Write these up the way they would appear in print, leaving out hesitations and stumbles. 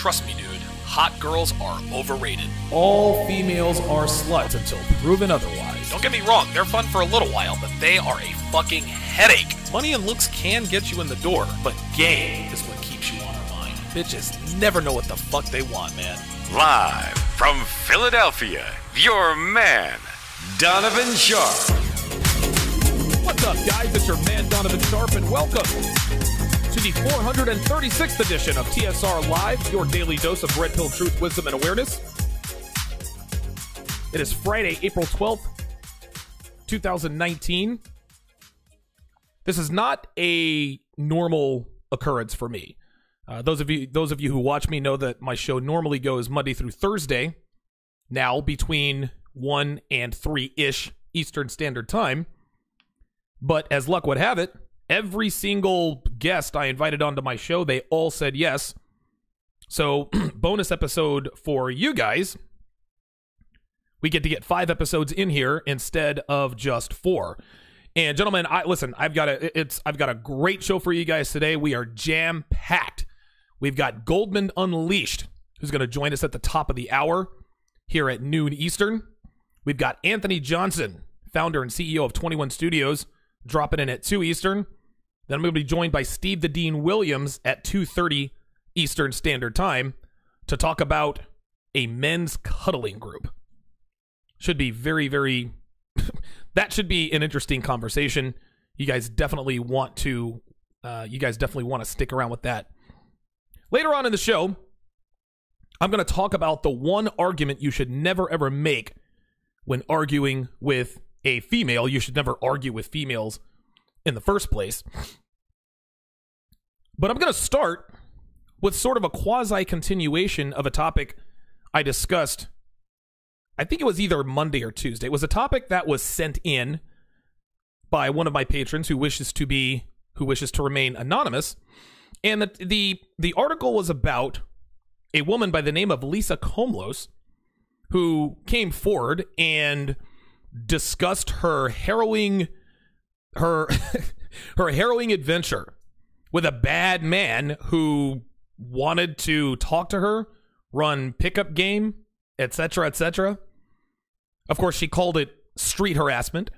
Trust me, dude, hot girls are overrated. All females are sluts until proven otherwise. Don't get me wrong, they're fun for a little while, but they are a fucking headache. Money and looks can get you in the door, but game is what keeps you on our mind. Bitches never know what the fuck they want, man. Live from Philadelphia, your man, Donovan Sharpe. What's up, guys? It's your man, Donovan Sharpe, and welcome to the 436th edition of TSR Live, your daily dose of red pill truth, wisdom, and awareness. It is Friday, April 12th, 2019. This is not a normal occurrence for me. Those of you who watch me know that my show normally goes Monday through Thursday, now between 1 and 3-ish Eastern Standard Time. But as luck would have it, every single guest I invited onto my show, they all said yes. So, bonus episode for you guys. We get to get 5 episodes in here instead of just 4. And gentlemen, I've got a great show for you guys today. We are jam-packed. We've got Goldman Unleashed, who's going to join us at the top of the hour here at noon Eastern. We've got Anthony Johnson, founder and CEO of 21 Studios, dropping in at 2 Eastern. Then I'm going to be joined by Steve the Dean Williams at 2:30 Eastern Standard Time to talk about a men's cuddling group. Should be very, very... that should be an interesting conversation. You guys definitely want to stick around with that. Later on in the show, I'm going to talk about the one argument you should never ever make when arguing with a female. You should never argue with females in the first place. But I'm going to start with sort of a quasi-continuation of a topic I discussed. I think it was either Monday or Tuesday. It was a topic that was sent in by one of my patrons who wishes to remain anonymous. And the article was about a woman by the name of Lisa Komlos, who came forward and discussed her harrowing adventure with a bad man who wanted to talk to her, run pickup game, etc., etc. Of course, she called it street harassment,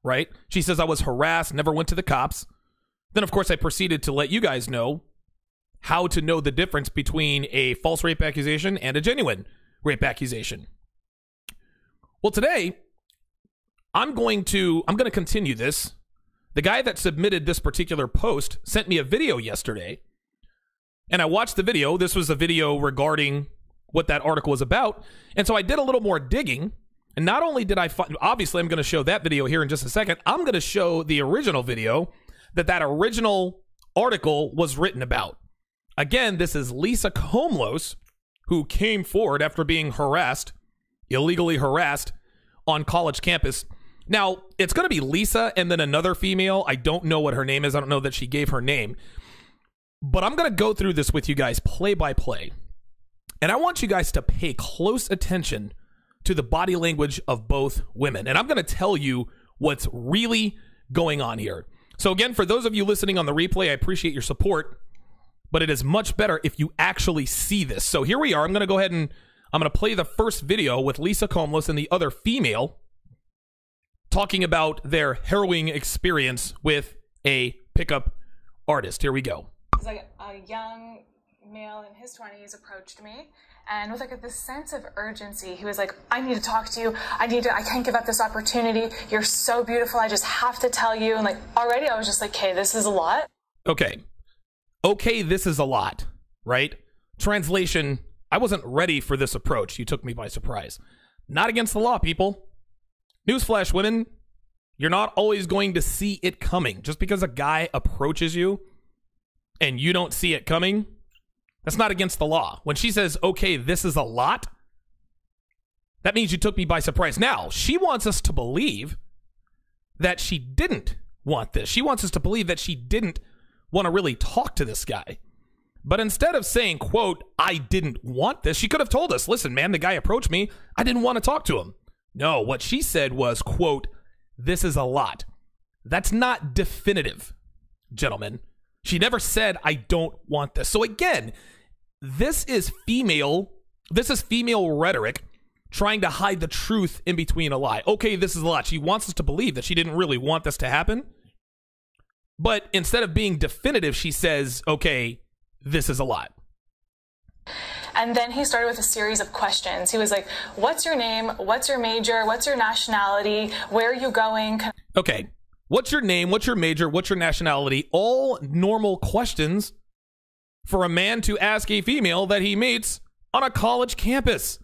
right? She says, I was harassed, never went to the cops. Then, of course, I proceeded to let you guys know how to know the difference between a false rape accusation and a genuine rape accusation. Well, today, I'm going to continue this. The guy that submitted this particular post sent me a video yesterday, and I watched the video. This was a video regarding what that article was about, and so I did a little more digging, and not only did I find, obviously I'm going to show that video here in just a second, I'm going to show the original video that original article was written about. Again, this is Lisa Komlos, who came forward after being illegally harassed on college campus. Now, it's going to be Lisa and then another female. I don't know what her name is. I don't know that she gave her name. But I'm going to go through this with you guys play by play. And I want you guys to pay close attention to the body language of both women. And I'm going to tell you what's really going on here. So again, for those of you listening on the replay, I appreciate your support. But it is much better if you actually see this. So here we are. I'm going to go ahead and I'm going to play the first video with Lisa Komlos and the other female talking about their harrowing experience with a pickup artist. Here we go. It's like a young male in his 20s approached me, and with like this sense of urgency, he was like, I need to talk to you. I can't give up this opportunity. You're so beautiful. I just have to tell you. And like already I was just like, okay, this is a lot. Okay, this is a lot, right? Translation, I wasn't ready for this approach. You took me by surprise. Not against the law, people. Newsflash, women, you're not always going to see it coming. Just because a guy approaches you and you don't see it coming, that's not against the law. When she says, okay, this is a lot, that means you took me by surprise. Now, she wants us to believe that she didn't want this. She wants us to believe that she didn't want to really talk to this guy. But instead of saying, quote, I didn't want this, she could have told us, listen, man, the guy approached me. I didn't want to talk to him. No, what she said was, quote, this is a lot. That's not definitive, gentlemen. She never said, I don't want this. So again, this is female rhetoric trying to hide the truth in between a lie. Okay, this is a lot. She wants us to believe that she didn't really want this to happen. But instead of being definitive, she says, okay, this is a lot. And then he started with a series of questions. He was like, what's your name? What's your major? What's your nationality? Where are you going? Okay. What's your name? What's your major? What's your nationality? All normal questions for a man to ask a female that he meets on a college campus.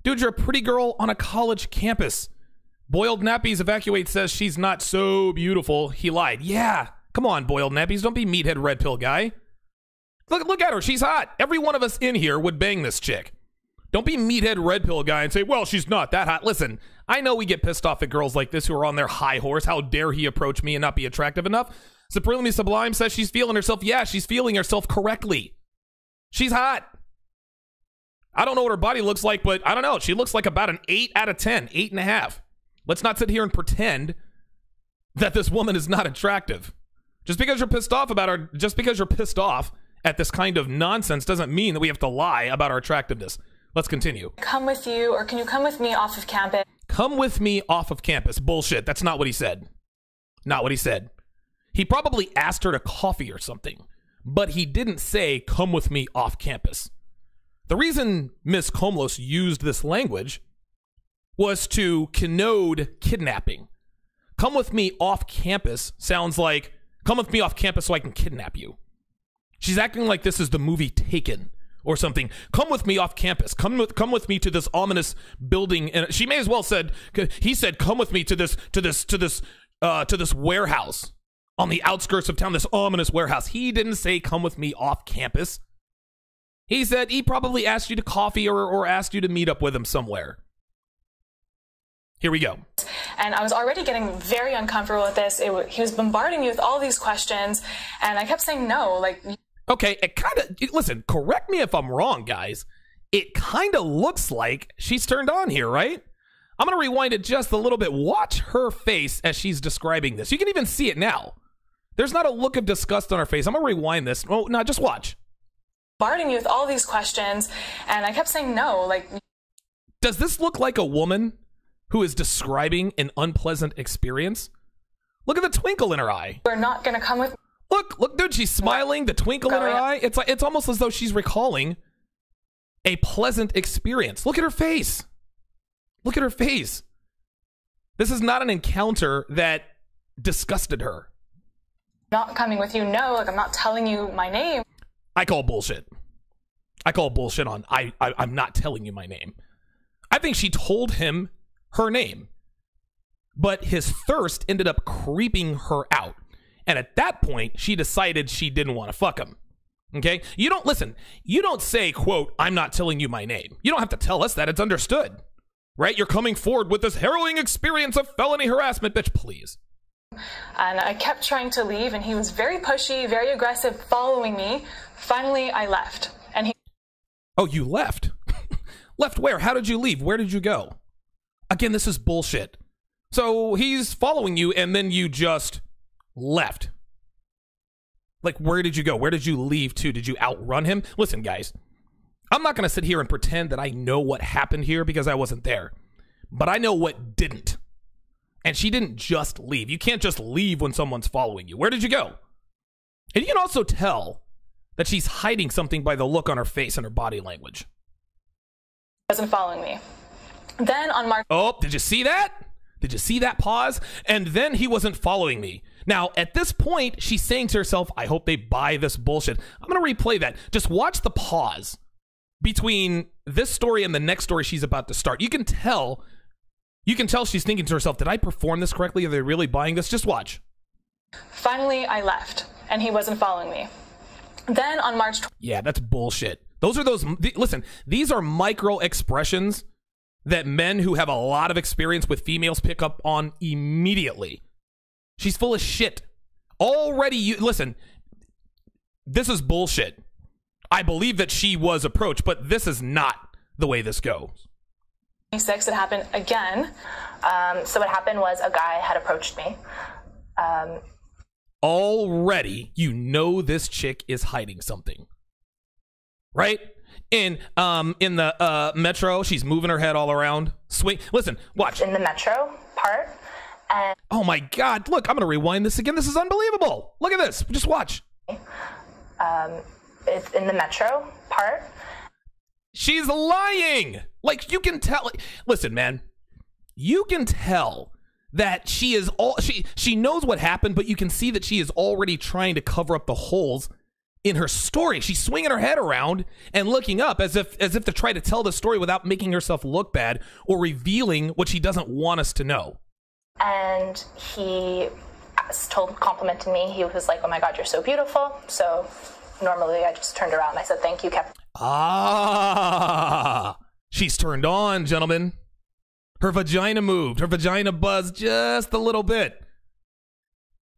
Dude, you're a pretty girl on a college campus. Boiled Nappies Evacuate says she's not so beautiful. He lied. Yeah. Come on, Boiled Nappies. Don't be meathead red pill guy. Look at her. She's hot. Every one of us in here would bang this chick. Don't be meathead red pill guy and say, well, she's not that hot. Listen, I know we get pissed off at girls like this who are on their high horse. How dare he approach me and not be attractive enough? Supremely Sublime says she's feeling herself. Yeah, she's feeling herself correctly. She's hot. I don't know what her body looks like, but I don't know. She looks like about an 8 out of 10, 8.5. Let's not sit here and pretend that this woman is not attractive. Just because you're pissed off about her, just because you're pissed off at this kind of nonsense doesn't mean that we have to lie about our attractiveness. Let's continue. Come with you, or can you come with me off of campus? Come with me off of campus. Bullshit. That's not what he said. Not what he said. He probably asked her to coffee or something, but he didn't say, come with me off campus. The reason Miss Komlos used this language was to connote kidnapping. come with me off campus sounds like, come with me off campus so I can kidnap you. She's acting like this is the movie Taken or something. Come with me off campus. Come with me to this ominous building. And she may as well said, he said, come with me to this warehouse on the outskirts of town, this ominous warehouse. He didn't say, come with me off campus. He said he probably asked you to coffee or asked you to meet up with him somewhere. Here we go. And I was already getting very uncomfortable with this. He was bombarding me with all these questions, and I kept saying no, like... Okay, it kind of, listen, correct me if I'm wrong, guys. It kind of looks like she's turned on here, right? I'm going to rewind it just a little bit. Watch her face as she's describing this. You can even see it now. There's not a look of disgust on her face. I'm going to rewind this. Oh, no, just watch. Bombarding me with all these questions, and I kept saying no, like... Does this look like a woman who is describing an unpleasant experience? Look at the twinkle in her eye. You're not going to come with... Look, dude, she's smiling, the twinkle in her eye. It's almost as though she's recalling a pleasant experience. Look at her face. Look at her face. This is not an encounter that disgusted her. Not coming with you, no, like I'm not telling you my name. I call bullshit. I call bullshit on I'm not telling you my name. I think she told him her name, but his thirst ended up creeping her out. And at that point, she decided she didn't want to fuck him. Okay? You don't say, quote, I'm not telling you my name. You don't have to tell us that. It's understood. Right? You're coming forward with this harrowing experience of felony harassment, bitch, please. And I kept trying to leave, and he was very pushy, very aggressive, following me. Finally, I left. And he... Oh, you left? Left where? How did you leave? Where did you go? Again, this is bullshit. So he's following you, and then you just... left. Like, where did you go? Where did you leave to? Did you outrun him? Listen, guys, I'm not going to sit here and pretend that I know what happened here because I wasn't there. But I know what didn't. And she didn't just leave. You can't just leave when someone's following you. Where did you go? And you can also tell that she's hiding something by the look on her face and her body language. Wasn't following me. Then on March... Oh, did you see that? Did you see that pause? And then he wasn't following me. Now, at this point, she's saying to herself, I hope they buy this bullshit. I'm going to replay that. Just watch the pause between this story and the next story she's about to start. You can tell she's thinking to herself, did I perform this correctly? Are they really buying this? Just watch. Finally, I left, and he wasn't following me. Then on March... Yeah, that's bullshit. Listen, these are micro expressions that men who have a lot of experience with females pick up on immediately. She's full of shit. Already, listen, this is bullshit. I believe that she was approached, but this is not the way this goes. 26, it happened again. So what happened was a guy had approached me. Already, you know this chick is hiding something. Right? In the metro, she's moving her head all around. Listen, watch. In the metro part. And oh my God, look, I'm going to rewind this again. This is unbelievable. Look at this. Just watch. It's in the metro part. She's lying. Like, you can tell. Listen, man, you can tell that she knows what happened, but you can see that she is already trying to cover up the holes in her story. She's swinging her head around and looking up as if to try to tell the story without making herself look bad or revealing what she doesn't want us to know. And he complimented me. He was like, oh my God, you're so beautiful. So normally I just turned around and I said, thank you, Captain. Ah, she's turned on, gentlemen. Her vagina moved. Her vagina buzzed just a little bit.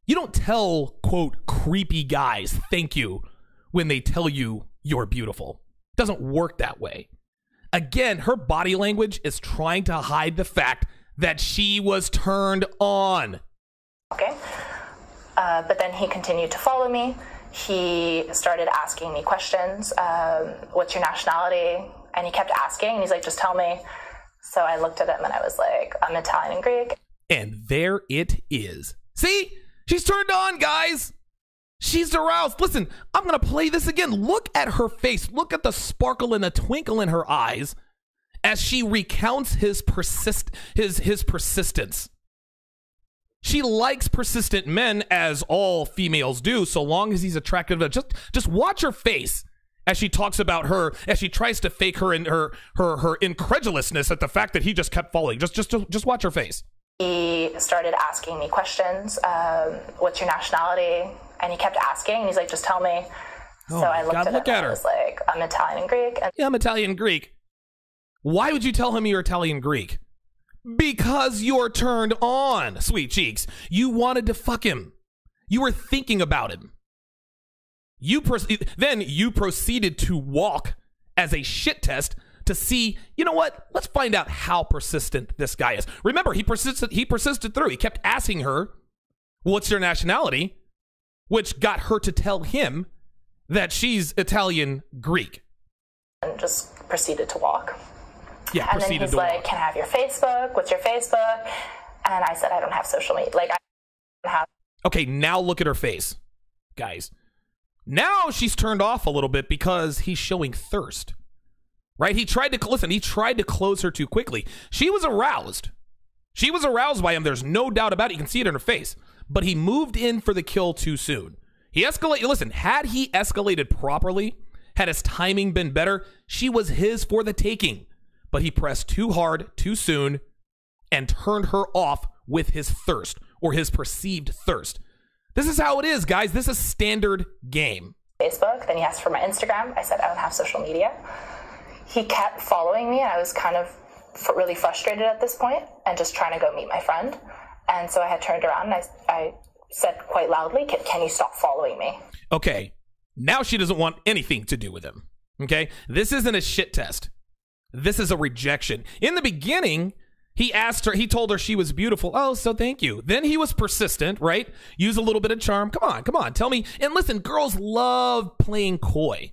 You don't tell, quote, creepy guys thank you when they tell you you're beautiful. It doesn't work that way. Again, her body language is trying to hide the fact that she was turned on. Okay. But then he continued to follow me. He started asking me questions. What's your nationality? And he kept asking, and he's like, just tell me. So I looked at him and I was like, I'm Italian and Greek. And there it is. See? She's turned on, guys. She's aroused. Listen, I'm going to play this again. Look at her face. Look at the sparkle and the twinkle in her eyes as she recounts his persistence. She likes persistent men, as all females do, so long as he's attractive. Just watch her face as she talks about her, as she tries to fake her incredulousness at the fact that he just kept following. Just watch her face. He started asking me questions. What's your nationality? And he kept asking, and he's like, just tell me. Oh, so I looked God, at look him at and I her. was like, I'm Italian and Greek. And Yeah, I'm Italian and Greek. Why would you tell him you're Italian Greek? Because you're turned on, sweet cheeks. You wanted to fuck him. You were thinking about him. Then you proceeded to walk as a shit test to see, you know what? Let's find out how persistent this guy is. Remember, he persisted through. He kept asking her, what's your nationality? Which got her to tell him that she's Italian Greek. and just proceeded to walk. Yeah, and then he's like, can I have your Facebook? What's your Facebook? And I said, I don't have social media. Like, I don't have. Okay, now look at her face, guys. Now she's turned off a little bit because he's showing thirst, right? He tried to close her too quickly. She was aroused. She was aroused by him. There's no doubt about it. You can see it in her face. But he moved in for the kill too soon. He escalated. Listen, had he escalated properly, had his timing been better, she was his for the taking. But he pressed too hard, too soon, and turned her off with his thirst, or his perceived thirst. This is how it is, guys. This is standard game. Facebook. Then he asked for my Instagram. I said, I don't have social media. He kept following me, and I was kind of really frustrated at this point and just trying to go meet my friend. And so I had turned around and I said quite loudly, can you stop following me? Okay, now she doesn't want anything to do with him. Okay, this isn't a shit test. This is a rejection. In the beginning, he told her she was beautiful. Oh, so thank you. Then he was persistent, right? Use a little bit of charm. Come on, tell me. And listen, girls love playing coy.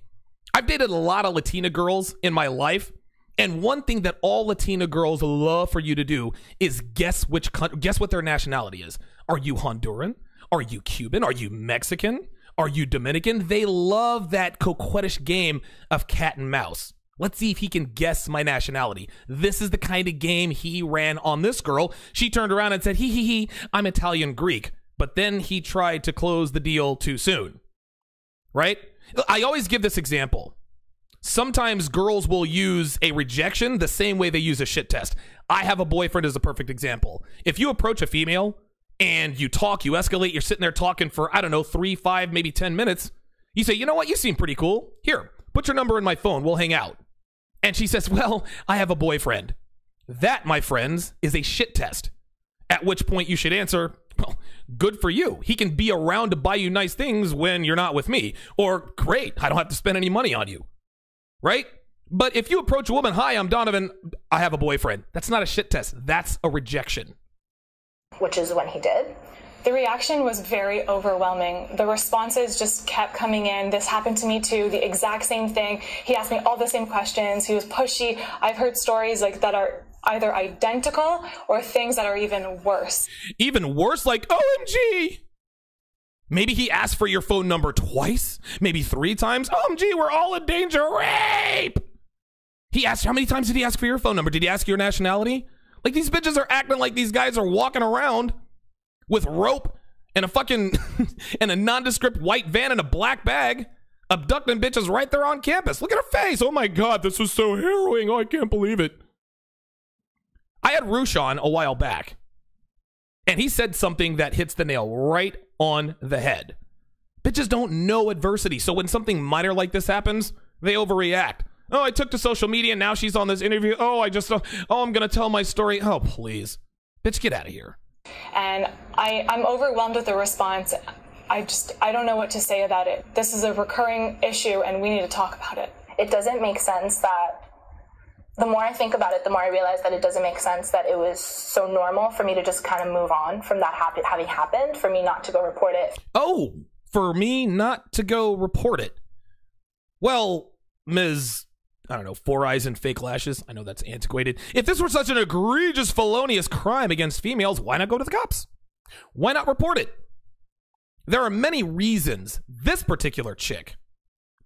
I've dated a lot of Latina girls in my life. And one thing that all Latina girls love for you to do is guess what their nationality is. Are you Honduran? Are you Cuban? Are you Mexican? Are you Dominican? They love that coquettish game of cat and mouse. Let's see if he can guess my nationality. This is the kind of game he ran on this girl. She turned around and said, he, I'm Italian Greek. But then he tried to close the deal too soon. Right? I always give this example. Sometimes girls will use a rejection the same way they use a shit test. I have a boyfriend as a perfect example. If you approach a female and you talk, you escalate, you're sitting there talking for, 3, 5, maybe 10 minutes. You say, you know what? You seem pretty cool. Here, put your number in my phone. We'll hang out. And she says, well, I have a boyfriend. That, my friends, is a shit test. At which point you should answer, well, good for you. He can be around to buy you nice things when you're not with me. Or, great, I don't have to spend any money on you. Right? But if you approach a woman, hi, I'm Donovan, I have a boyfriend. That's not a shit test. That's a rejection. Which is when he did. The reaction was very overwhelming. The responses just kept coming in. This happened to me too, the exact same thing. He asked me all the same questions. He was pushy. I've heard stories like that are either identical or things that are even worse. Even worse? Like, OMG! Maybe he asked for your phone number twice, maybe 3 times. OMG, we're all in danger. Rape! He asked, how many times did he ask for your phone number? Did he ask your nationality? Like, these bitches are acting like these guys are walking around with rope and a fucking and a nondescript white van and a black bag, abducting bitches right there on campus. Look at her face. Oh my God, this was so harrowing. Oh, I can't believe it. I had Roosh on a while back, and he said something that hits the nail right on the head. Bitches don't know adversity, so when something minor like this happens, they overreact. Oh, I took to social media, and now she's on this interview. Oh, I'm gonna tell my story. Oh, please. Bitch, get out of here. And I'm overwhelmed with the response. I don't know what to say about it. This is a recurring issue, and we need to talk about it. It doesn't make sense that, the more I think about it, the more I realize that it doesn't make sense that it was so normal for me to just kind of move on from that having happened, for me not to go report it. Oh, for me not to go report it. Well, Ms. 4 eyes and fake lashes. I know that's antiquated. If this were such an egregious, felonious crime against females, why not go to the cops? Why not report it? There are many reasons this particular chick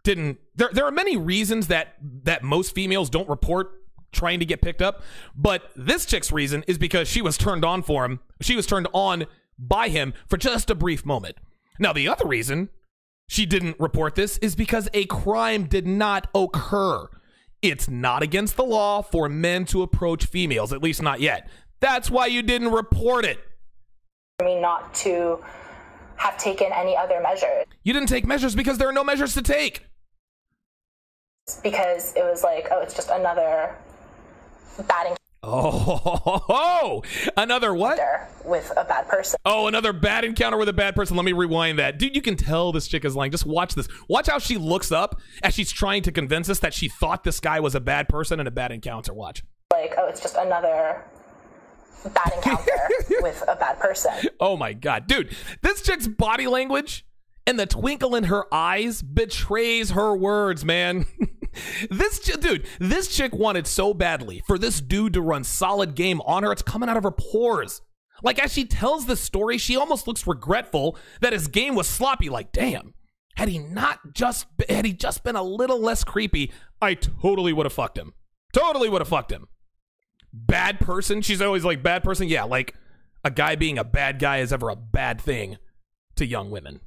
didn't. There are many reasons that most females don't report trying to get picked up, but this chick's reason is because she was turned on for him. She was turned on by him for just a brief moment. Now, the other reason she didn't report this is because a crime did not occur. It's not against the law for men to approach females, at least not yet. That's why you didn't report it. For me not to have taken any other measures. You didn't take measures because there are no measures to take. Because it was like, oh, it's just another bad encounter. Oh, another what? With a bad person. Oh, another bad encounter with a bad person. Let me rewind that. Dude, you can tell this chick is lying. Just watch this. Watch how she looks up as she's trying to convince us that she thought this guy was a bad person and a bad encounter. Watch. Like, oh, it's just another bad encounter with a bad person. Oh my God. Dude, this chick's body language and the twinkle in her eyes betrays her words, man. This chick wanted so badly for this dude to run solid game on her. It's coming out of her pores. Like, as she tells the story, she almost looks regretful that his game was sloppy. Like, damn, had he just been a little less creepy, I totally would have fucked him. Totally would have fucked him. Bad person. She's always like, bad person. Yeah, like a guy being a bad guy is ever a bad thing to young women.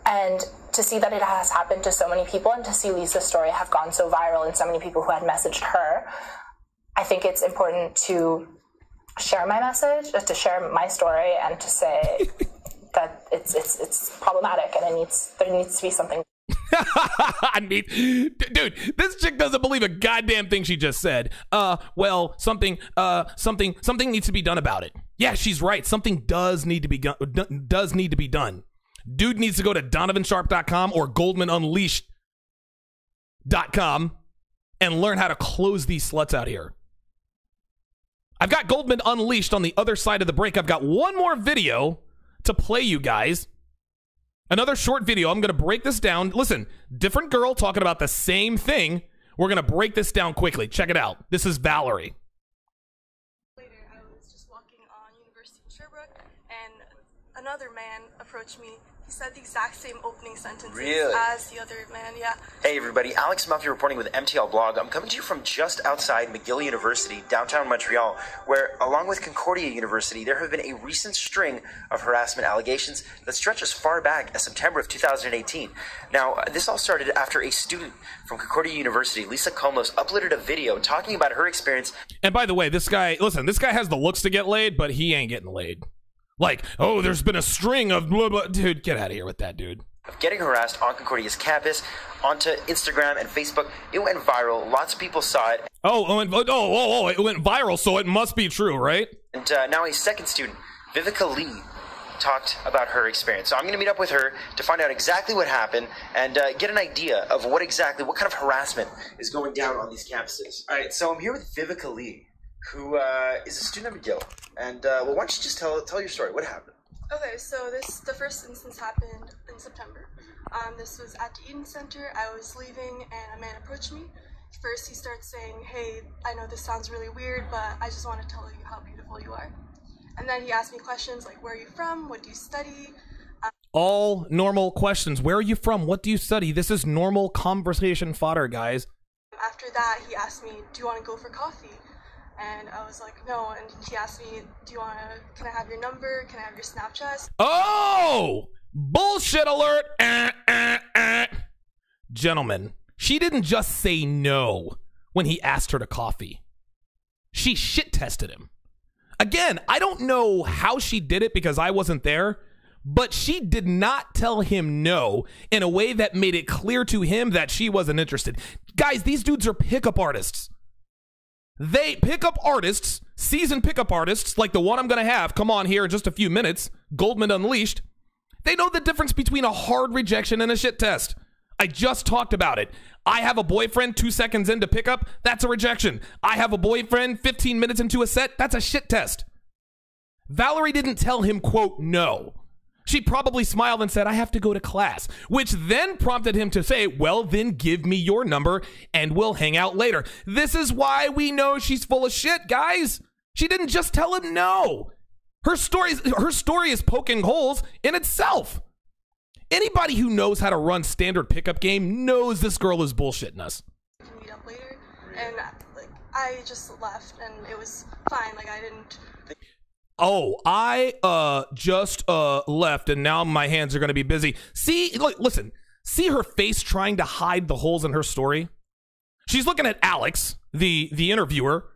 And to see that it has happened to so many people, and to see Lisa's story have gone so viral and so many people who had messaged her, I think it's important to share my message, to share my story, and to say that it's problematic and there needs to be something. I mean, dude, this chick doesn't believe a goddamn thing she just said. Well, something needs to be done about it. Yeah, she's right. Something does need to be done. Dude needs to go to donovansharpe.com or goldmanunleashed.com and learn how to close these sluts out here. I've got Goldman Unleashed on the other side of the break. I've got one more video to play you guys. Another short video. I'm going to break this down. Listen, different girl talking about the same thing. We're going to break this down quickly. Check it out. This is Valerie. Later, I was just walking on University in Sherbrooke, and another man approached me. He said the exact same opening sentences as the other man, yeah. Hey everybody, Alex Murphy reporting with MTL Blog. I'm coming to you from just outside McGill University, downtown Montreal, where, along with Concordia University, there have been a recent string of harassment allegations that stretch as far back as September of 2018. Now, this all started after a student from Concordia University, Lisa Komlos, uploaded a video talking about her experience. And by the way, this guy has the looks to get laid, but he ain't getting laid. Like, oh, there's been a string of blah, blah. Dude, get out of here with that, dude. Of getting harassed on Concordia's campus, onto Instagram and Facebook. It went viral. Lots of people saw it. It went viral, so it must be true, right? And now a second student, Vivica Lee, talked about her experience. So I'm going to meet up with her to find out exactly what happened and get an idea of what kind of harassment is going down on these campuses. All right, so I'm here with Vivica Lee, who is a student at McGill. And, well, why don't you just tell your story. What happened? Okay, so the first instance happened in September. This was at the Eden Center. I was leaving, and a man approached me. First, he starts saying, hey, I know this sounds really weird, but I just want to tell you how beautiful you are. And then he asked me questions like, where are you from? What do you study? All normal questions. Where are you from? What do you study? This is normal conversation fodder, guys. After that, he asked me, do you want to go for coffee? And I was like, no. And he asked me, can I have your number? Can I have your Snapchat? Oh! Bullshit alert! Gentlemen, she didn't just say no when he asked her to coffee. She shit tested him. Again, I don't know how she did it because I wasn't there, but she did not tell him no in a way that made it clear to him that she wasn't interested. Guys, these dudes are pickup artists. They pickup artists, seasoned pickup artists, like the one I'm going to have come on here in just a few minutes, Goldman Unleashed. They know the difference between a hard rejection and a shit test. I just talked about it. I have a boyfriend 2 seconds into pickup, that's a rejection. I have a boyfriend 15 minutes into a set, that's a shit test. Valerie didn't tell him, quote, no. She probably smiled and said, I have to go to class, which then prompted him to say, well, then give me your number and we'll hang out later. This is why we know she's full of shit, guys. She didn't just tell him no. Her story is poking holes in itself. Anybody who knows how to run standard pickup game knows this girl is bullshitting us. We can meet up later, and I just left, and it was fine. Like, Oh, I just left and now my hands are going to be busy. See, listen, see her face trying to hide the holes in her story? She's looking at Alex, the interviewer,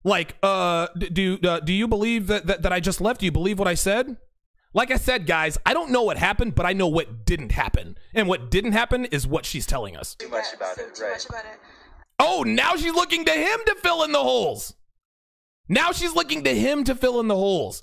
like, do you believe that I just left? Do you believe what I said? Like I said, guys, I don't know what happened, but I know what didn't happen. And what didn't happen is what she's telling us. Too much about it. Oh, now she's looking to him to fill in the holes. Now she's looking to him to fill in the holes.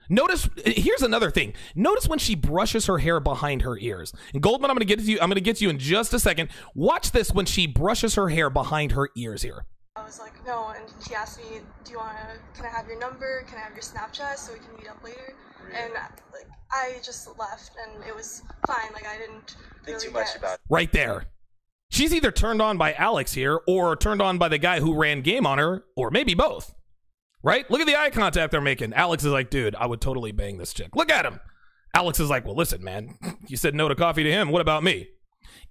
Notice, here's another thing. Notice when she brushes her hair behind her ears. And Goldman, I'm going to get to you in just a second. Watch this when she brushes her hair behind her ears here. I was like, no, and he asked me, can I have your number? Can I have your Snapchat so we can meet up later? And like, I just left, and it was fine. Like, I didn't think too much about it. Right there. She's either turned on by Alex here, or turned on by the guy who ran game on her, or maybe both. Right? Look at the eye contact they're making. Alex is like, dude, I would totally bang this chick. Look at him. Alex is like, well, listen, man, you said no to coffee to him. What about me?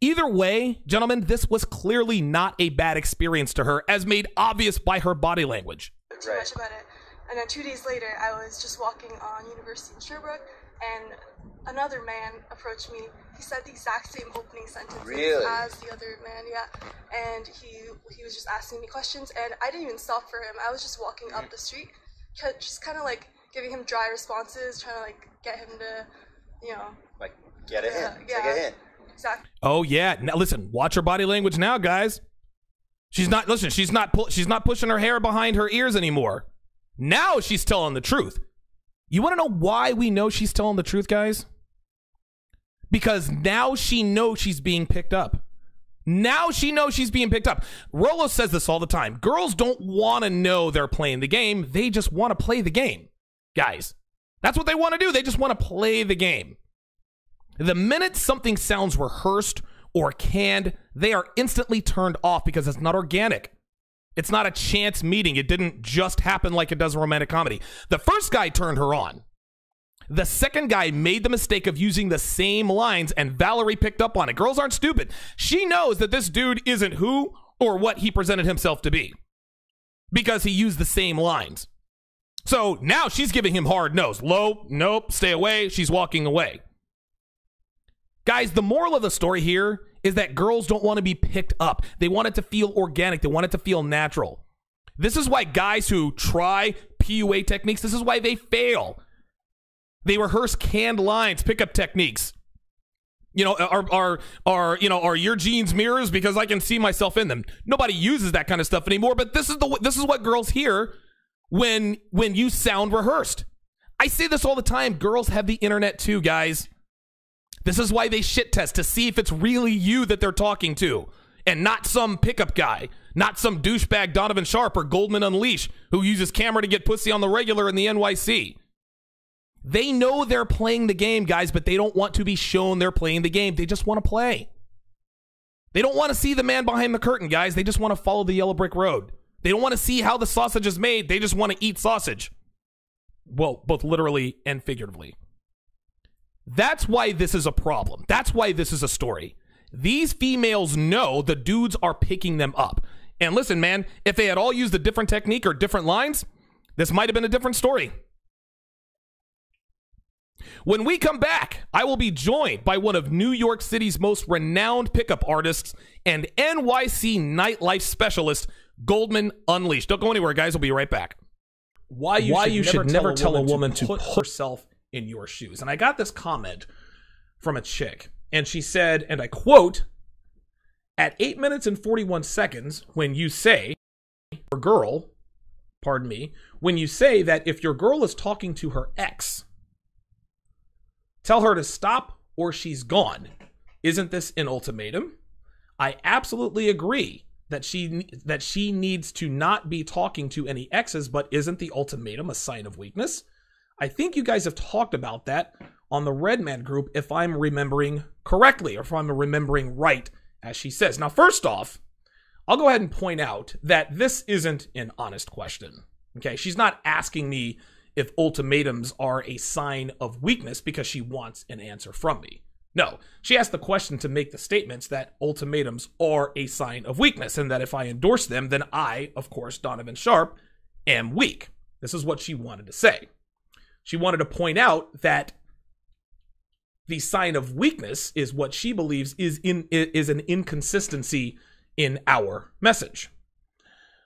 Either way, gentlemen, this was clearly not a bad experience to her, as made obvious by her body language. Too much about it. And then 2 days later, I was just walking on University in Sherbrooke, and another man approached me. He said the exact same opening sentence as the other man, and he was just asking me questions, and I didn't even stop for him. I was just walking up the street, just kind of like giving him dry responses, trying to like get him to, like get a hint. Take a hint. Exactly. Oh yeah. Now listen, watch her body language now, guys. She's not pushing her hair behind her ears anymore. Now she's telling the truth. You want to know why we know she's telling the truth, guys? Because now she knows she's being picked up. Now she knows she's being picked up. Rolo says this all the time. Girls don't want to know they're playing the game. They just want to play the game. Guys, that's what they want to do. They just want to play the game. The minute something sounds rehearsed or canned, they are instantly turned off because it's not organic. It's not a chance meeting. It didn't just happen like it does in romantic comedy. The first guy turned her on. The second guy made the mistake of using the same lines, and Valerie picked up on it. Girls aren't stupid. She knows that this dude isn't who or what he presented himself to be because he used the same lines. So now she's giving him hard no's. Low, nope, stay away. She's walking away. Guys, the moral of the story here is that girls don't want to be picked up. They want it to feel organic. They want it to feel natural. This is why guys who try PUA techniques, this is why they fail. They rehearse canned lines, pickup techniques. Are your jeans mirrors because I can see myself in them? Nobody uses that kind of stuff anymore, but this is what girls hear when you sound rehearsed. I say this all the time. Girls have the internet too, guys. This is why they shit test to see if it's really you that they're talking to and not some pickup guy, not some douchebag Donovan Sharpe or Goldman Unleash who uses camera to get pussy on the regular in the NYC. They know they're playing the game, guys, but they don't want to be shown they're playing the game. They just want to play. They don't want to see the man behind the curtain, guys. They just want to follow the yellow brick road. They don't want to see how the sausage is made. They just want to eat sausage. Well, both literally and figuratively. That's why this is a problem. That's why this is a story. These females know the dudes are picking them up. And listen, man, if they had all used a different technique or different lines, this might have been a different story. When we come back, I will be joined by one of New York City's most renowned pickup artists and NYC nightlife specialist, Goldman Unleashed. Don't go anywhere, guys. We'll be right back. Why you should never tell a woman to put herself in your shoes. And I got this comment from a chick, and she said, and I quote, at 8 minutes and 41 seconds, when you say, your girl, pardon me, when you say that if your girl is talking to her ex, tell her to stop or she's gone. Isn't this an ultimatum? I absolutely agree that she needs to not be talking to any exes, but isn't the ultimatum a sign of weakness? I think you guys have talked about that on the Redman group, if I'm remembering correctly, or if I'm remembering right, as she says. Now, first off, I'll go ahead and point out that this isn't an honest question. Okay, she's not asking me if ultimatums are a sign of weakness because she wants an answer from me. No, she asked the question to make the statements that ultimatums are a sign of weakness, and that if I endorse them, then I, of course, Donovan Sharpe, am weak. This is what she wanted to say. She wanted to point out that the sign of weakness is what she believes is an inconsistency in our message.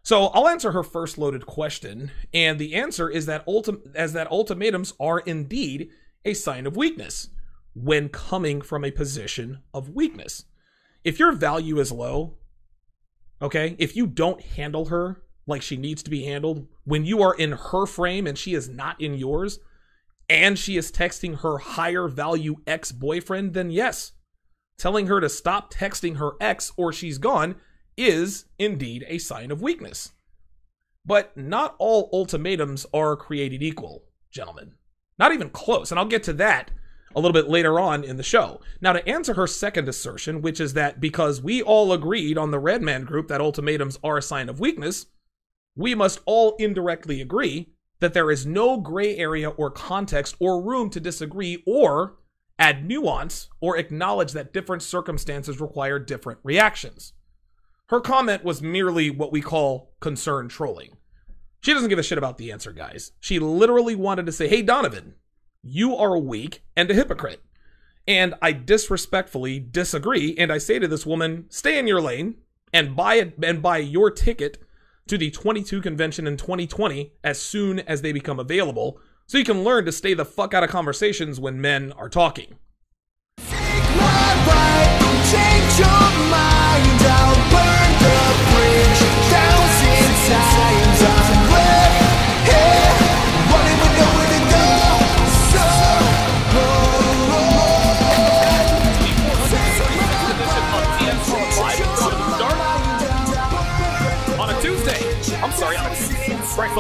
So I'll answer her first loaded question, and the answer is that ultimatums are indeed a sign of weakness when coming from a position of weakness. If your value is low, okay, if you don't handle her like she needs to be handled, when you are in her frame and she is not in yours, and she is texting her higher value ex-boyfriend, then yes, telling her to stop texting her ex or she's gone is indeed a sign of weakness. But not all ultimatums are created equal, gentlemen. Not even close, and I'll get to that a little bit later on in the show. Now, to answer her second assertion, which is that because we all agreed on the Red Man group that ultimatums are a sign of weakness, we must all indirectly agree that there is no gray area or context or room to disagree or add nuance or acknowledge that different circumstances require different reactions. Her comment was merely what we call concerned trolling. She doesn't give a shit about the answer, guys. She literally wanted to say, hey, Donovan, you are weak and a hypocrite. And I disrespectfully disagree, and I say to this woman, stay in your lane and buy your ticket to the 22 convention in 2020 as soon as they become available, so you can learn to stay the fuck out of conversations when men are talking. Change your mind, I'll burn the bridge, thousand times I'm left here, won't even know where to go, on a Tuesday. I'm sorry, on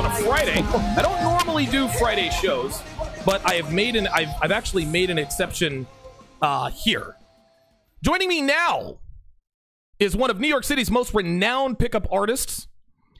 a Friday. I don't normally do Friday shows, but I've actually made an exception here. Joining me now is one of New York City's most renowned pickup artists.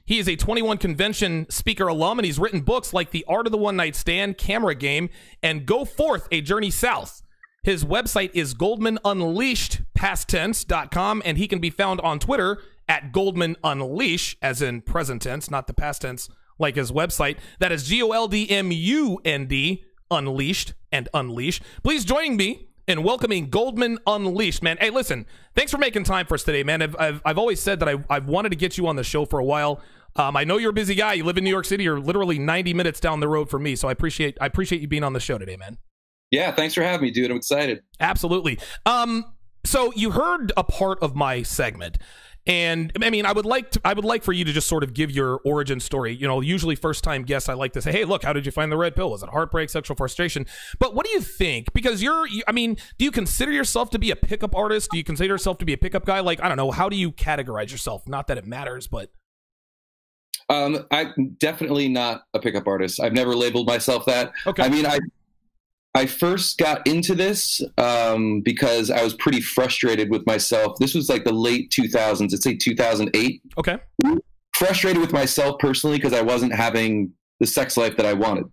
He is a 21 convention speaker alum, and he's written books like The Art of the One Night Stand, Camera Game, and Go Forth, A Journey South. His website is goldmanunleashed.com, and he can be found on Twitter at goldmanunleash, as in present tense, not the past tense, like his website. That is GOLDMUND, Unleashed, and Unleash. Please join me and welcoming Goldman Unleashed, man. Hey, listen, thanks for making time for us today, man. I've always said that I've wanted to get you on the show for a while. I know you're a busy guy. You live in New York City. You're literally 90 minutes down the road from me, so I appreciate you being on the show today, man. Yeah, thanks for having me, dude. I'm excited. Absolutely. So you heard a part of my segment. And I mean, I would like for you to just sort of give your origin story. You know, usually first time guests, I like to say, hey, look, how did you find the red pill? Was it heartbreak, sexual frustration? But what do you think? Because I mean, do you consider yourself to be a pickup artist? Do you consider yourself to be a pickup guy? Like, I don't know. How do you categorize yourself? Not that it matters, but. I'm definitely not a pickup artist. I've never labeled myself that. Okay. I mean, I first got into this because I was pretty frustrated with myself. This was like the late 2000s. I'd say 2008. Okay. Frustrated with myself personally because I wasn't having the sex life that I wanted.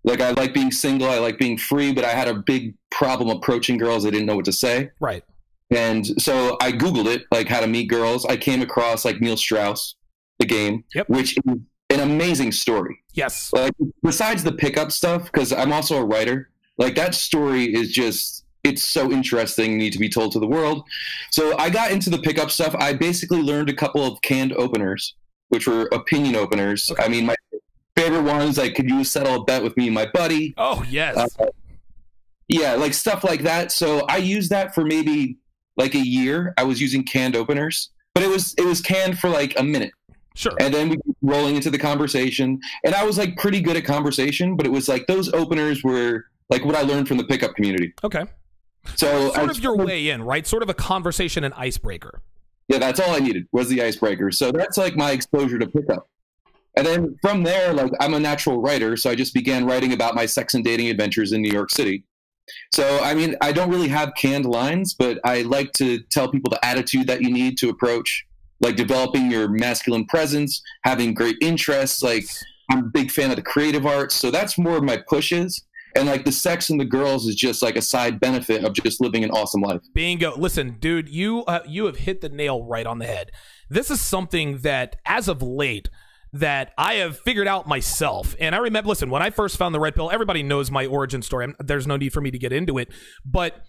Like, I like being single. I like being free, but I had a big problem approaching girls. I didn't know what to say. Right. And so I Googled it, like how to meet girls. I came across like Neil Strauss, The Game, which is an amazing story. Yes. Like, besides the pickup stuff, because I'm also a writer, like, that story is just, it's so interesting, need to be told to the world. So I got into the pickup stuff. I basically learned a couple of canned openers, which were opinion openers. Okay. I mean, my favorite ones, like, could you settle a bet with me and my buddy? Oh, yes. Yeah, like stuff like that. So I used that for maybe like a year. I was using canned openers, but it was canned for like a minute. Sure. And then we were rolling into the conversation, and I was like pretty good at conversation, but it was like those openers were like what I learned from the pickup community. Okay. So sort of your way in, right? Sort of a conversation and icebreaker. Yeah, that's all I needed was the icebreaker. So that's like my exposure to pickup. And then from there, like, I'm a natural writer, so I just began writing about my sex and dating adventures in New York City. So, I mean, I don't really have canned lines, but I like to tell people the attitude that you need to approach, like developing your masculine presence, having great interests. Like, I'm a big fan of the creative arts. So that's more of my pushes. And like the sex and the girls is just like a side benefit of just living an awesome life. Bingo. Listen, dude, you have hit the nail right on the head. This is something that, as of late, that I have figured out myself. And I remember, listen, when I first found the red pill, everybody knows my origin story. There's no need for me to get into it. But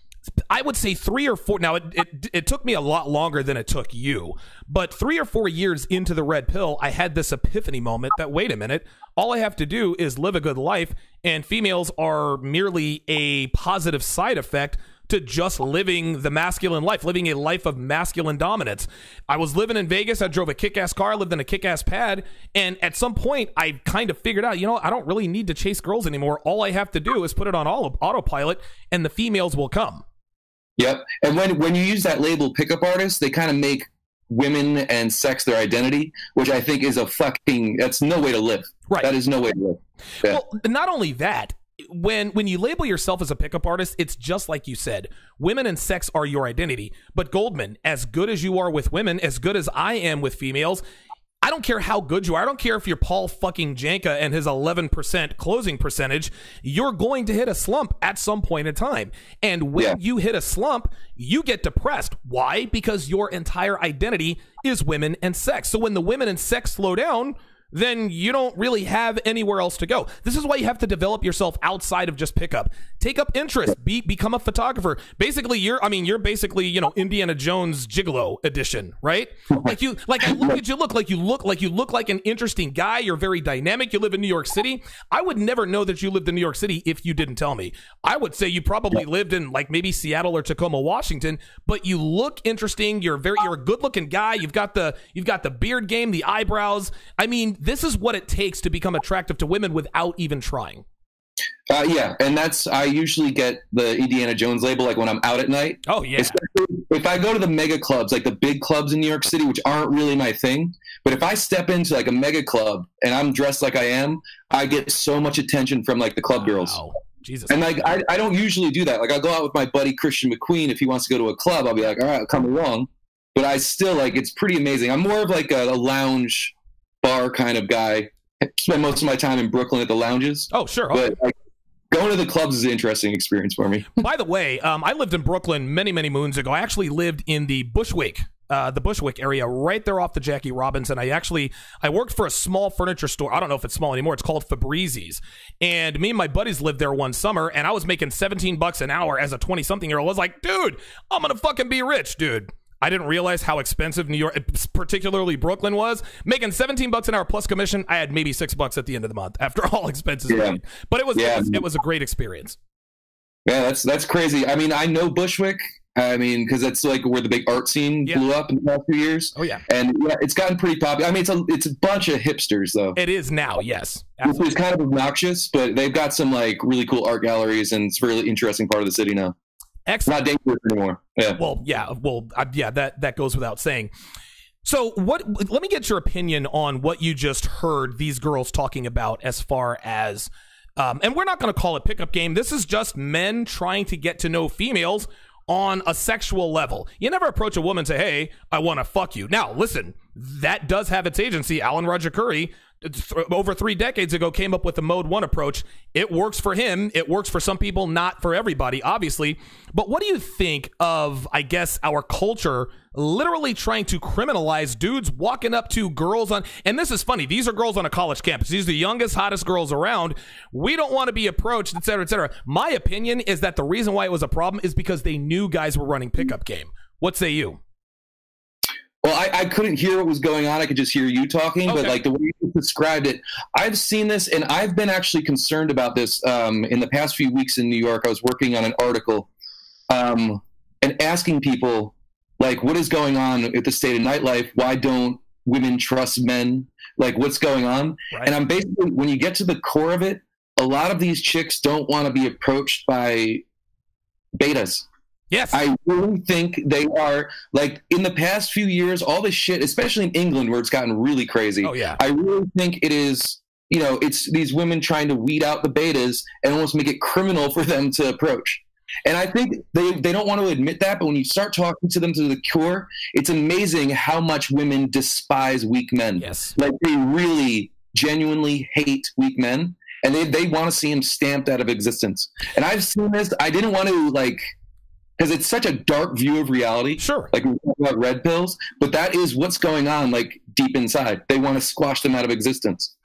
I would say 3 or 4. Now, it took me a lot longer than it took you. But 3 or 4 years into the red pill, I had this epiphany moment that, wait a minute, all I have to do is live a good life, and females are merely a positive side effect to just living the masculine life, living a life of masculine dominance. I was living in Vegas. I drove a kick-ass car, lived in a kick-ass pad. And at some point, I kind of figured out, I don't really need to chase girls anymore. All I have to do is put it on autopilot, and the females will come. Yep. And when you use that label pickup artist, they kind of make women and sex their identity, which I think is that's no way to live. Right. That is no way to live. Yeah. Well, not only that, when you label yourself as a pickup artist, it's just like you said. Women and sex are your identity. But Goldman, as good as you are with women, as good as I am with females, I don't care how good you are. I don't care if you're Paul fucking Janka and his 11% closing percentage. You're going to hit a slump at some point in time. And when you hit a slump, you get depressed. Why? Because your entire identity is women and sex. So when the women and sex slow down, then you don't really have anywhere else to go. This is why you have to develop yourself outside of just pickup. Take up interest. Become a photographer. Basically, you're basically, Indiana Jones Gigolo edition, right? I look at you, you look like an interesting guy. You're very dynamic. You live in New York City. I would never know that you lived in New York City if you didn't tell me. I would say you probably lived in maybe Seattle or Tacoma, Washington, but you look interesting. You're a good-looking guy. You've got the beard game, the eyebrows. I mean, this is what it takes to become attractive to women without even trying. Yeah, and I usually get the Indiana Jones label when I'm out at night. Oh, yeah. Especially if I go to the mega clubs, the big clubs in New York City, which aren't really my thing. But if I step into a mega club and I'm dressed like I am, I get so much attention from the club girls. Jesus. And I don't usually do that. I'll go out with my buddy Christian McQueen. If he wants to go to a club, I'll be all right, I'll come along. But I still it's pretty amazing. I'm more of a lounge bar kind of guy. I spend most of my time in Brooklyn at the lounges. Oh, sure. But going to the clubs is an interesting experience for me. By the way, I lived in Brooklyn many, many moons ago. I actually lived in the Bushwick area right there off the Jackie Robinson. I worked for a small furniture store. I don't know if it's small anymore. It's called Fabrizi's. And me and my buddies lived there one summer, and I was making $17 an hour as a 20-something-year-old. I was like, dude, I'm going to fucking be rich, dude. I didn't realize how expensive New York, particularly Brooklyn, was. Making $17 an hour plus commission, I had maybe $6 at the end of the month after all expenses paid. But it was a great experience. Yeah, that's crazy. I mean, I know Bushwick. I mean, because that's where the big art scene blew up in the past few years. Oh yeah, and it's gotten pretty popular. I mean, it's a bunch of hipsters though. It is now, yes. It's kind of obnoxious, but they've got some really cool art galleries, and it's a really interesting part of the city now. Excellent. Not dangerous anymore. Yeah. Well, that goes without saying. So let me get your opinion on what you just heard these girls talking about as far as, and we're not going to call it pickup game. This is just men trying to get to know females on a sexual level. You never approach a woman and say, hey, I want to fuck you. Now, listen, that does have its agency. Alan Roger Curry, over 3 decades ago, came up with the Mode 1 approach. It works for him. It works for some people, not for everybody, obviously. But what do you think of, I guess, our culture literally trying to criminalize dudes walking up to girls on, and this is funny, these are girls on a college campus. These are the youngest, hottest girls around. We don't want to be approached, et cetera, et cetera. My opinion is that the reason why it was a problem is because they knew guys were running pickup game. What say you? Well, I couldn't hear what was going on. I could just hear you talking, okay. But the way you described it, I've seen this, and I've been actually concerned about this in the past few weeks in New York. I was working on an article and asking people, what is going on at the state of nightlife? Why don't women trust men? What's going on? Right. And I'm basically, when you get to the core of it, a lot of these chicks don't want to be approached by betas. Yes. I really think they are, in the past few years, all this shit, especially in England where it's gotten really crazy. Oh, yeah. I really think it is, it's these women trying to weed out the betas and almost make it criminal for them to approach. And I think they don't want to admit that, but when you start talking to them to the core, it's amazing how much women despise weak men. Yes. They really genuinely hate weak men, and they want to see them stamped out of existence. And I've seen this. I didn't want to, because it's such a dark view of reality. Sure. We talk about red pills, but that is what's going on. deep inside. They want to squash them out of existence.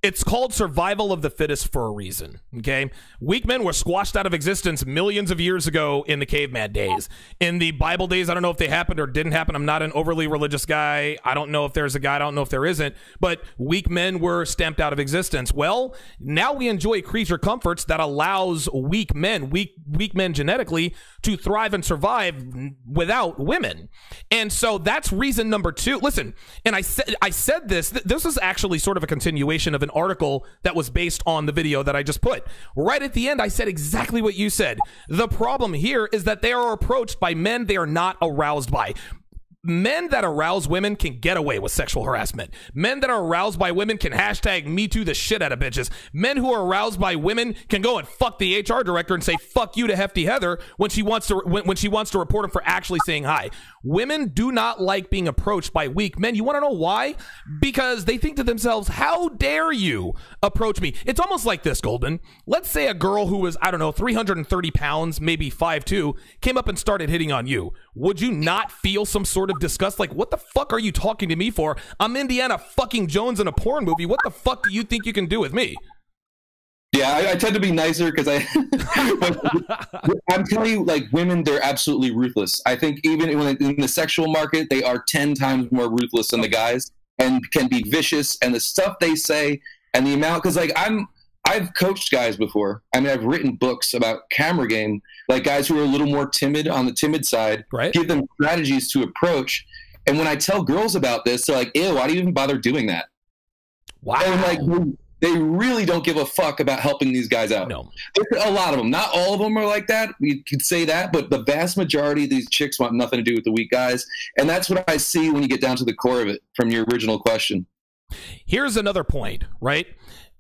It's called survival of the fittest for a reason, okay? Weak men were squashed out of existence millions of years ago in the caveman days. In the Bible days, I don't know if they happened or didn't happen. I'm not an overly religious guy. I don't know if there's a guy. I don't know if there isn't. But weak men were stamped out of existence. Well, now we enjoy creature comforts that allows weak men genetically to thrive and survive without women. And so that's reason number 2. Listen, and I said this. This is actually sort of a continuation of an article that was based on the video that I just put. Right at the end, I said exactly what you said. The problem here is that they are approached by men they are not aroused by. Men that arouse women can get away with sexual harassment. Men that are aroused by women can hashtag me too the shit out of bitches. Men who are aroused by women can go and fuck the HR director and say fuck you to Hefty Heather when she wants to report him for actually saying hi. Women do not like being approached by weak men. You want to know why? Because they think to themselves, how dare you approach me? It's almost like this, Goldman. Let's say a girl who was, I don't know, 330 pounds, maybe 5'2", came up and started hitting on you. Would you not feel some sort of disgust? Like, what the fuck are you talking to me for? I'm Indiana fucking Jones in a porn movie. What the fuck do you think you can do with me? Yeah, I tend to be nicer because I'm telling you, like, women, they're absolutely ruthless. I think even when in the sexual market, they are 10 times more ruthless than the guys and can be vicious. And the stuff they say and the amount, because like I've coached guys before. I mean, I've written books about camera game, like guys who are a little more timid on the timid side, right? Give them strategies to approach. And when I tell girls about this, they're like, ew, why do you even bother doing that? Wow. And like, they really don't give a fuck about helping these guys out. No. There's a lot of them. Not all of them are like that. You could say that, but the vast majority of these chicks want nothing to do with the weak guys. And that's what I see when you get down to the core of it from your original question. Here's another point, right?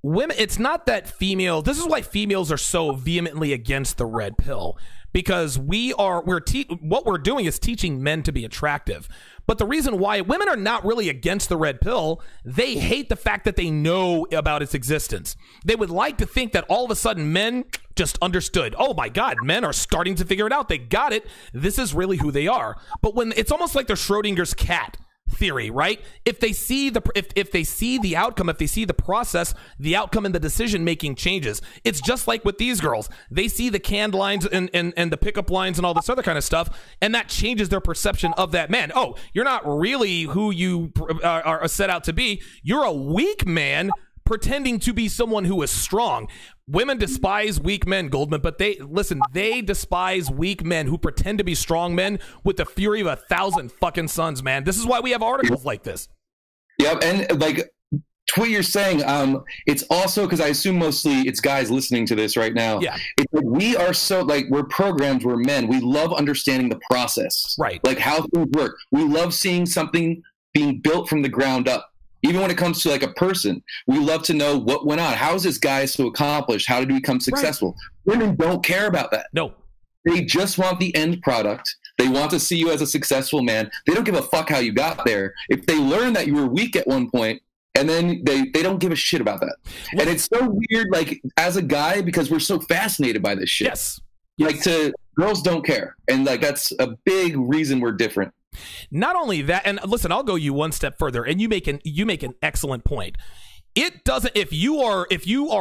Women, it's not that females, this is why females are so vehemently against the red pill, because what we're doing is teaching men to be attractive. But the reason why women are not really against the red pill, they hate the fact that they know about its existence. They would like to think that all of a sudden men just understood. Oh my God, men are starting to figure it out. They got it. This is really who they are. But when it's almost like they're Schrodinger's cat theory, right? If they see if they see the outcome, if they see the process, the outcome and the decision making changes. It's just like with these girls. They see the canned lines and the pickup lines and all this other kind of stuff, and that changes their perception of that man. Oh, you're not really who you are set out to be. You're a weak man pretending to be someone who is strong. Women despise weak men, Goldman, but they despise weak men who pretend to be strong men with the fury of 1,000 fucking suns, man. This is why we have articles like this. Yep, and like what you're saying, it's also because I assume mostly it's guys listening to this right now. Yeah. It's like we are so, like, we're programmed, we're men. We love understanding the process. Right. Like how things work. We love seeing something being built from the ground up. Even when it comes to like a person, we love to know what went on. How is this guy so accomplished? How did he become successful? Right. Women don't care about that. No. They just want the end product. They want to see you as a successful man. They don't give a fuck how you got there. If they learn that you were weak at one point, and then they don't give a shit about that. And it's so weird, like, as a guy, because we're so fascinated by this shit. Yes. Like, girls don't care. And like, that's a big reason we're different. Not only that, and listen, I'll go you one step further, and you make an excellent point. It doesn't, if you are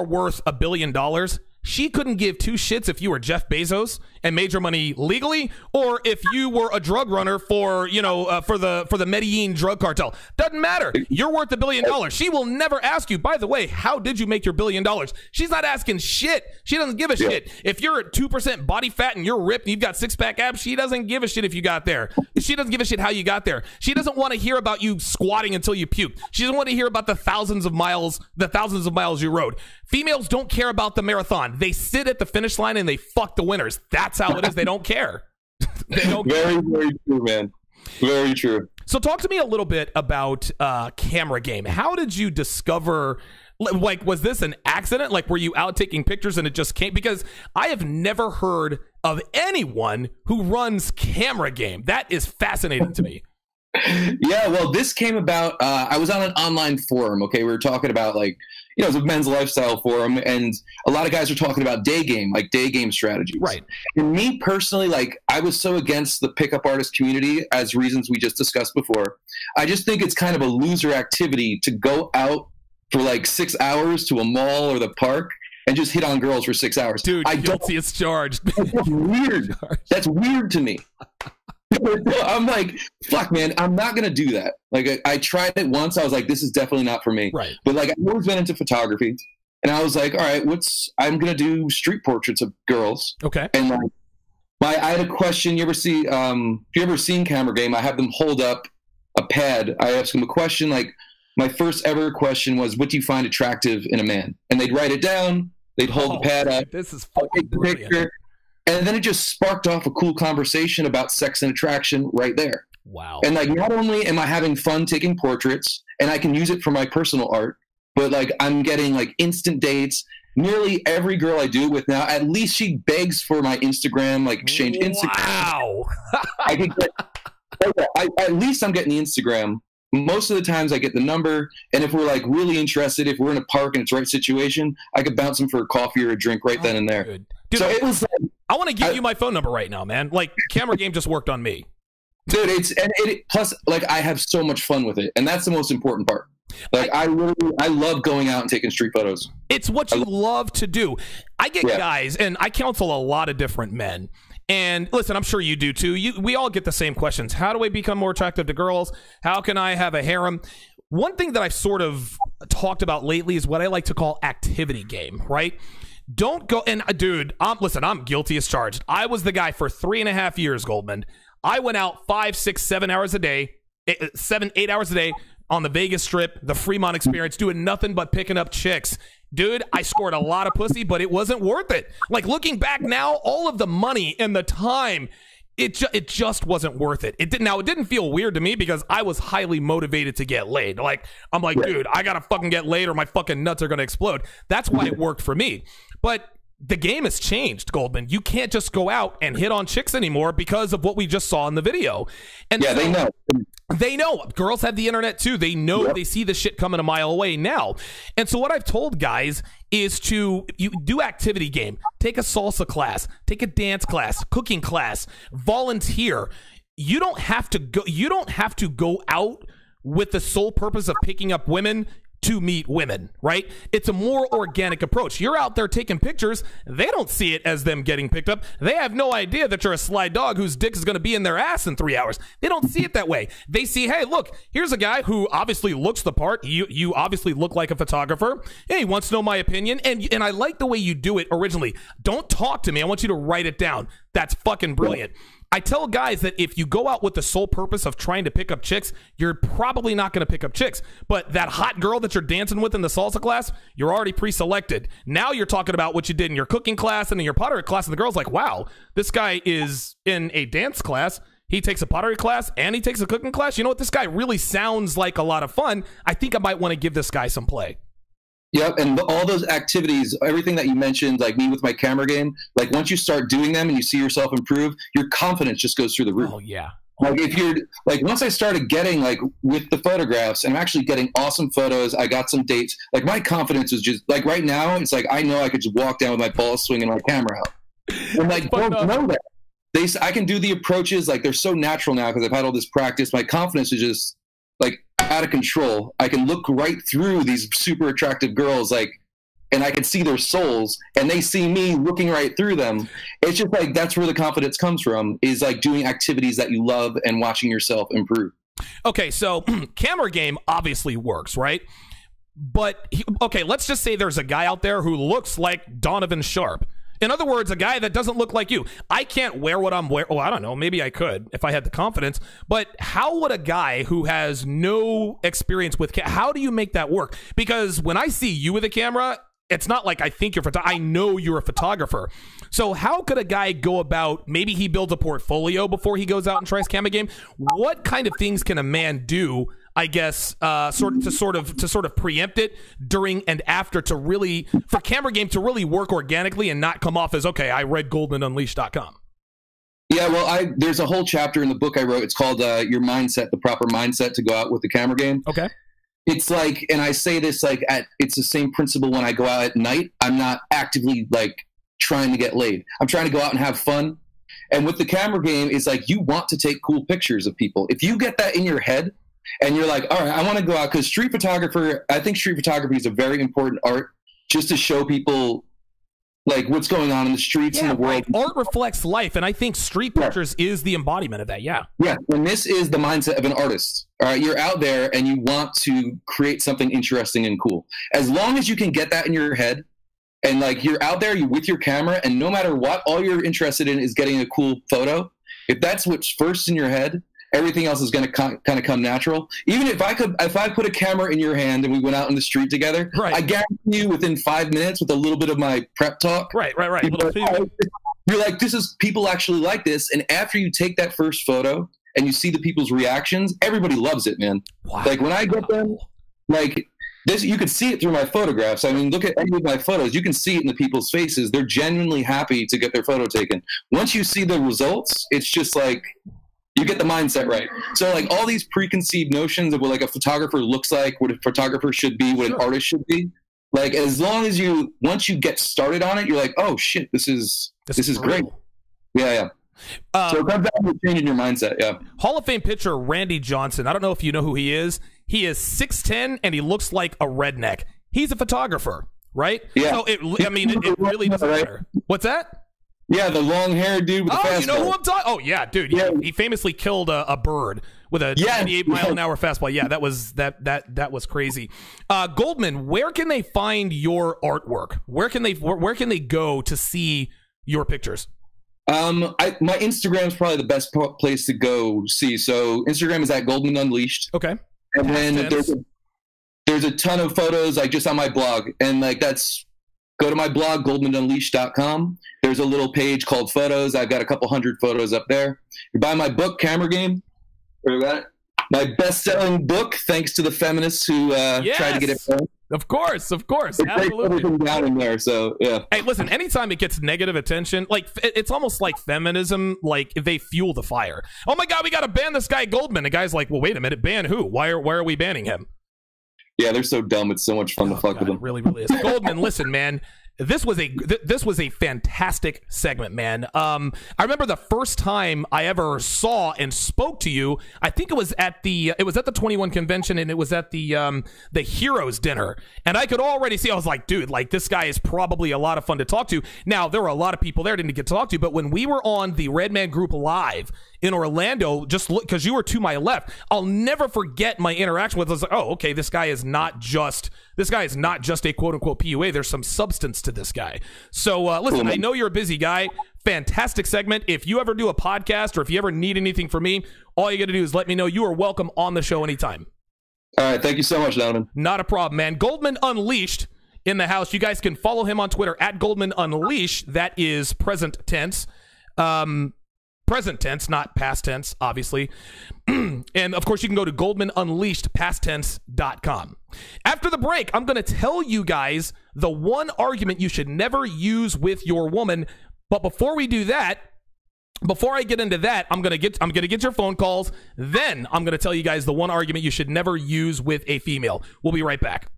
worth $1 billion, she couldn't give two shits if you were Jeff Bezos and made your money legally, or if you were a drug runner for the Medellin drug cartel. Doesn't matter. You're worth $1 billion. She will never ask you, by the way, how did you make your $1 billion? She's not asking shit. She doesn't give a shit. If you're at 2% body fat and you're ripped and you've got six-pack abs, she doesn't give a shit if you got there. She doesn't give a shit how you got there. She doesn't want to hear about you squatting until you puke. She doesn't want to hear about the thousands of miles you rode. Females don't care about the marathon. They sit at the finish line and they fuck the winners. That's how it is. They don't care. They don't care. Very, very true, man. Very true. So talk to me a little bit about camera game. How did you discover, like, was this an accident? Like, were you out taking pictures and it just came? Because I have never heard of anyone who runs camera game. That is fascinating to me. Yeah, well, this came about, I was on an online forum, okay? We were talking about, like, it was a men's lifestyle forum, and a lot of guys are talking about day game strategies. Right. And me personally, like, I was so against the pickup artist community as reasons we just discussed before. I just think it's kind of a loser activity to go out for like 6 hours to a mall or the park and just hit on girls for 6 hours. Dude, guilty as charged. That's weird. That's weird to me. I'm like, fuck, man, I'm not going to do that. Like, I tried it once. I was like, this is definitely not for me. Right. But, like, I've always been into photography. And I was like, all right, I'm going to do street portraits of girls. Okay. And, like, I had a question. You ever see, if you ever seen Camera Game, I have them hold up a pad. I ask them a question. Like, my first ever question was, what do you find attractive in a man? And they'd write it down. They'd hold the pad up. This is fucking brilliant. Picture. And then it just sparked off a cool conversation about sex and attraction right there. Wow. And like, not only am I having fun taking portraits and I can use it for my personal art, but like I'm getting like instant dates. Nearly every girl I do it with now, at least she begs for my Instagram, like exchange Instagram. Wow. I can get, at least I'm getting the Instagram. Most of the times I get the number, and if we're like really interested, if we're in a park and it's the right situation, I could bounce them for a coffee or a drink right then and there. Good. Dude, so it was like, I want to give you my phone number right now, man. Like, Camera Game just worked on me. Dude, plus like I have so much fun with it, and that's the most important part. Like I love going out and taking street photos. It's what you love to do. I get guys, and I counsel a lot of different men. And listen, I'm sure you do too. We all get the same questions. How do I become more attractive to girls? How can I have a harem? One thing that I've sort of talked about lately is what I like to call activity game, right? Don't go, and dude, listen, I'm guilty as charged. I was the guy for 3.5 years, Goldman. I went out 5, 6, 7 hours a day, 7, 8 hours a day on the Vegas Strip, the Fremont Experience, doing nothing but picking up chicks. Dude, I scored a lot of pussy, but it wasn't worth it. Like, looking back now, all of the money and the time, it just wasn't worth it. It didn't feel weird to me because I was highly motivated to get laid. Like, I'm like, dude, I gotta fucking get laid or my fucking nuts are gonna explode. That's why it worked for me. But the game has changed, Goldman. You can't just go out and hit on chicks anymore because of what we just saw in the video. And yeah, so, they know. They know. Girls have the internet too. They know. Yep. They see the shit coming a mile away now. And so what I've told guys is you do activity game. Take a salsa class. Take a dance class. Cooking class. Volunteer. You don't have to go out with the sole purpose of picking up women to meet women, right? It's a more organic approach. You're out there taking pictures. They don't see it as them getting picked up. They have no idea that you're a sly dog whose dick is going to be in their ass in 3 hours. They don't see it that way. They see, hey, look, here's a guy who obviously looks the part. You obviously look like a photographer. Hey, he wants to know my opinion. And I like the way you do it originally. Don't talk to me. I want you to write it down. That's fucking brilliant. I tell guys that if you go out with the sole purpose of trying to pick up chicks, you're probably not going to pick up chicks. But that hot girl that you're dancing with in the salsa class, you're already pre-selected. Now you're talking about what you did in your cooking class and in your pottery class, and the girl's like, wow, this guy is in a dance class. He takes a pottery class and he takes a cooking class. You know what? This guy really sounds like a lot of fun. I think I might want to give this guy some play. Yep, and all those activities, everything that you mentioned, like me with my camera game, like once you start doing them and you see yourself improve, your confidence just goes through the roof. Oh, yeah. Like if you're, like once I started getting like with the photographs and I'm actually getting awesome photos, I got some dates, like my confidence is just, like right now, it's like I know I could just walk down with my balls swinging my camera out. And like, don't know that. I can do the approaches, like they're so natural now because I've had all this practice. My confidence is just like out of control. I can look right through these super attractive girls, like, and I can see their souls, and they see me looking right through them. It's just like that's where the confidence comes from, is like doing activities that you love and watching yourself improve. Okay, so camera game obviously works, right? But okay, let's just say there's a guy out there who looks like Donovan Sharpe. In other words, a guy that doesn't look like you. I can't wear what I'm wearing. Well, I don't know. Maybe I could if I had the confidence. But how would a guy who has no experience with how do you make that work? Because when I see you with a camera, it's not like I think I know you're a photographer. So how could a guy go about, maybe he builds a portfolio before he goes out and tries camera game? What kind of things can a man do, I guess, sort of preempt it during and after for camera game to really work organically and not come off as, okay, I read goldenunleashed.com. Yeah, well, there's a whole chapter in the book I wrote. It's called Your Mindset, the Proper Mindset to Go Out with the Camera Game. Okay. It's like, and I say this like it's the same principle when I go out at night. I'm not actively like trying to get laid. I'm trying to go out and have fun. And with the camera game, it's like you want to take cool pictures of people. If you get that in your head, and you're like, all right, I want to go out, because I think street photography is a very important art, just to show people like what's going on in the streets in the world. Right. Art reflects life, and I think street pictures is the embodiment of that. Yeah. And this is the mindset of an artist. All right, you're out there and you want to create something interesting and cool. As long as you can get that in your head, and like you're out there, you're with your camera, and no matter what, all you're interested in is getting a cool photo. If that's what's first in your head, everything else is going to kind of come natural. Even if I put a camera in your hand and we went out in the street together, I guarantee you within 5 minutes with a little bit of my prep talk, you're like, this is, people actually like this. And after you take that first photo and you see the people's reactions, everybody loves it, man. Wow. Like when I get them, like this, you can see it through my photographs. I mean, look at any of my photos. You can see it in the people's faces. They're genuinely happy to get their photo taken. Once you see the results, it's just like, you get the mindset right. So like all these preconceived notions of what like a photographer looks like, what a photographer should be, what an artist should be. Like as long as once you get started on it, you're like, oh shit, this is great. Yeah. So it comes down to changing your mindset. Yeah. Hall of Fame pitcher Randy Johnson. I don't know if you know who he is. He is 6'10" and he looks like a redneck. He's a photographer, right? Yeah. So it really doesn't matter. What's that? Yeah, the long-haired dude with the fastball. You know who I'm talking? Oh, yeah, dude. Yeah. He famously killed a bird with a 98-mile-an-hour fastball. Yeah, that was crazy. Goldman, where can they find your artwork? Where can they go to see your pictures? My Instagram is probably the best place to go see. So Instagram is at Goldman Unleashed. Okay. And then there's a ton of photos like just on my blog, and like go to my blog, goldmanunleashed.com. There's a little page called Photos. I've got a couple hundred photos up there. You buy my book, Camera Game. My best-selling book, thanks to the feminists who tried to get it done. Of course. It breaks everything down in there, so yeah. Hey, listen, anytime it gets negative attention, like it's almost like feminism, like they fuel the fire. Oh my God, we got to ban this guy Goldman. The guy's like, well, wait a minute, ban who? Why are we banning him? Yeah, they're so dumb. It's so much fun to fuck with them. It really, really is. Goldman, listen, man. This was a fantastic segment, man. I remember the first time I ever saw and spoke to you. I think it was at the 21 convention, and it was at the Heroes dinner. And I could already see. I was like, dude, like this guy is probably a lot of fun to talk to. Now there were a lot of people there I didn't get to talk to, but when we were on the Red Man Group Live in Orlando, just look, because you were to my left, I'll never forget my interaction with. I was like, oh, okay, this guy is not just a quote unquote PUA. There's some substance to this guy. So listen, I know you're a busy guy. Fantastic segment. If you ever do a podcast or if you ever need anything from me, all you got to do is let me know. You are welcome on the show anytime. All right. Thank you so much, Donovan. Not a problem, man. Goldman Unleashed in the house. You guys can follow him on Twitter at Goldman Unleashed. That is present tense. Present tense, not past tense, obviously. And of course, you can go to GoldmanUnleashedPastTense.com. After the break, I'm going to tell you guys the one argument you should never use with your woman. But before we do that, before I get into that, I'm gonna get your phone calls. Then I'm going to tell you guys the one argument you should never use with a female. We'll be right back.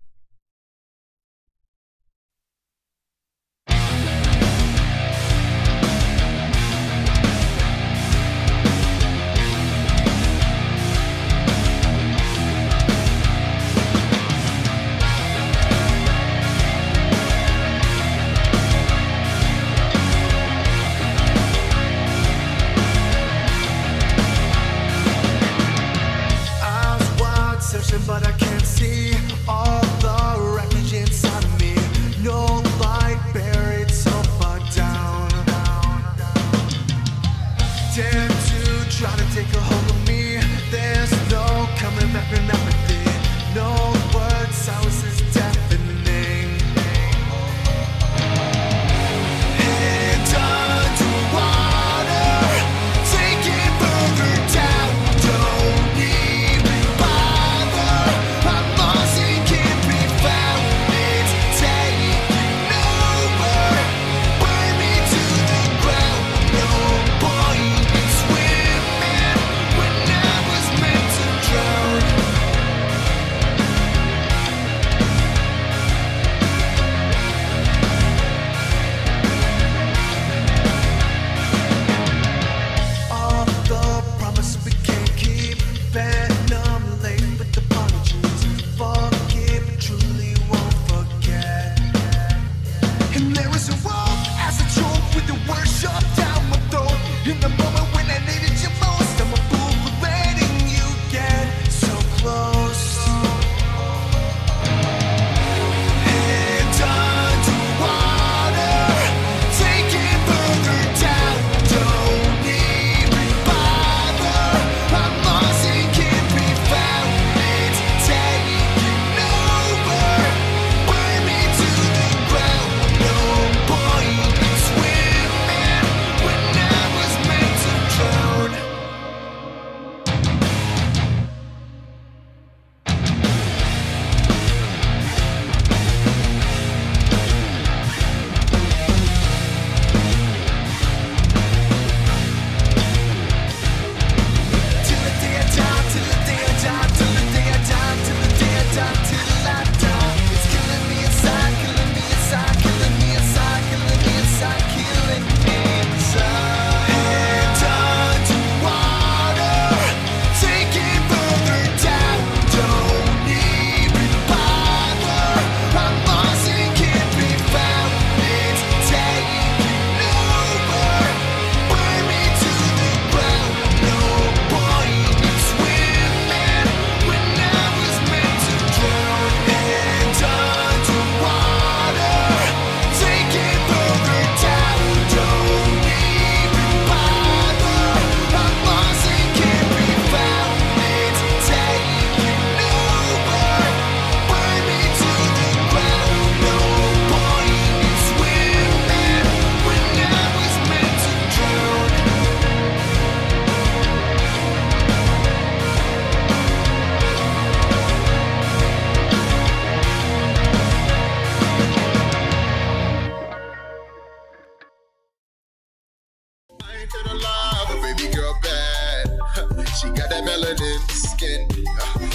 But I can't see all In the moment when I needed you most, I'm a fool for letting you get so close. Hands underwater, take it further down. Don't even bother. I'm lost and can't be found. It's taking over. Burn me to the ground. No point in swimming when I was meant to drown. Till the day I die, till the day I die, till the day I die, till the day I die, till I die. It's killing me inside, killing me inside, killing me inside, killing me inside, killing me inside. Hands underwater, take it further down. Don't even bother. I'm lost and can't be found. It's taking over. Burn me to the ground. No point in swimming when I was meant to drown. Hands underwater, take it further down. Don't even bother. I'm lost and can't be found. It's taking over. Burn me to the ground. No point in swimming when I was meant to drown. I ain't gonna lie, but baby girl bad. She got that melanin skin.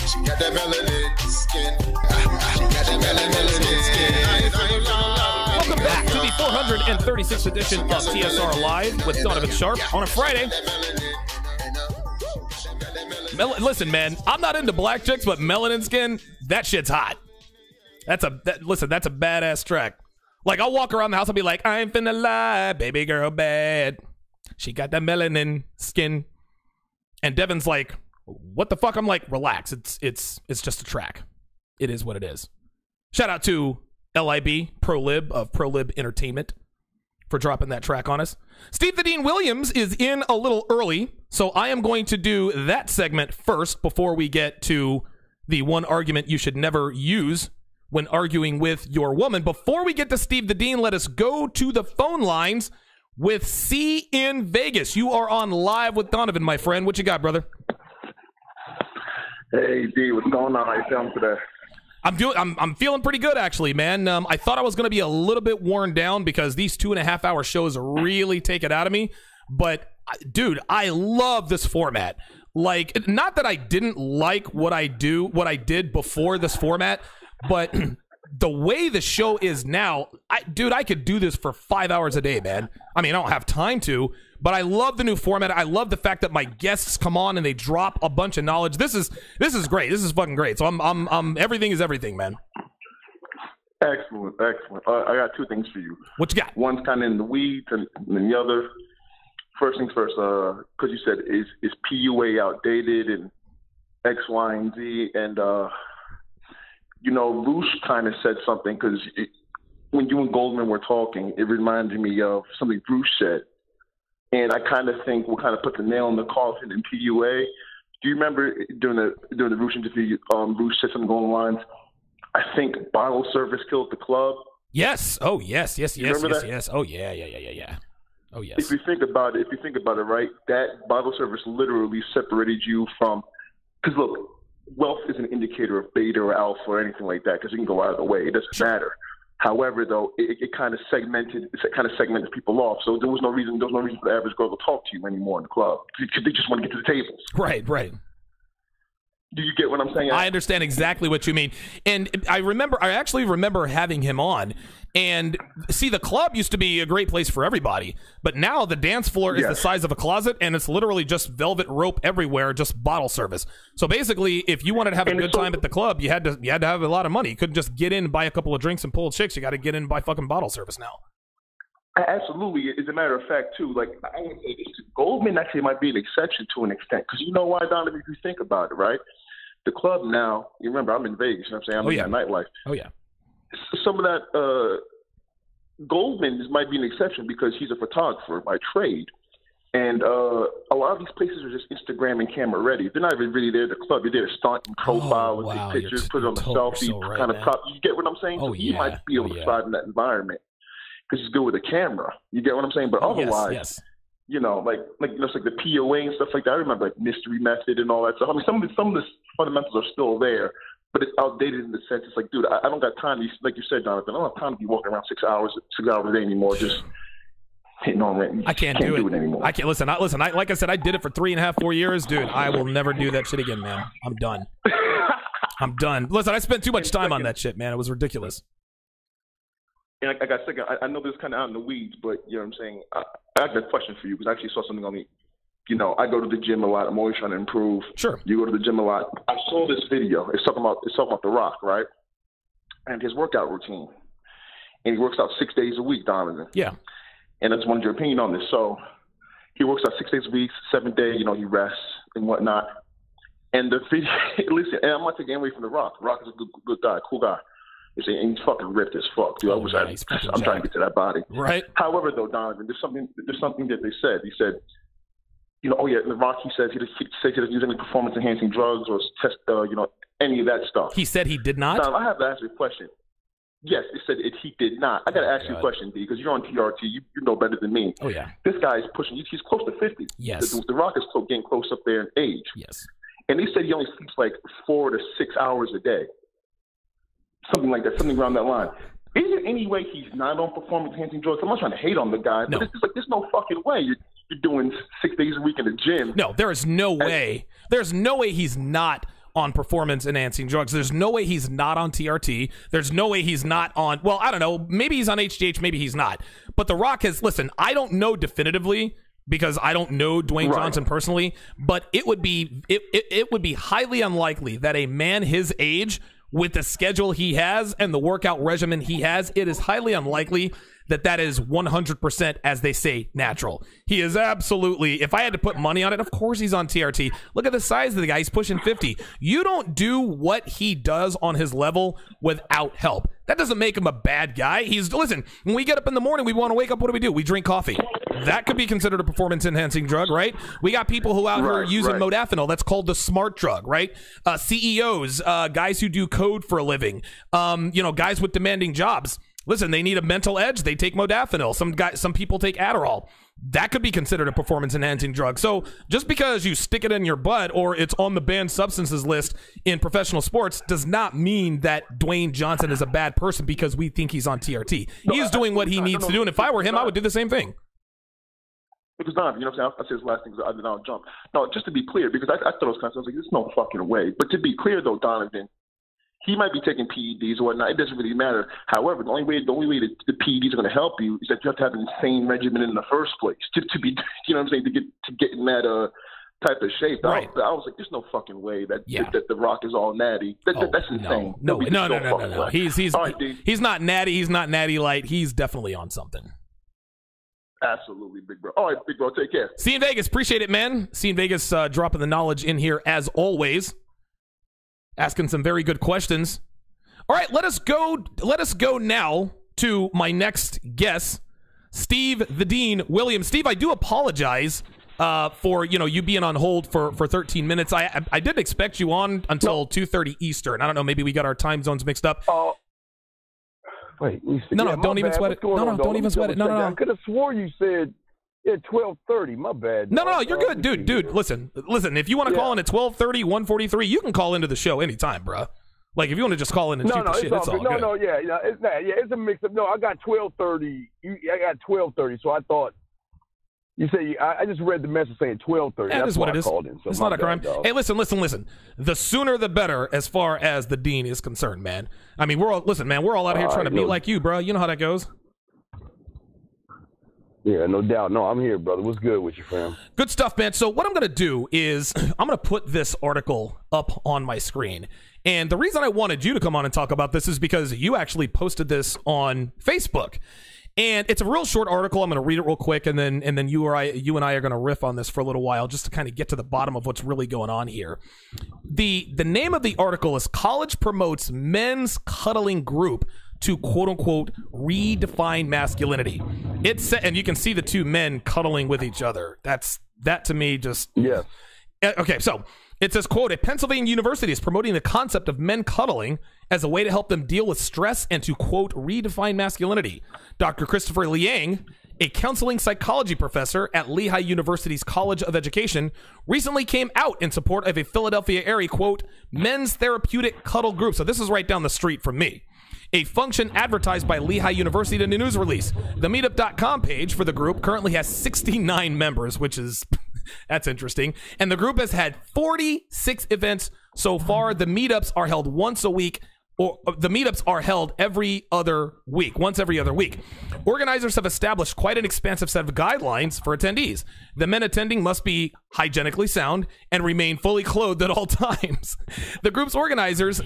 She got that melanin skin. She got that melanin skin. I ain't gonna lie. Welcome back to the 436th edition of TSR Live with Donovan Sharpe on a Friday. Listen, man, I'm not into black chicks, but melanin skin, that shit's hot. Listen, that's a badass track. Like, I'll walk around the house and be like, I ain't finna lie, baby girl bad. She got that melanin skin. And Devin's like, what the fuck? I'm like, relax. It's just a track. It is what it is. Shout out to LIB, ProLib of ProLib Entertainment, for dropping that track on us. Steve the Dean Williams is in a little early, so I am going to do that segment first before we get to the one argument you should never use when arguing with your woman. Before we get to Steve the Dean, let us go to the phone lines with C in Vegas. You are on Live with Donovan, my friend. What you got, brother? Hey, D, what's going on? How you feeling today? I'm feeling pretty good, actually, man. I thought I was going to be a little bit worn down because these 2.5-hour shows really take it out of me. But, dude, I love this format. Like, not that I didn't like what I did before this format, but the way the show is now, I could do this for 5 hours a day, man. I mean, I don't have time to, but I love the new format. I love the fact that my guests come on and they drop a bunch of knowledge. This is great. This is fucking great. So I'm everything is everything, man. Excellent. I got two things for you. What you got? One's kind of in the weeds, and then the other. First things first, because you said is PUA outdated and X, Y, and Z, and Roosh kind of said something because when you and Goldman were talking, it reminded me of something Roosh said, and I kind of think we'll kind of put the nail in the coffin in PUA. Do you remember during the Roosh interview, Roosh said something along the lines, I think bottle service killed the club? Yes. Oh, yes. Remember that? Yes. Oh, yeah. Oh, yes. If you think about it, right, that bottle service literally separated you from, because look, wealth is an indicator of beta or alpha or anything like that, because it can go either way. It doesn't matter. However, though, it kind of segmented people off. So there was no reason for the average girl to talk to you anymore in the club. They just want to get to the tables. Right. Do you get what I'm saying? I understand exactly what you mean. And I actually remember having him on. And see, the club used to be a great place for everybody. But now the dance floor is the size of a closet, and it's literally just velvet rope everywhere, just bottle service. So basically, if you wanted to have a good time at the club, you had to have a lot of money. You couldn't just get in and buy a couple of drinks and pull chicks. You got to get in and buy fucking bottle service now. Absolutely. As a matter of fact, too, like, I would say this, Goldman actually might be an exception to an extent. Because you know why, Donovan, if you think about it, right? The club now, you remember, I'm in Vegas, you know what I'm saying? I'm in that nightlife. Oh, yeah. Some of that, Goldman might be an exception because he's a photographer by trade. And a lot of these places are just Instagram and camera ready. They're not even really there at the club. They're there to stunt and profile and take pictures, put it on the selfie kind of prop. You get what I'm saying? So he might be able to thrive in that environment because he's good with a camera. You get what I'm saying? But otherwise, you know, like you know, it's like the POA and stuff like that. I remember like Mystery Method and all that stuff. I mean, some of the fundamentals are still there, but it's outdated in the sense it's like, dude, I don't got time. Like you said, Donovan, I don't have time to be walking around 6 hours a day anymore. Just hitting on rent. I can't do it anymore. I can't listen. Like I said, I did it for 3.5, 4 years, dude. I will never do that shit again, man. I'm done. I'm done. Listen, I spent too much time on that shit, man. It was ridiculous. And I got second. I know this is kind of out in the weeds, but you know what I'm saying. I got a question for you because I actually saw something on the. You know, I go to the gym a lot. I'm always trying to improve. Sure. You go to the gym a lot. I saw this video. It's talking about The Rock, right? And his workout routine. And he works out 6 days a week, Donovan. Yeah. And I just wanted your opinion on this. So he works out 6 days a week, 7th day, you know, he rests and whatnot. And the video, listen, and I'm not taking away from The Rock. The Rock is a good guy, cool guy. And he's fucking ripped as fuck, dude. I'm trying to get to that body. Right. However, though, Donovan, there's something that they said. He said, you know, The Rock, he said he doesn't use any performance-enhancing drugs or test, you know, any of that stuff. He said he did not? Now, I have to ask you a question. Yes, it said he did not. I got to ask you a question, D, because you're on TRT. You know better than me. Oh, yeah. This guy is pushing. He's close to 50. Yes. The Rock is getting close up there in age. Yes. And they said he only sleeps like 4 to 6 hours a day. Something like that, something around that line. Is there any way he's not on performance-enhancing drugs? I'm not trying to hate on the guy, but it's just like, there's no fucking way you're doing 6 days a week in the gym. No, there is no way. There's no way he's not on performance-enhancing drugs. There's no way he's not on TRT. There's no way he's not on, well, I don't know, maybe he's on HGH, maybe he's not. But The Rock has, listen, I don't know definitively because I don't know Dwayne Johnson personally, but it would be highly unlikely that a man his age, with the schedule he has and the workout regimen he has, it is highly unlikely that is 100%, as they say, natural. He is absolutely, if I had to put money on it, of course he's on TRT. Look at the size of the guy. He's pushing 50. You don't do what he does on his level without help. That doesn't make him a bad guy. Listen, when we get up in the morning, we want to wake up, what do? We drink coffee. That could be considered a performance-enhancing drug, right? We got people who out here are using modafinil. That's called the smart drug, right? CEOs, guys who do code for a living, you know, guys with demanding jobs. Listen, they need a mental edge. They take modafinil. Some people take Adderall. That could be considered a performance-enhancing drug. So just because you stick it in your butt or it's on the banned substances list in professional sports does not mean that Dwayne Johnson is a bad person because we think he's on TRT. He's doing what he needs to do, and if I were him, I would do the same thing. Because Donovan, you know what I'm saying? I'll say this last thing because I'll jump. No, just to be clear, because I thought it was kind of, I was like, there's no fucking way. But to be clear, though, Donovan, he might be taking PEDs or whatnot. It doesn't really matter. However, the only way that the PEDs are going to help you is that you have to have an insane regimen in the first place to be, you know what I'm saying, to get in that type of shape. Right. I was like, there's no fucking way that The Rock is all natty. That's insane. No. He's not natty. He's not natty light. He's definitely on something. Absolutely, big bro. All right, big bro. Take care. See you in Vegas. Appreciate it, man. See you in Vegas. Dropping the knowledge in here as always. Asking some very good questions. All right, let us go now to my next guest, Steve the Dean Williams. Steve, I do apologize for you being on hold for 13 minutes. I didn't expect you on until 2:30 Eastern. I don't know, maybe we got our time zones mixed up. Wait, no, don't even sweat it. No, don't even sweat it. No. I could have swore you said 12:30. My bad. No, you're good, dude. Listen. If you want to call in at 12:30, 1:43, you can call into the show anytime, bro. Like if you want to just call in and shoot the shit, it's all good. It's a mix up. No, I got 12:30. I got 12:30. So I thought you say I just read the message saying 12:30. That is what it is. It's not a crime. Hey, listen. The sooner the better, as far as the dean is concerned, man. I mean, we're all out here trying to be like you, bro. You know how that goes. Yeah, no doubt. No, I'm here, brother. What's good with you, fam? Good stuff, man. So what I'm going to do is I'm going to put this article up on my screen. And the reason I wanted you to come on and talk about this is because you actually posted this on Facebook. And it's a real short article. I'm going to read it real quick, and then you and I are going to riff on this for a little while just to kind of get to the bottom of what's really going on here. The name of the article is "College Promotes Men's Cuddling Group to quote unquote redefine masculinity." And you can see the two men cuddling with each other. That to me just Okay, so it says, quote, "A Pennsylvania university is promoting the concept of men cuddling as a way to help them deal with stress and to, quote, redefine masculinity. Dr. Christopher Liang, a counseling psychology professor at Lehigh University's College of Education, recently came out in support of a Philadelphia area, quote, men's therapeutic cuddle group." So this is right down the street from me. "A function advertised by Lehigh University in a news release. The meetup.com page for the group currently has 69 members, which is, that's interesting. And the group has had 46 events so far. The meetups are held once a week, or the meetups are held once every other week. Organizers have established quite an expansive set of guidelines for attendees. The men attending must be hygienically sound and remain fully clothed at all times. The group's organizers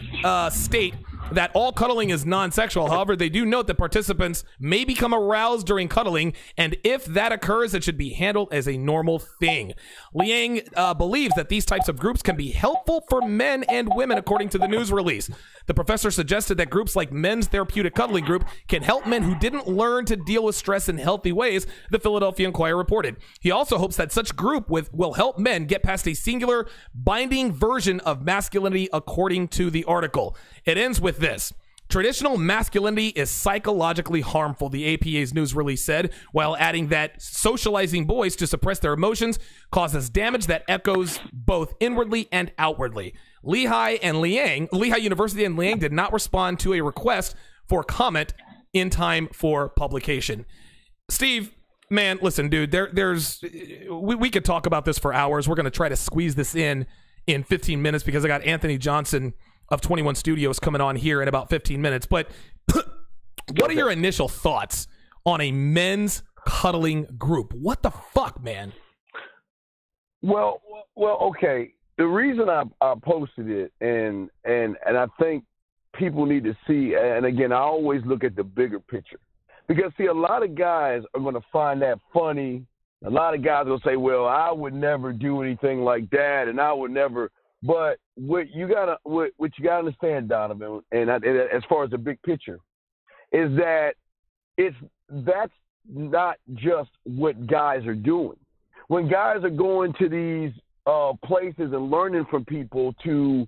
state that all cuddling is non-sexual. However, they do note that participants may become aroused during cuddling, and if that occurs, it should be handled as a normal thing. Liang believes that these types of groups can be helpful for men and women, according to the news release. The professor suggested that groups like Men's Therapeutic Cuddling Group can help men who didn't learn to deal with stress in healthy ways, the Philadelphia Inquirer reported. He also hopes that such group will help men get past a singular binding version of masculinity, according to the article. It ends with this. "Traditional masculinity is psychologically harmful," the APA's news release said, while adding that socializing boys to suppress their emotions causes damage that echoes both inwardly and outwardly. Lehigh University and Liang did not respond to a request for comment in time for publication. Steve, man, listen, dude, we could talk about this for hours. We're going to try to squeeze this in 15 minutes because I got Anthony Johnson of 21 Studios coming on here in about 15 minutes. But what are your initial thoughts on a men's cuddling group? What the fuck, man? Well, okay. The reason I posted it, and I think people need to see, and again, I always look at the bigger picture. Because, see, a lot of guys are going to find that funny. A lot of guys will say, well, I would never do anything like that, and I would never. But what you gotta understand, Donovan, and as far as the big picture, is that that's not just what guys are doing. When guys are going to these places and learning from people to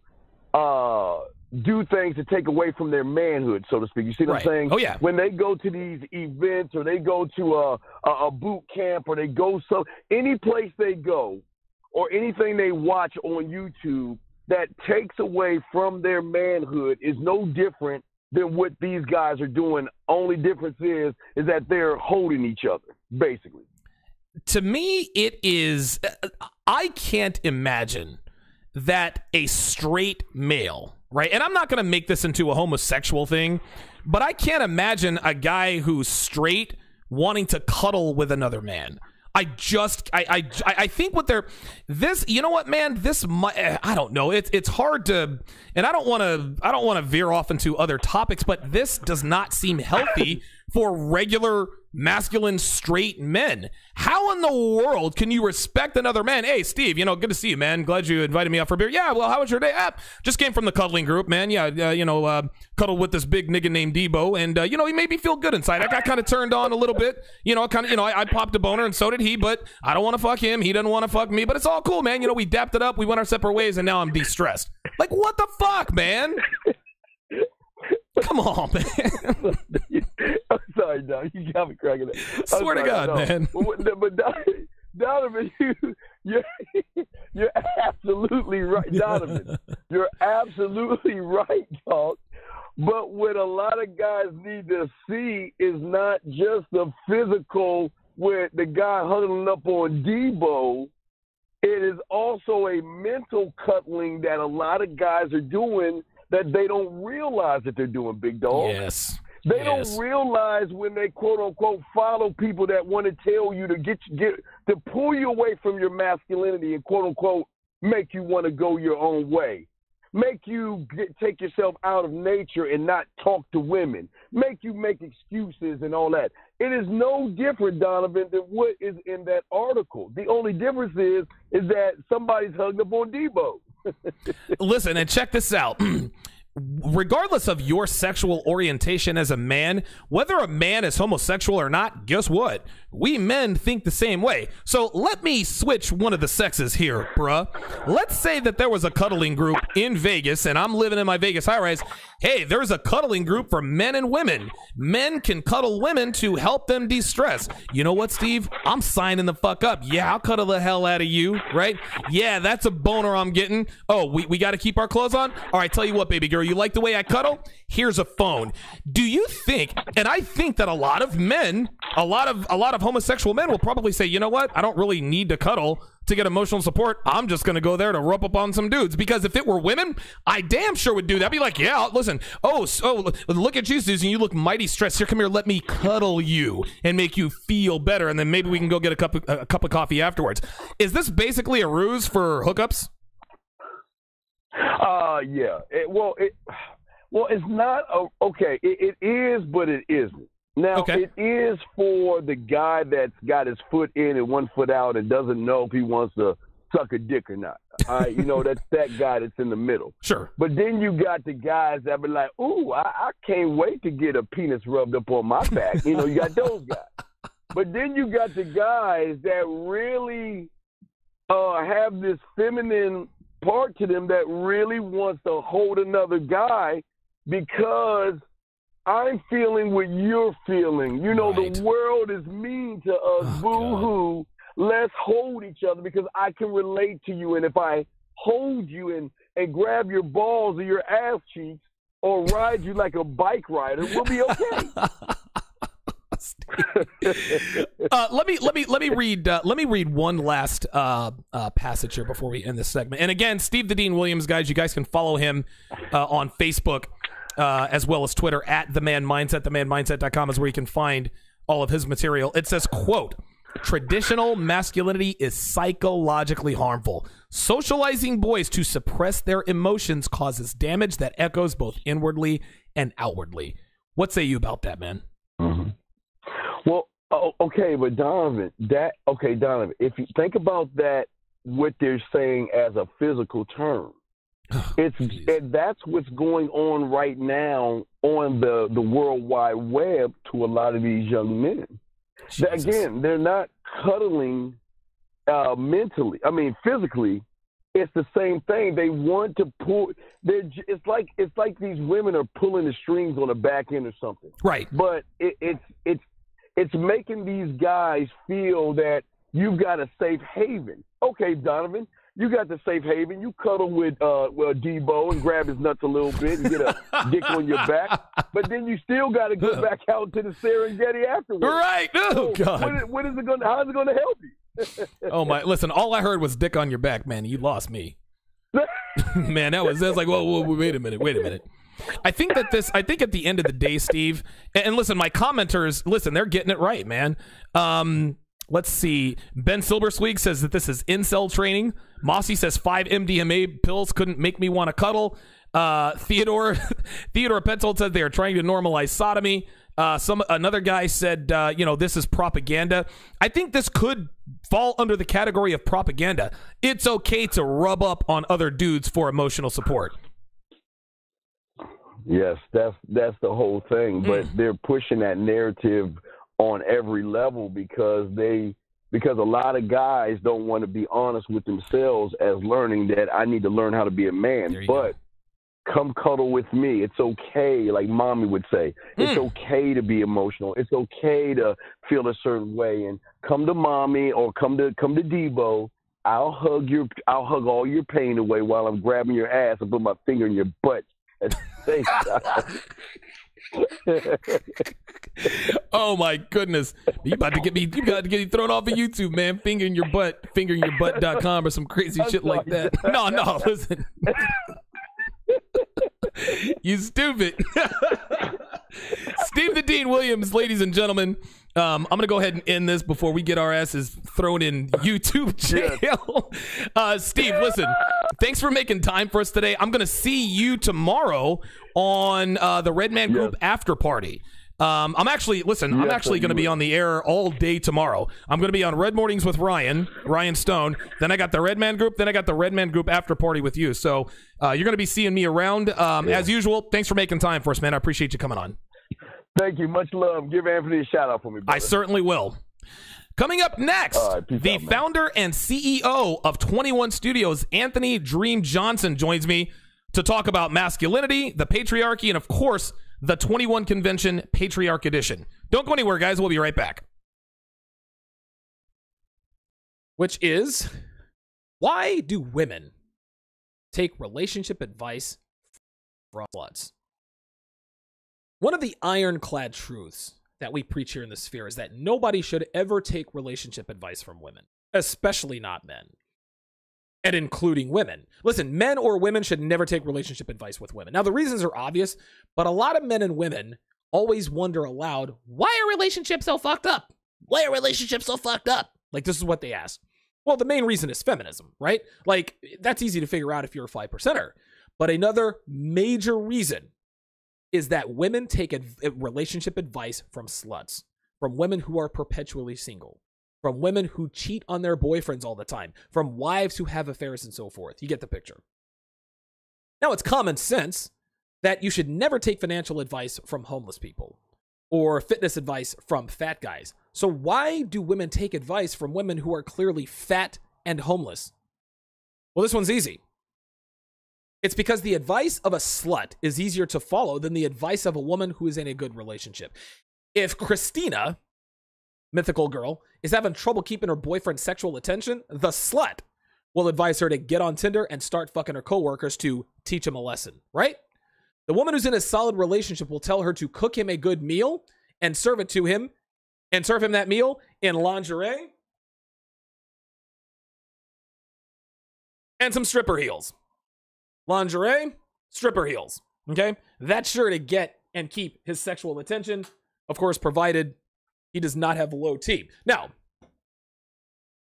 do things to take away from their manhood, so to speak. You see what I'm saying? Oh, yeah. When they go to these events or they go to a boot camp or they go any place they go or anything they watch on YouTube that takes away from their manhood is no different than what these guys are doing. Only difference is that they're holding each other, basically. To me, it is, I can't imagine that a straight male, right? And I'm not going to make this into a homosexual thing, but I can't imagine a guy who's straight wanting to cuddle with another man. I think what you know what, man, I don't know. It's hard to, and I don't want to veer off into other topics, but this does not seem healthy for regular masculine straight men. How in the world can you respect another man? Hey, Steve, good to see you, man. Glad you invited me out for beer. Yeah, well, how was your day? Just came from the cuddling group, man. Yeah, cuddled with this big nigga named Debo, and he made me feel good inside. I got kind of turned on a little bit. I popped a boner, and so did he, but I don't want to fuck him. He doesn't want to fuck me, but it's all cool, man. We dapped it up. We went our separate ways, and now I'm de-stressed. Like, what the fuck, man? Come on, man. I'm sorry, Don. You got me cracking it. Swear to God, man. But Donovan, you're absolutely right, Donovan. You're absolutely right, dog. But what a lot of guys need to see is not just the physical, where the guy huddling up on Debo. It is also a mental cuddling that a lot of guys are doing that they don't realize that they're doing, big dog. Yes. They don't realize when they quote unquote follow people that want to tell you to to pull you away from your masculinity and quote unquote make you want to go your own way. make you take yourself out of nature and not talk to women, make you make excuses and all that. It is no different, Donovan, than what is in that article. The only difference is that somebody's hugged up on Debo. Listen, and check this out. Regardless of your sexual orientation as a man, whether a man is homosexual or not, guess what? We men think the same way. So let me switch one of the sexes here, bruh. Let's say that there was a cuddling group in Vegas, and I'm living in my Vegas high-rise. Hey, there's a cuddling group for men and women. Men can cuddle women to help them de-stress. You know what, Steve? I'm signing the fuck up. Yeah, I'll cuddle the hell out of you, right? Yeah, that's a boner I'm getting. Oh, we got to keep our clothes on? All right, tell you what, baby girl, you like the way I cuddle? Here's a phone. Do you think, and I think that a lot of men, a lot of homosexual men will probably say, you know what? I don't really need to cuddle to get emotional support. I'm just going to go there to rub up on some dudes. Because if it were women, I damn sure would do that. I'd be like, yeah, listen. Oh, look at you, Susan. You look mighty stressed. Here, come here. Let me cuddle you and make you feel better. And then maybe we can go get a cup of coffee afterwards. Is this basically a ruse for hookups? Yeah. It's not. Okay. It is, but it isn't. Now, It is for the guy that's got his foot in and 1 foot out and doesn't know if he wants to suck a dick or not. All right, that's that guy that's in the middle. Sure. But then you got the guys that be like, ooh, I can't wait to get a penis rubbed up on my back. You got those guys. But then you got the guys that really have this feminine part to them that really wants to hold another guy because I'm feeling what you're feeling. The world is mean to us. Boo-hoo. Let's hold each other because I can relate to you. And if I hold you and grab your balls or your ass cheeks or ride you like a bike rider, we'll be okay. Let me read one last passage here before we end this segment. And again, Steve the Dean Williams, guys, you guys can follow him on Facebook. As well as Twitter at The Man Mindset. TheManMindset.com is where you can find all of his material. It says, quote, traditional masculinity is psychologically harmful. Socializing boys to suppress their emotions causes damage that echoes both inwardly and outwardly. What say you about that, man? Mm-hmm. Well, okay, but Donovan, if you think about that, what they're saying as a physical term, that's what's going on right now on the World Wide Web to a lot of these young men. Again, they're not cuddling mentally. I mean, physically, it's the same thing. They want to pull. It's like these women are pulling the strings on the back end or something. Right. But it's making these guys feel that you've got a safe haven. Okay, Donovan. You got the safe haven. You cuddle with Debo and grab his nuts a little bit and get a dick on your back. But then you still got to go back out to the Serengeti afterwards. Right. Oh, God. How is it going to help you? Oh, my. Listen, all I heard was dick on your back, man. You lost me. Man, that was like, whoa, wait a minute. I think at the end of the day, Steve, and listen, my commenters, they're getting it right, man. Let's see. Ben Silbersweig says that this is incel training. Mossy says 5 MDMA pills couldn't make me want to cuddle. Theodore Petzold said they are trying to normalize sodomy. Another guy said, this is propaganda. I think this could fall under the category of propaganda. It's okay to rub up on other dudes for emotional support. Yes, that's the whole thing. But they're pushing that narrative on every level because a lot of guys don't want to be honest with themselves as learning that I need to learn how to be a man. But come cuddle with me. It's okay, like mommy would say. It's okay to be emotional. It's okay to feel a certain way. And come to mommy or come to Debo. I'll hug all your pain away while I'm grabbing your ass and put my finger in your butt at the same time. Oh my goodness. You got to get me thrown off of YouTube, man. Fingeringyourbutt.com or some crazy shit like that. No, listen. You stupid. Steve the Dean Williams, ladies and gentlemen. I'm going to go ahead and end this before we get our asses thrown in YouTube jail. Steve, listen, thanks for making time for us today. I'm going to see you tomorrow on the Red Man Group after party. I'm actually going to be on the air all day tomorrow. I'm going to be on Red Mornings with Ryan Stone. Then I got the Red Man Group. Then I got the Red Man Group after party with you. So you're going to be seeing me around as usual. Thanks for making time for us, man. I appreciate you coming on. Thank you. Much love. Give Anthony a shout out for me, brother. I certainly will. Coming up next, the founder and CEO of 21 Studios, Anthony Dream Johnson, joins me to talk about masculinity, the patriarchy, and of course, the 21 Convention Patriarch Edition. Don't go anywhere, guys. We'll be right back. Which is, why do women take relationship advice from sluts? One of the ironclad truths that we preach here in the sphere is that nobody should ever take relationship advice from women, especially not men, and including women. Listen, men or women should never take relationship advice with women. Now, the reasons are obvious, but a lot of men and women always wonder aloud, why are relationships so fucked up? Why are relationships so fucked up? Like, this is what they ask. Well, the main reason is feminism, right? Like, that's easy to figure out if you're a 5%er. But another major reason is that women take a relationship advice from sluts, from women who are perpetually single, from women who cheat on their boyfriends all the time, from wives who have affairs and so forth. You get the picture. Now, it's common sense that you should never take financial advice from homeless people or fitness advice from fat guys. So why do women take advice from women who are clearly fat and homeless? Well, this one's easy. It's because the advice of a slut is easier to follow than the advice of a woman who is in a good relationship. If Christina, mythical girl, is having trouble keeping her boyfriend's sexual attention, the slut will advise her to get on Tinder and start fucking her coworkers to teach him a lesson, right? The woman who's in a solid relationship will tell her to cook him a good meal and serve it to him and serve him that meal in lingerie and some stripper heels. Lingerie, stripper heels, okay? That's sure to get and keep his sexual attention, of course, provided he does not have low T. Now,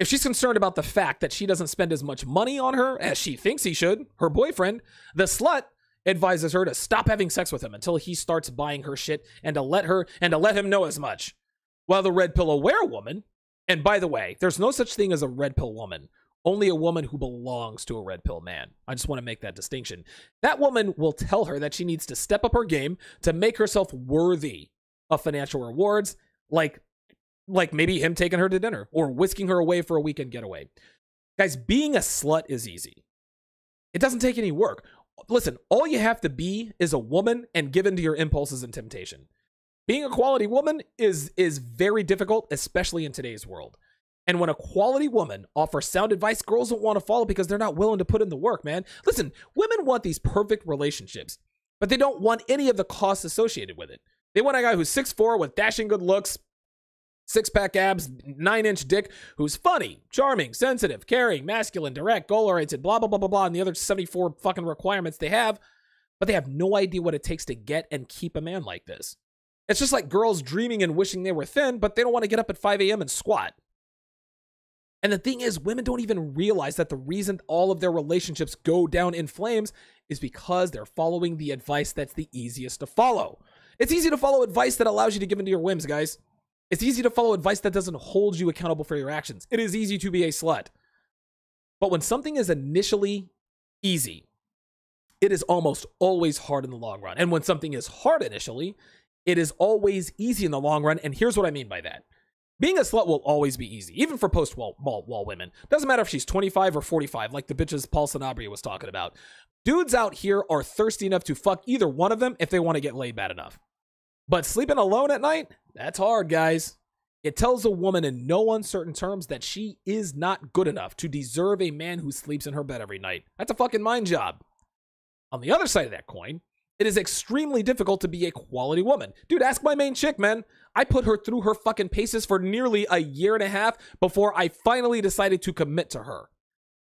if she's concerned about the fact that she doesn't spend as much money on her as she thinks he should, her boyfriend, the slut advises her to stop having sex with him until he starts buying her shit and to let him know as much. While the red pill aware woman, and by the way, there's no such thing as a red pill woman. Only a woman who belongs to a red pill man. I just want to make that distinction. That woman will tell her that she needs to step up her game to make herself worthy of financial rewards, like maybe him taking her to dinner or whisking her away for a weekend getaway. Guys, being a slut is easy. It doesn't take any work. Listen, all you have to be is a woman and give in to your impulses and temptation. Being a quality woman is very difficult, especially in today's world. And when a quality woman offers sound advice, girls don't want to follow because they're not willing to put in the work, man. Listen, women want these perfect relationships, but they don't want any of the costs associated with it. They want a guy who's 6'4" with dashing good looks, six-pack abs, 9-inch dick, who's funny, charming, sensitive, caring, masculine, direct, goal-oriented, blah, blah, blah, blah, blah, and the other 74 fucking requirements they have, but they have no idea what it takes to get and keep a man like this. It's just like girls dreaming and wishing they were thin, but they don't want to get up at 5 a.m. and squat. And the thing is, women don't even realize that the reason all of their relationships go down in flames is because they're following the advice that's the easiest to follow. It's easy to follow advice that allows you to give in to your whims, guys. It's easy to follow advice that doesn't hold you accountable for your actions. It is easy to be a slut. But when something is initially easy, it is almost always hard in the long run. And when something is hard initially, it is always easy in the long run. And here's what I mean by that. Being a slut will always be easy, even for post-wall women. Doesn't matter if she's 25 or 45, like the bitches Paul Sanabria was talking about. Dudes out here are thirsty enough to fuck either one of them if they want to get laid bad enough. But sleeping alone at night, that's hard, guys. It tells a woman in no uncertain terms that she is not good enough to deserve a man who sleeps in her bed every night. That's a fucking mind job. On the other side of that coin, it is extremely difficult to be a quality woman. Dude, ask my main chick, man. I put her through her fucking paces for nearly a year and a half before I finally decided to commit to her.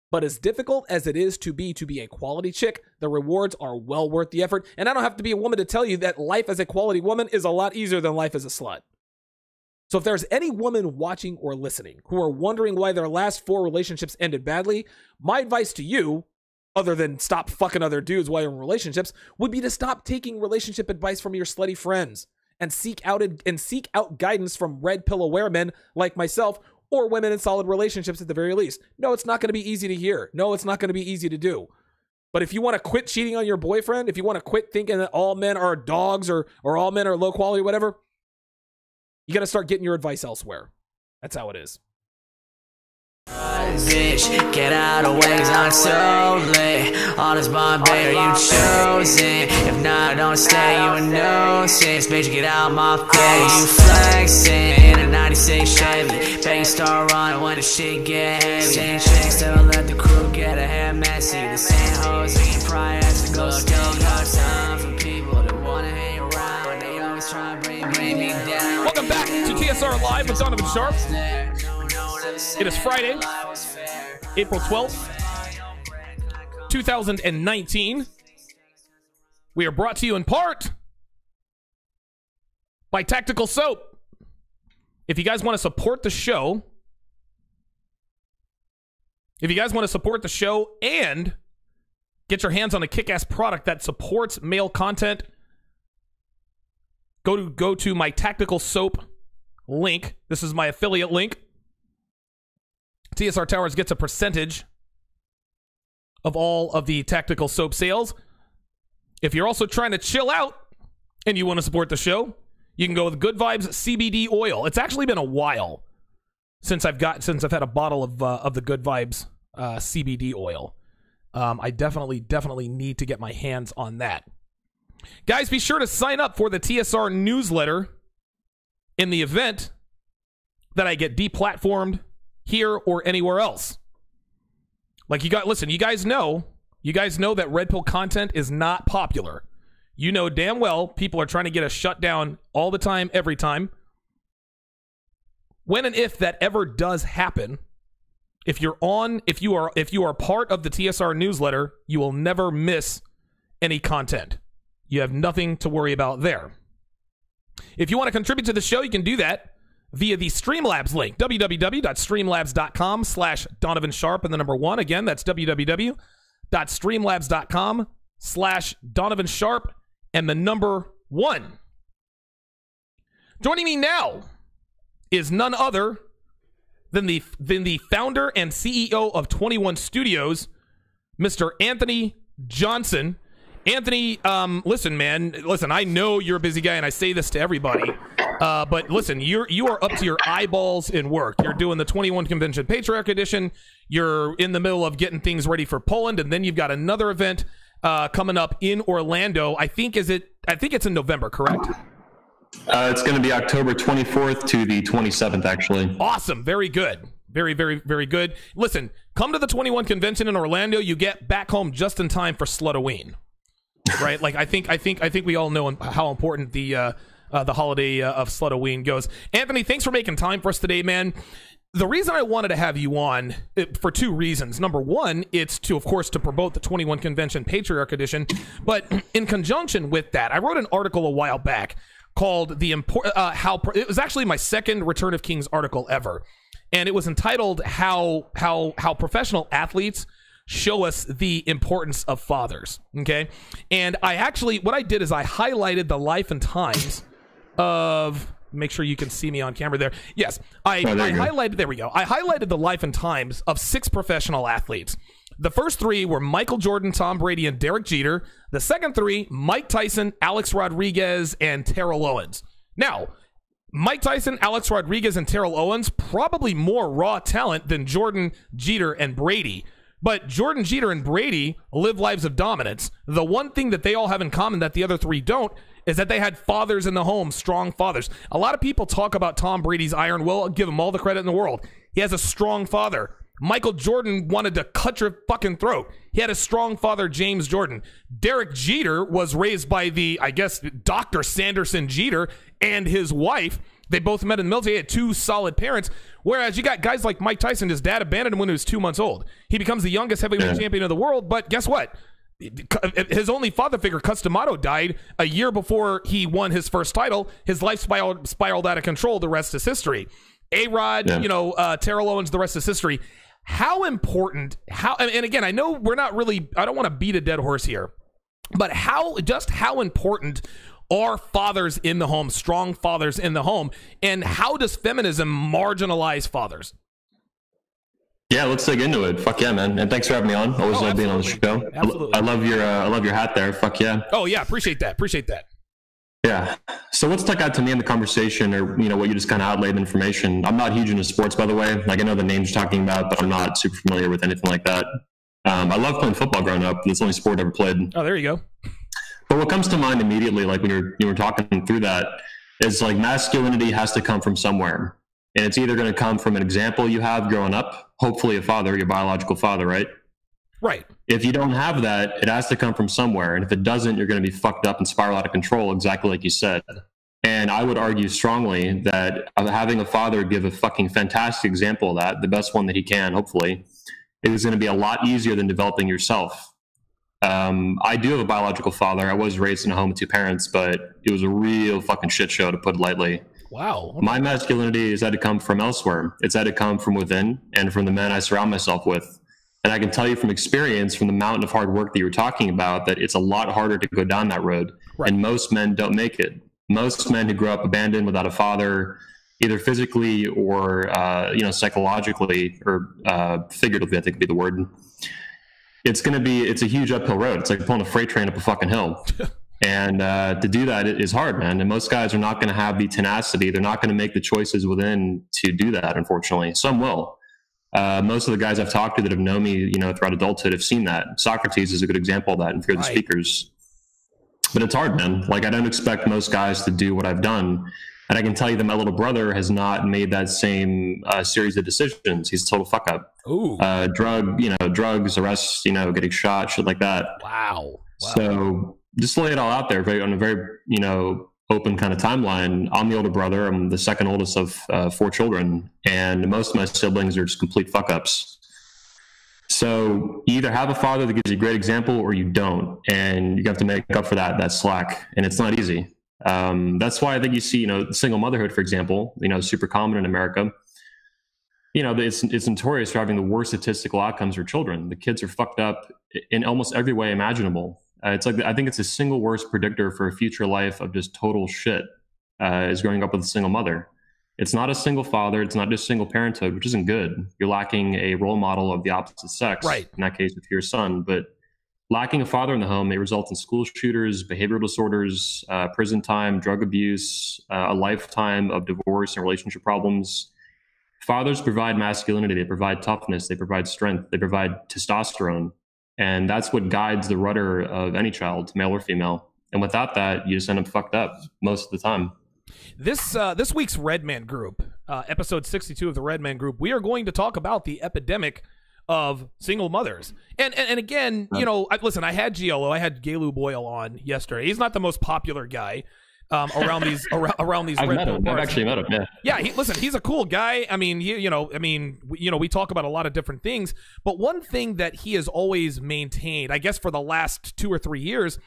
But as difficult as it is to be a quality chick, the rewards are well worth the effort. And I don't have to be a woman to tell you that life as a quality woman is a lot easier than life as a slut. So if there's any woman watching or listening who are wondering why their last 4 relationships ended badly, my advice to you other than stop fucking other dudes while you're in relationships, would be to stop taking relationship advice from your slutty friends and seek out guidance from red pill aware men like myself, or women in solid relationships at the very least. No, it's not going to be easy to hear. No, it's not going to be easy to do. But if you want to quit cheating on your boyfriend, if you want to quit thinking that all men are dogs or all men are low quality or whatever, you got to start getting your advice elsewhere. That's how it is. Bitch, get out of ways, I'm so lit. All this bond, baby, you chosen. If not, don't stay, you a nuisance. Bitch, get out my face. You flexing in a 96 Chevy. Baby, start running when the shit get heavy. Same chicks that'll let the crew get a hair messy. The same hoes eating priors to go. Still got time for people that wanna hang around. They always try to bring me down. Welcome back to TSR Live with Donovan Sharpe. It is Friday, April 12th, 2019. We are brought to you in part by Tactical Soap. If you guys want to support the show, and get your hands on a kick-ass product that supports male content, go to my Tactical Soap link. This is my affiliate link. TSR Towers gets a percentage of all of the Tactical Soap sales. If you're also trying to chill out and you want to support the show, you can go with Good Vibes CBD oil. It's actually been a while since I've had a bottle of the Good Vibes CBD oil. I definitely need to get my hands on that. Guys, be sure to sign up for the TSR newsletter in the event that I get deplatformed here or anywhere else. Like, you guys know that red pill content is not popular. You know damn well people are trying to get us shut down all the time, every time. When and if that ever does happen, if you are part of the TSR newsletter, you will never miss any content. You have nothing to worry about there. If you want to contribute to the show, you can do that via the Streamlabs link, www.streamlabs.com/Donovan Sharpe and the number 1. Again, that's www.streamlabs.com/Donovan Sharpe and the number 1. Joining me now is none other than the founder and CEO of 21 Studios, Mr. Anthony Johnson. Anthony, listen, man. Listen, I know you're a busy guy, and I say this to everybody. But listen, you are up to your eyeballs in work. You're doing the 21 Convention Patriarch Edition. You're in the middle of getting things ready for Poland, and then you've got another event coming up in Orlando. I think it's in November, correct? It's going to be October 24th to the 27th, actually. Awesome. Very good. Very, very, very good. Listen, come to the 21 Convention in Orlando. You get back home just in time for Slutoween. Right? Like, I think we all know how important the holiday of Slutoween goes. Anthony, thanks for making time for us today, man. The reason I wanted to have you on, for 2 reasons. Number 1, it's to, of course, to promote the 21 Convention Patriarch Edition. But in conjunction with that, I wrote an article a while back called it was actually my second Return of Kings article ever. And it was entitled how professional athletes show us the importance of fathers. Okay. And what I did is I highlighted the life and times of, make sure you can see me on camera there. Yes. I highlighted the life and times of 6 professional athletes. The first 3 were Michael Jordan, Tom Brady, and Derek Jeter. The second 3, Mike Tyson, Alex Rodriguez, and Terrell Owens. Now, Mike Tyson, Alex Rodriguez, and Terrell Owens, probably more raw talent than Jordan, Jeter, and Brady. But Jordan, Jeter, and Brady live lives of dominance. The one thing that they all have in common that the other 3 don't is that they had fathers in the home, strong fathers. A lot of people talk about Tom Brady's iron will. I'll give him all the credit in the world. He has a strong father. Michael Jordan wanted to cut your fucking throat. He had a strong father, James Jordan. Derek Jeter was raised by Dr. Sanderson Jeter and his wife. They both met in the military. He had 2 solid parents. Whereas you got guys like Mike Tyson, his dad abandoned him when he was 2 months old. He becomes the youngest heavyweight champion of the world. But guess what? His only father figure, Cus D'Amato, died a year before he won his first title. His life spiraled out of control. The rest is history. A-Rod, Terrell Owens, the rest is history. how important, and again, I know we're not really, I don't want to beat a dead horse here, but how important are fathers in the home, strong fathers in the home, and how does feminism marginalize fathers? Yeah, let's dig into it. Fuck yeah, man. And thanks for having me on. Always love being on the show. Absolutely. I love your hat there. Fuck yeah. Oh yeah, appreciate that. Yeah. So what stuck out to me in the conversation, or what you just kind of outlaid information. I'm not huge into sports, by the way. Like, I know the names you're talking about, but I'm not super familiar with anything like that. I love playing football growing up. It's the only sport I ever played. Oh, there you go. But what comes to mind immediately, like when you were talking through that, is like masculinity has to come from somewhere. And it's either going to come from an example you have growing up, hopefully a father, your biological father, right? Right. If you don't have that, it has to come from somewhere. And if it doesn't, you're going to be fucked up and spiral out of control, exactly like you said. And I would argue strongly that having a father give a fucking fantastic example of that, the best one that he can, hopefully, is going to be a lot easier than developing yourself. I do have a biological father. I was raised in a home with two parents, but it was a real fucking shit show, to put it lightly. Wow. My masculinity has had to come from elsewhere. It's had to come from within and from the men I surround myself with. And I can tell you from experience, from the mountain of hard work that you were talking about, that it's a lot harder to go down that road. Right. And most men don't make it. Most men who grow up abandoned without a father, either physically or psychologically or figuratively, I think would be the word. It's a huge uphill road. It's like pulling a freight train up a fucking hill. And to do that is hard, man. And most guys are not going to have the tenacity. They're not going to make the choices within to do that, unfortunately. Some will. Most of the guys I've talked to that have known me, throughout adulthood have seen that. Socrates is a good example of that, and Fear the Speakers. But it's hard, man. Like, I don't expect most guys to do what I've done. And I can tell you that my little brother has not made that same series of decisions. He's a total fuck up. Ooh. Drugs, arrests, getting shot, shit like that. Wow. So just lay it all out there on a very, open kind of timeline. I'm the older brother. I'm the second oldest of 4 children. And most of my siblings are just complete fuck ups. So you either have a father that gives you a great example or you don't. And you have to make up for that slack. And it's not easy. That's why I think you see, single motherhood, for example, super common in America. It's notorious for having the worst statistical outcomes for children. The kids are fucked up in almost every way imaginable. It's like, I think it's the single worst predictor for a future life of just total shit, is growing up with a single mother. It's not a single father. It's not just single parenthood, which isn't good. You're lacking a role model of the opposite sex. Right. In that case, with your son, but lacking a father in the home may result in school shooters, behavioral disorders, prison time, drug abuse, a lifetime of divorce and relationship problems. Fathers provide masculinity. They provide toughness. They provide strength. They provide testosterone. And that's what guides the rudder of any child, male or female. And without that, you just end up fucked up most of the time. This week's Red Man Group, episode 62 of the Red Man Group, we are going to talk about the epidemic of single mothers. And again, listen, I had Giolo, I had Galu Boyle on yesterday. He's not the most popular guy around these I've red met him. I've actually met him. Yeah. He's a cool guy. I mean, we talk about a lot of different things, but one thing that he has always maintained, I guess for the last 2 or 3 years,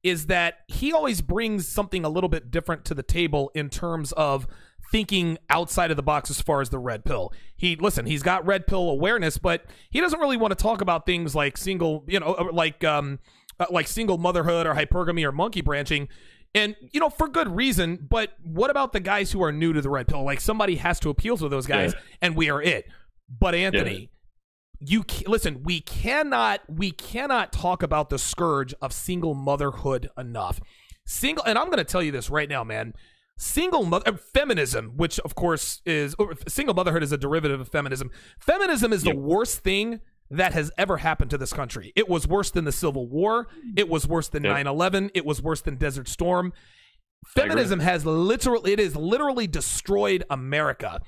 is that he always brings something a little bit different to the table in terms of thinking outside of the box as far as the red pill. He's got red pill awareness, but he doesn't really want to talk about things like single motherhood or hypergamy or monkey branching. And, for good reason, but what about the guys who are new to the red pill? Like, somebody has to appeal to those guys, and we are it. But Anthony, we cannot talk about the scourge of single motherhood enough. And I'm going to tell you this right now, man. Feminism, which of course single motherhood is a derivative of feminism. Feminism is the worst thing that has ever happened to this country. It was worse than the Civil War. It was worse than 9/11. It was worse than Desert Storm. Feminism has literally destroyed America.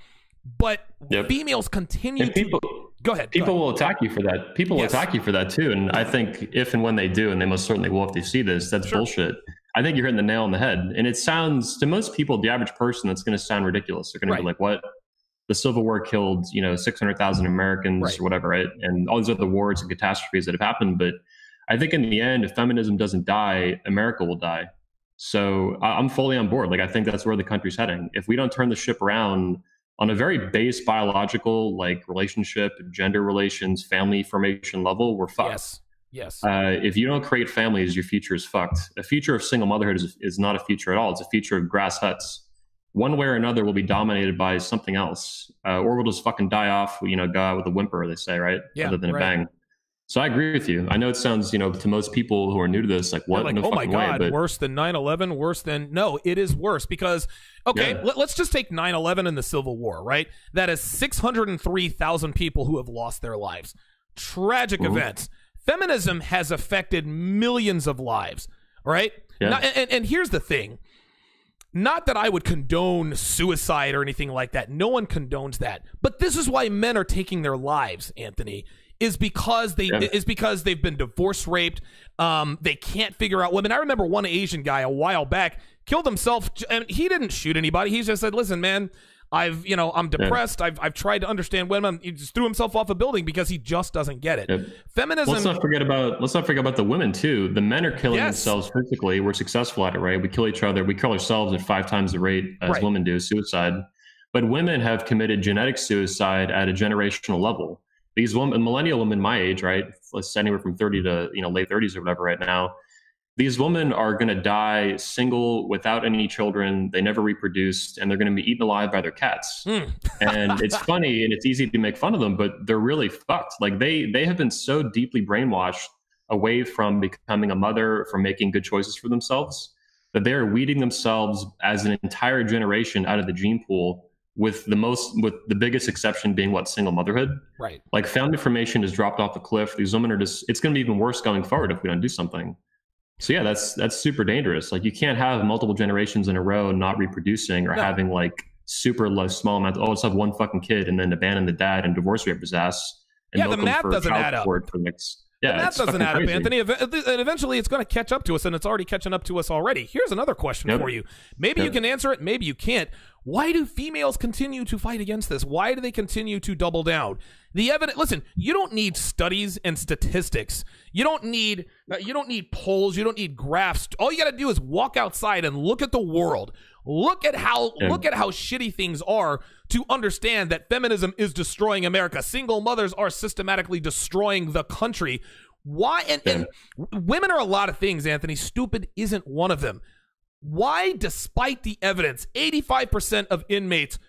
But females continue to... Go ahead. People will attack you for that. People will attack you for that too. And I think if and when they do, and they most certainly will if they see this, that's bullshit. I think you're hitting the nail on the head. And it sounds, to most people, the average person, that's going to sound ridiculous. They're going to be like, what? The Civil War killed, 600,000 Americans or whatever, right? And all these other wars and catastrophes that have happened. But I think in the end, if feminism doesn't die, America will die. So I'm fully on board. Like, I think that's where the country's heading. If we don't turn the ship around on a very base biological, like relationship, gender relations, family formation level, we're fucked. Yes. Yes. If you don't create families, your future is fucked. A future of single motherhood is not a future at all. It's a future of grass huts. One way or another will be dominated by something else, or we'll just fucking die off, go out with a whimper, they say, right? Yeah, Other than a bang. So I agree with you. I know it sounds, to most people who are new to this, like, what? Like, in the oh my fucking God, way? But worse than 9/11, worse than... No, it is worse because, okay, let's just take 9/11 and the Civil War, right? That is 603,000 people who have lost their lives. Tragic events. Feminism has affected millions of lives, right? Yeah. And here's the thing. Not that I would condone suicide or anything like that. No one condones that. But this is why men are taking their lives, Anthony, is because they've been divorce raped. They can't figure out women. I remember one Asian guy a while back killed himself, and he didn't shoot anybody. He just said, "Listen, man, I'm depressed. I've tried to understand women." He just threw himself off a building because he just doesn't get it. Feminism. Let's not forget about the women too. The men are killing themselves physically. We're successful at it, right? We kill each other. We kill ourselves at 5 times the rate as women do suicide. But women have committed genetic suicide at a generational level. These women, millennial women my age, right? Let's say anywhere from 30 to late 30s or whatever right now. These women are going to die single without any children. They never reproduced, and they're going to be eaten alive by their cats. And it's funny and it's easy to make fun of them, but they're really fucked. Like they have been so deeply brainwashed away from becoming a mother, from making good choices for themselves, that they're weeding themselves as an entire generation out of the gene pool, with the biggest exception being single motherhood. Right. Like family formation has dropped off the cliff. These women are it's going to be even worse going forward if we don't do something. So yeah, that's super dangerous. Like you can't have multiple generations in a row not reproducing or having like super low, small amounts. Oh, let's have one fucking kid and then abandon the dad and divorce rape his ass. And the math doesn't add up. Yeah, that doesn't add up, Anthony. And eventually it's going to catch up to us, and it's already catching up to us already. Here's another question for you. Maybe you can answer it, maybe you can't. Why do females continue to fight against this? Why do they continue to double down? The evidence. Listen, you don't need studies and statistics. You don't need polls. You don't need graphs. All you got to do is walk outside and look at the world. Look at how shitty things are to understand that feminism is destroying America. Single mothers are systematically destroying the country. Why? And women are a lot of things, Anthony. Stupid isn't one of them. Why, despite the evidence, 85% of inmates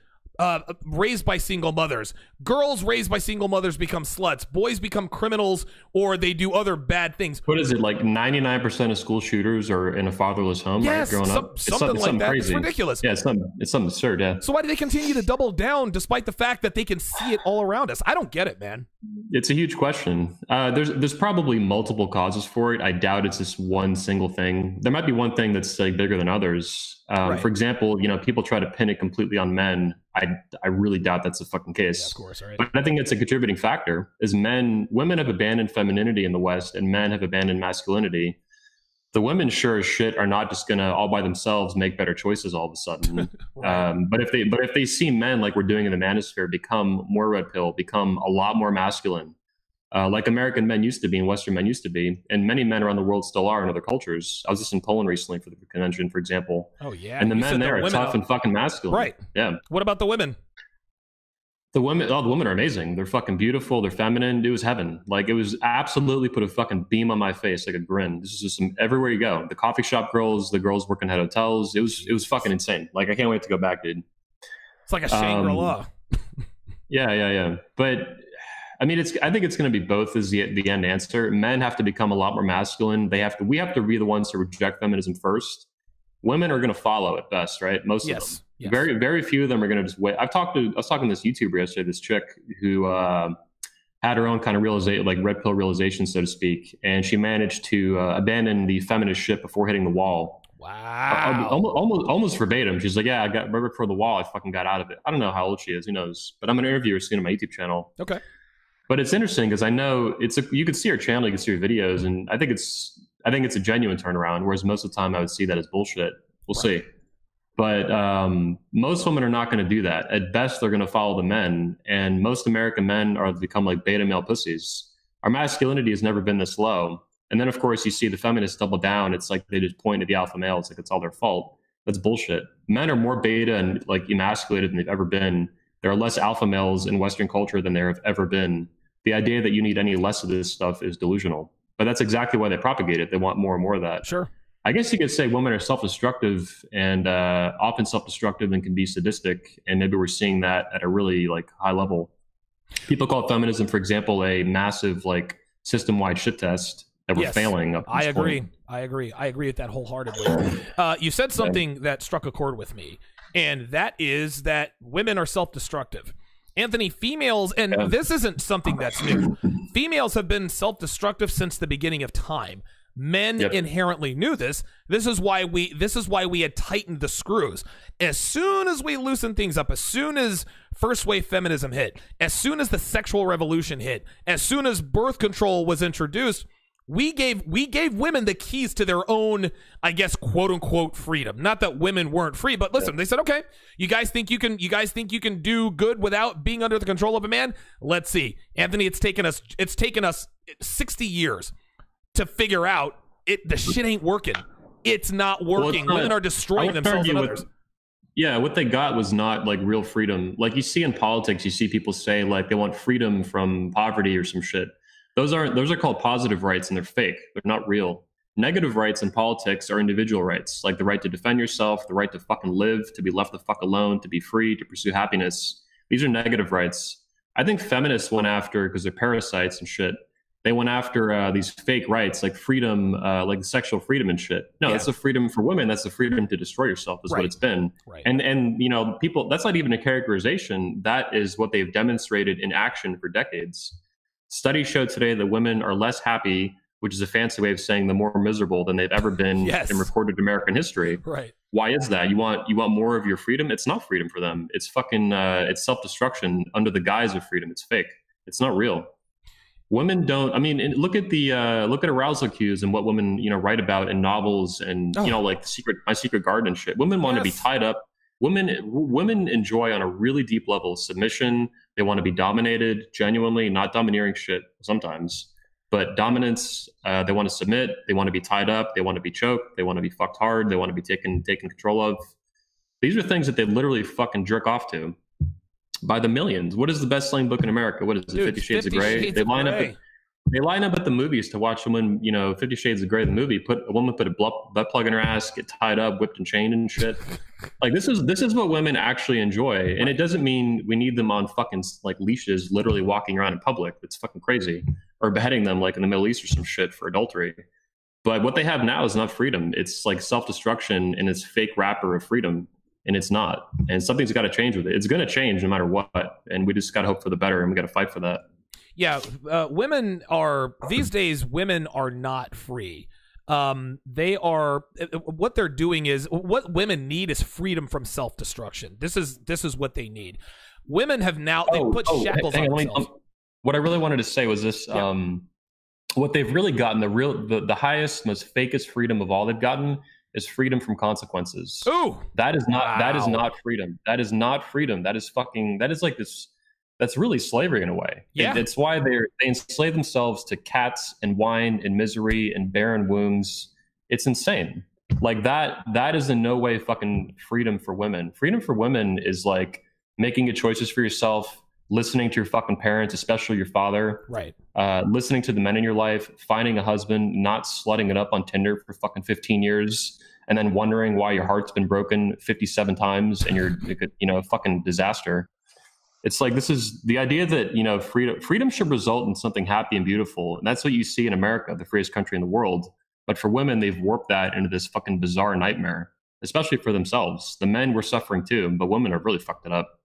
raised by single mothers, girls raised by single mothers become sluts, boys become criminals, or they do other bad things. What is it, like 99% of school shooters are in a fatherless home, yes, right, growing up? Something like that. Crazy. It's ridiculous. Yeah, it's something absurd, yeah. So why do they continue to double down despite the fact that they can see it all around us? I don't get it, man. It's a huge question. There's probably multiple causes for it. I doubt it's just one single thing. There might be one thing that's like bigger than others. For example, people try to pin it completely on men. I really doubt that's the fucking case. Yeah, of course, right. But I think it's a contributing factor. Is women have abandoned femininity in the West, and men have abandoned masculinity. The women, sure as shit, are not just gonna all by themselves make better choices all of a sudden. Right. But if they see men like we're doing in the manosphere become more red pill, become a lot more masculine, like American men used to be and Western men used to be, and many men around the world still are in other cultures. I was just in Poland recently for the convention, for example. Oh yeah, and the men there are tough and fucking masculine. Right. Yeah. What about the women? The women are amazing. They're fucking beautiful. They're feminine. It was heaven. Like it was absolutely put a fucking beam on my face, like a grin. This is just everywhere you go. The coffee shop girls, the girls working at hotels. It was fucking insane. Like I can't wait to go back, dude. It's like a Shangri-La. Yeah. But I mean, I think it's going to be both is the end answer. Men have to become a lot more masculine. We have to be the ones to reject feminism first. Women are going to follow at best, right? Most of them. Yes. Very, very few of them are going to just wait. I was talking to this YouTuber yesterday, this chick who had her own kind of red pill realization, so to speak. And she managed to abandon the feminist ship before hitting the wall. Wow. Almost verbatim. She's like, yeah, I got right before the wall. I fucking got out of it. I don't know how old she is. Who knows? But I'm going to interview her soon on my YouTube channel. Okay. But it's interesting because I know you can see her channel, you can see her videos, and I think it's a genuine turnaround. Whereas most of the time I would see that as bullshit. We'll see. But most women are not going to do that. At best, they're going to follow the men. And most American men are become like beta male pussies. Our masculinity has never been this low. And then, of course, you see the feminists double down. It's like they just point at the alpha male. It's like it's all their fault. That's bullshit. Men are more beta and like emasculated than they've ever been. There are less alpha males in Western culture than there have ever been. The idea that you need any less of this stuff is delusional. But that's exactly why they propagate it. They want more and more of that. Sure. I guess you could say women are self-destructive and often self-destructive and can be sadistic. And maybe we're seeing that at a really like high level. People call feminism, for example, a massive like system-wide shit test that we're failing. I agree. I agree with that wholeheartedly. You said something that struck a chord with me, and that is that women are self-destructive. Anthony, females, and this isn't something that's new. Females have been self-destructive since the beginning of time. Men inherently knew this. This is why we had tightened the screws. As soon as we loosened things up, as soon as first wave feminism hit, as soon as the sexual revolution hit, as soon as birth control was introduced, we gave women the keys to their own, I guess, quote unquote freedom. Not that women weren't free, but listen, they said, okay, you guys think you can do good without being under the control of a man? Let's see. Anthony, it's taken us 60 years to figure out the shit ain't working. It's not working. Women are destroying themselves and others. Yeah, what they got was not like real freedom. Like you see in politics, you see people say like they want freedom from poverty or some shit. Those are called positive rights, and they're fake. They're not real. Negative rights in politics are individual rights, like the right to defend yourself, the right to fucking live, to be left the fuck alone, to be free, to pursue happiness. These are negative rights. I think feminists went after, because they're parasites and shit, they went after these fake rights, like freedom, like sexual freedom and shit. No, that's the freedom for women. That's the freedom to destroy yourself is what it's been. Right. And you know, people, that's not even a characterization. That is what they've demonstrated in action for decades. Studies show today that women are less happy, which is a fancy way of saying they're more miserable than they've ever been in recorded American history. Right. Why is that? You want more of your freedom? It's not freedom for them. It's fucking it's self-destruction under the guise of freedom. It's fake. It's not real. Women don't. I mean, look at arousal cues and what women write about in novels and like My Secret Garden and shit. Women want to be tied up. Women enjoy on a really deep level submission. They want to be dominated, genuinely, not domineering shit sometimes, but dominance. They want to submit. They want to be tied up. They want to be choked. They want to be fucked hard. They want to be taken control of. These are things that they literally fucking jerk off to by the millions. What is the best-selling book in America? What is it? 50 Shades of Grey. They line up at the movies to watch someone, 50 Shades of Grey, the movie, a woman put a butt plug in her ass, get tied up, whipped and chained and shit. Like this is what women actually enjoy. And it doesn't mean we need them on fucking like leashes, literally walking around in public. It's fucking crazy. Or beheading them like in the Middle East or some shit for adultery. But what they have now is not freedom. It's like self-destruction in its fake wrapper of freedom. And it's not. And something's got to change with it. It's going to change no matter what. And we just got to hope for the better, and we got to fight for that. Yeah, these days, women are not free. They are, what they're doing is, what women need is freedom from self-destruction. This is what they need. Women have now, they put shackles on themselves. What I really wanted to say was this, what they've really gotten, the highest, most fakest freedom of all they've gotten is freedom from consequences. Ooh. That is not freedom. That is not freedom. That is like this. That's really slavery in a way. Yeah. It's why they enslave themselves to cats and wine and misery and barren wombs. It's insane. Like that is in no way fucking freedom for women. Freedom for women is like making good choices for yourself, listening to your fucking parents, especially your father. Right. Listening to the men in your life, finding a husband, not slutting it up on Tinder for fucking 15 years, and then wondering why your heart's been broken 57 times and you're a fucking disaster. It's like, this is the idea that, freedom should result in something happy and beautiful. And that's what you see in America, the freest country in the world. But for women, they've warped that into this fucking bizarre nightmare, especially for themselves. The men were suffering too, but women have really fucked it up.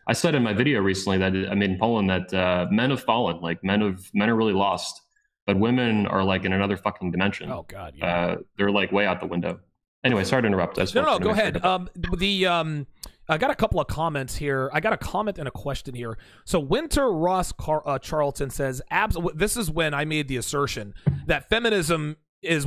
I said in my video recently that I made in Poland that men have fallen, like men are really lost, but women are like in another fucking dimension. Oh God. Yeah. They're like way out the window. Anyway, sorry to interrupt. No, go ahead. I got a couple of comments here. I got a comment and a question here. So Winter Ross Charlton says, this is when I made the assertion that feminism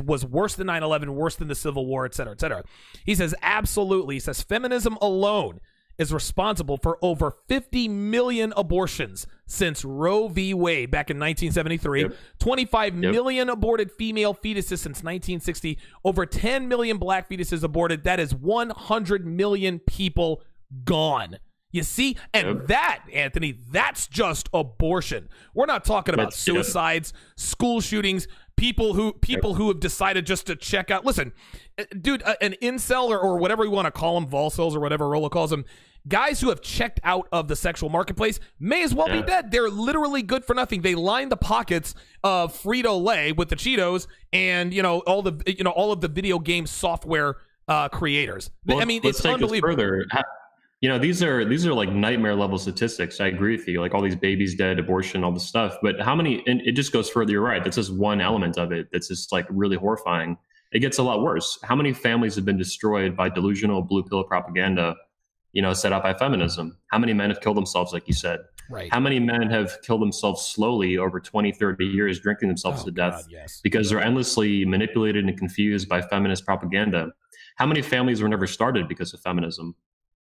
was worse than 9/11, worse than the Civil War, et cetera, et cetera. He says, absolutely. He says, feminism alone is responsible for over 50 million abortions since Roe v. Wade back in 1973, 25 million aborted female fetuses since 1960, over 10 million black fetuses aborted. That is 100 million people gone. You see? And that, Anthony, that's just abortion. We're not talking about suicides, school shootings, people who have decided just to check out. Listen, dude, an incel or whatever you want to call them, volcels or whatever Rolo calls them, guys who have checked out of the sexual marketplace may as well be dead. They're literally good for nothing. They line the pockets of Frito-Lay with the Cheetos and all of the video game software creators. Well, I mean, let's it's take unbelievable. this further. These are like nightmare level statistics. I agree with you. Like all these babies dead, abortion, all this stuff. But how many? And it just goes further. You're right. That's just one element of it. That's just like really horrifying. It gets a lot worse. How many families have been destroyed by delusional blue pill propaganda? Set up by feminism. How many men have killed themselves, like you said? Right. How many men have killed themselves slowly over 20, 30 years, drinking themselves to death because they're endlessly manipulated and confused by feminist propaganda? How many families were never started because of feminism?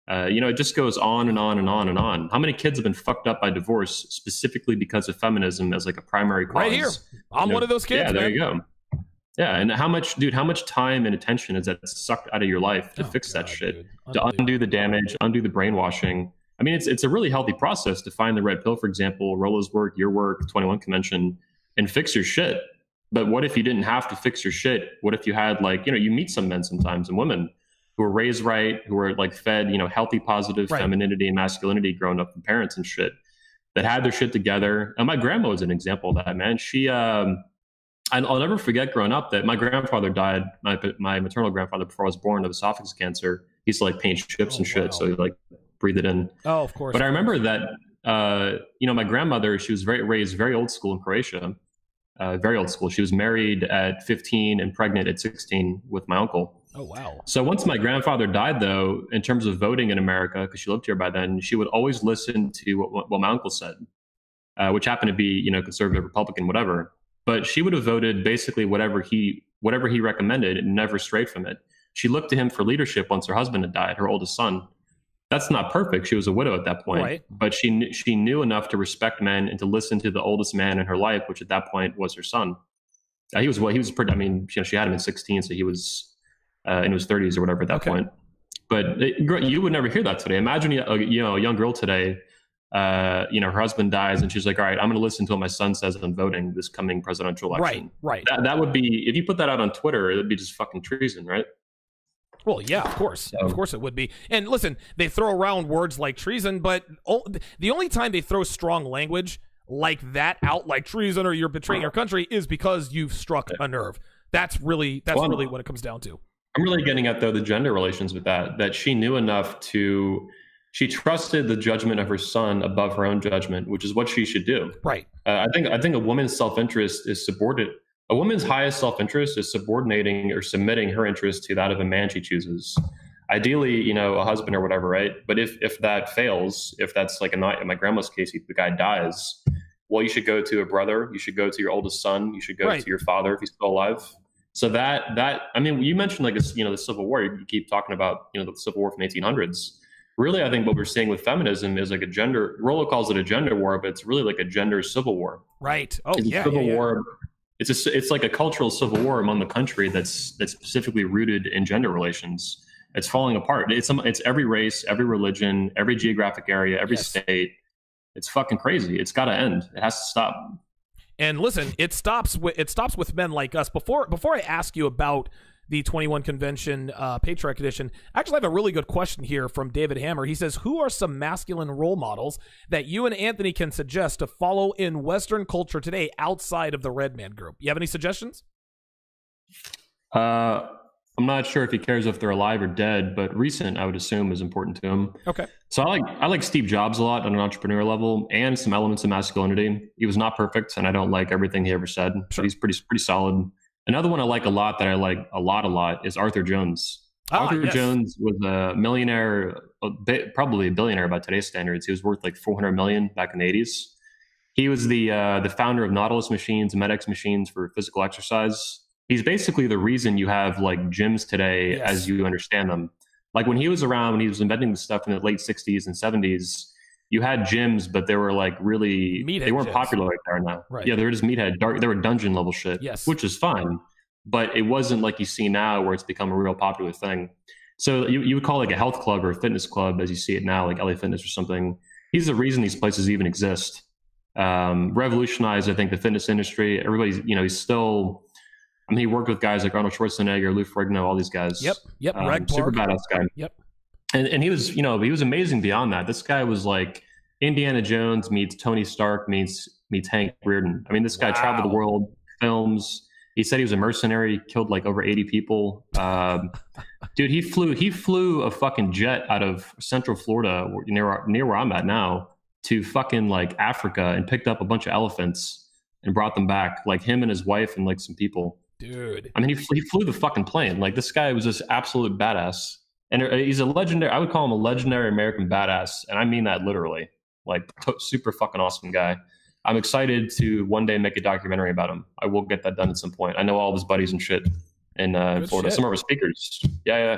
It just goes on and on and on and on. How many kids have been fucked up by divorce specifically because of feminism as like a primary cause? Right here. I'm one of those kids. Yeah, there you go. Yeah, and how much time and attention is that sucked out of your life to fix that shit, to undo the damage, undo the brainwashing? I mean, it's a really healthy process to find the red pill, for example, Rolo's work, your work, 21 Convention, and fix your shit. But what if you didn't have to fix your shit? What if you had you meet some men sometimes and women who were raised right, who were like fed, healthy, positive femininity and masculinity growing up from parents and shit that had their shit together. And my grandma was an example of that, man. She, I'll never forget growing up that my grandfather died, my maternal grandfather, before I was born, of esophagus cancer. He used to like paint chips and shit. So he like breathe it in. Oh, of course. But I remember that, my grandmother, she was raised very old school in Croatia, very old school. She was married at 15 and pregnant at 16 with my uncle. Oh, wow. So once my grandfather died, though, in terms of voting in America, because she lived here by then, she would always listen to what my uncle said, which happened to be, conservative, Republican, whatever. But she would have voted basically whatever he recommended and never strayed from it. She looked to him for leadership once her husband had died, her oldest son. That's not perfect. She was a widow at that point. Right. But she knew enough to respect men and to listen to the oldest man in her life, which at that point was her son. He was pretty, I mean, she had him in 16, so he was in his 30s or whatever at that point. But you would never hear that today. Imagine a young girl today, her husband dies and she's like, all right, I'm going to listen to what my son says on voting this coming presidential election. Right. That would be, if you put that out on Twitter, it would be just fucking treason, right? Well, yeah, of course. Of course it would be. And listen, they throw around words like treason, but the only time they throw strong language like that out, like treason or you're betraying your country, is because you've struck a nerve. That's really what it comes down to. I'm really getting at, though, the gender relations with that she knew enough she trusted the judgment of her son above her own judgment, which is what she should do. Right. I think a woman's self-interest is subordinate. A woman's highest self-interest is subordinating or submitting her interest to that of a man she chooses. Ideally, a husband or whatever, right? But if that fails, if that's like in my grandma's case, the guy dies, well, you should go to a brother. You should go to your oldest son. You should go to your father if he's still alive. So that I mean, you mentioned the Civil War. You keep talking about the Civil War from the 1800s. Really, I think what we're seeing with feminism is like Rollo calls it a gender war, but it's really like a gender civil war. Right. Oh, it's a civil war. It's like a cultural civil war among the country that's specifically rooted in gender relations. It's falling apart. It's every race, every religion, every geographic area, every state. It's fucking crazy. It's got to end. It has to stop. And listen, it stops with men like us. Before I ask you about the 21 Convention Patriarch Edition, actually I have a really good question here from David Hammer. He says, who are some masculine role models that you and Anthony can suggest to follow in Western culture today outside of the Red Man group? You have any suggestions? I'm not sure if he cares if they're alive or dead, but recent, I would assume, is important to him. Okay. So I like Steve Jobs a lot on an entrepreneur level and some elements of masculinity. He was not perfect, and I don't like everything he ever said, but he's pretty solid. Another one I like a lot that I like a lot is Arthur Jones. Arthur Jones was a millionaire, probably a billionaire by today's standards. He was worth like $400 million back in the 80s. He was the founder of Nautilus machines, Med-X machines for physical exercise. He's basically the reason you have like gyms today as you understand them. Like when he was around, when he was inventing the stuff in the late 60s and 70s, you had gyms, but they were like really, they weren't popular like they are now. Right. Yeah, they were just meathead, dark. They were dungeon level shit, Yes. which is fine. But it wasn't like you see now where it's become a real popular thing. So you would call like a health club or a fitness club, as you see it now, like LA Fitness or something. He's the reason these places even exist. Revolutionized, I think, the fitness industry. Everybody's, he's still. I mean, he worked with guys like Arnold Schwarzenegger, Lou Ferrigno, all these guys. Yep. Super badass guy. Yep. And he was, he was amazing beyond that. This guy was like Indiana Jones meets Tony Stark meets Hank Reardon. I mean, this guy traveled the world, films. He said he was a mercenary, killed like over 80 people. Dude, he flew a fucking jet out of Central Florida, near where I'm at now, to fucking like Africa, and picked up a bunch of elephants and brought them back, like him and his wife and like some people. Dude, I mean, he flew the fucking plane. Like, this guy was just absolute badass, and he's a legendary. I would call him a legendary American badass, and I mean that literally. Like, super fucking awesome guy. I'm excited to one day make a documentary about him. I will get that done at some point. I know all of his buddies and shit in Florida. Shit. Some of our speakers. Yeah.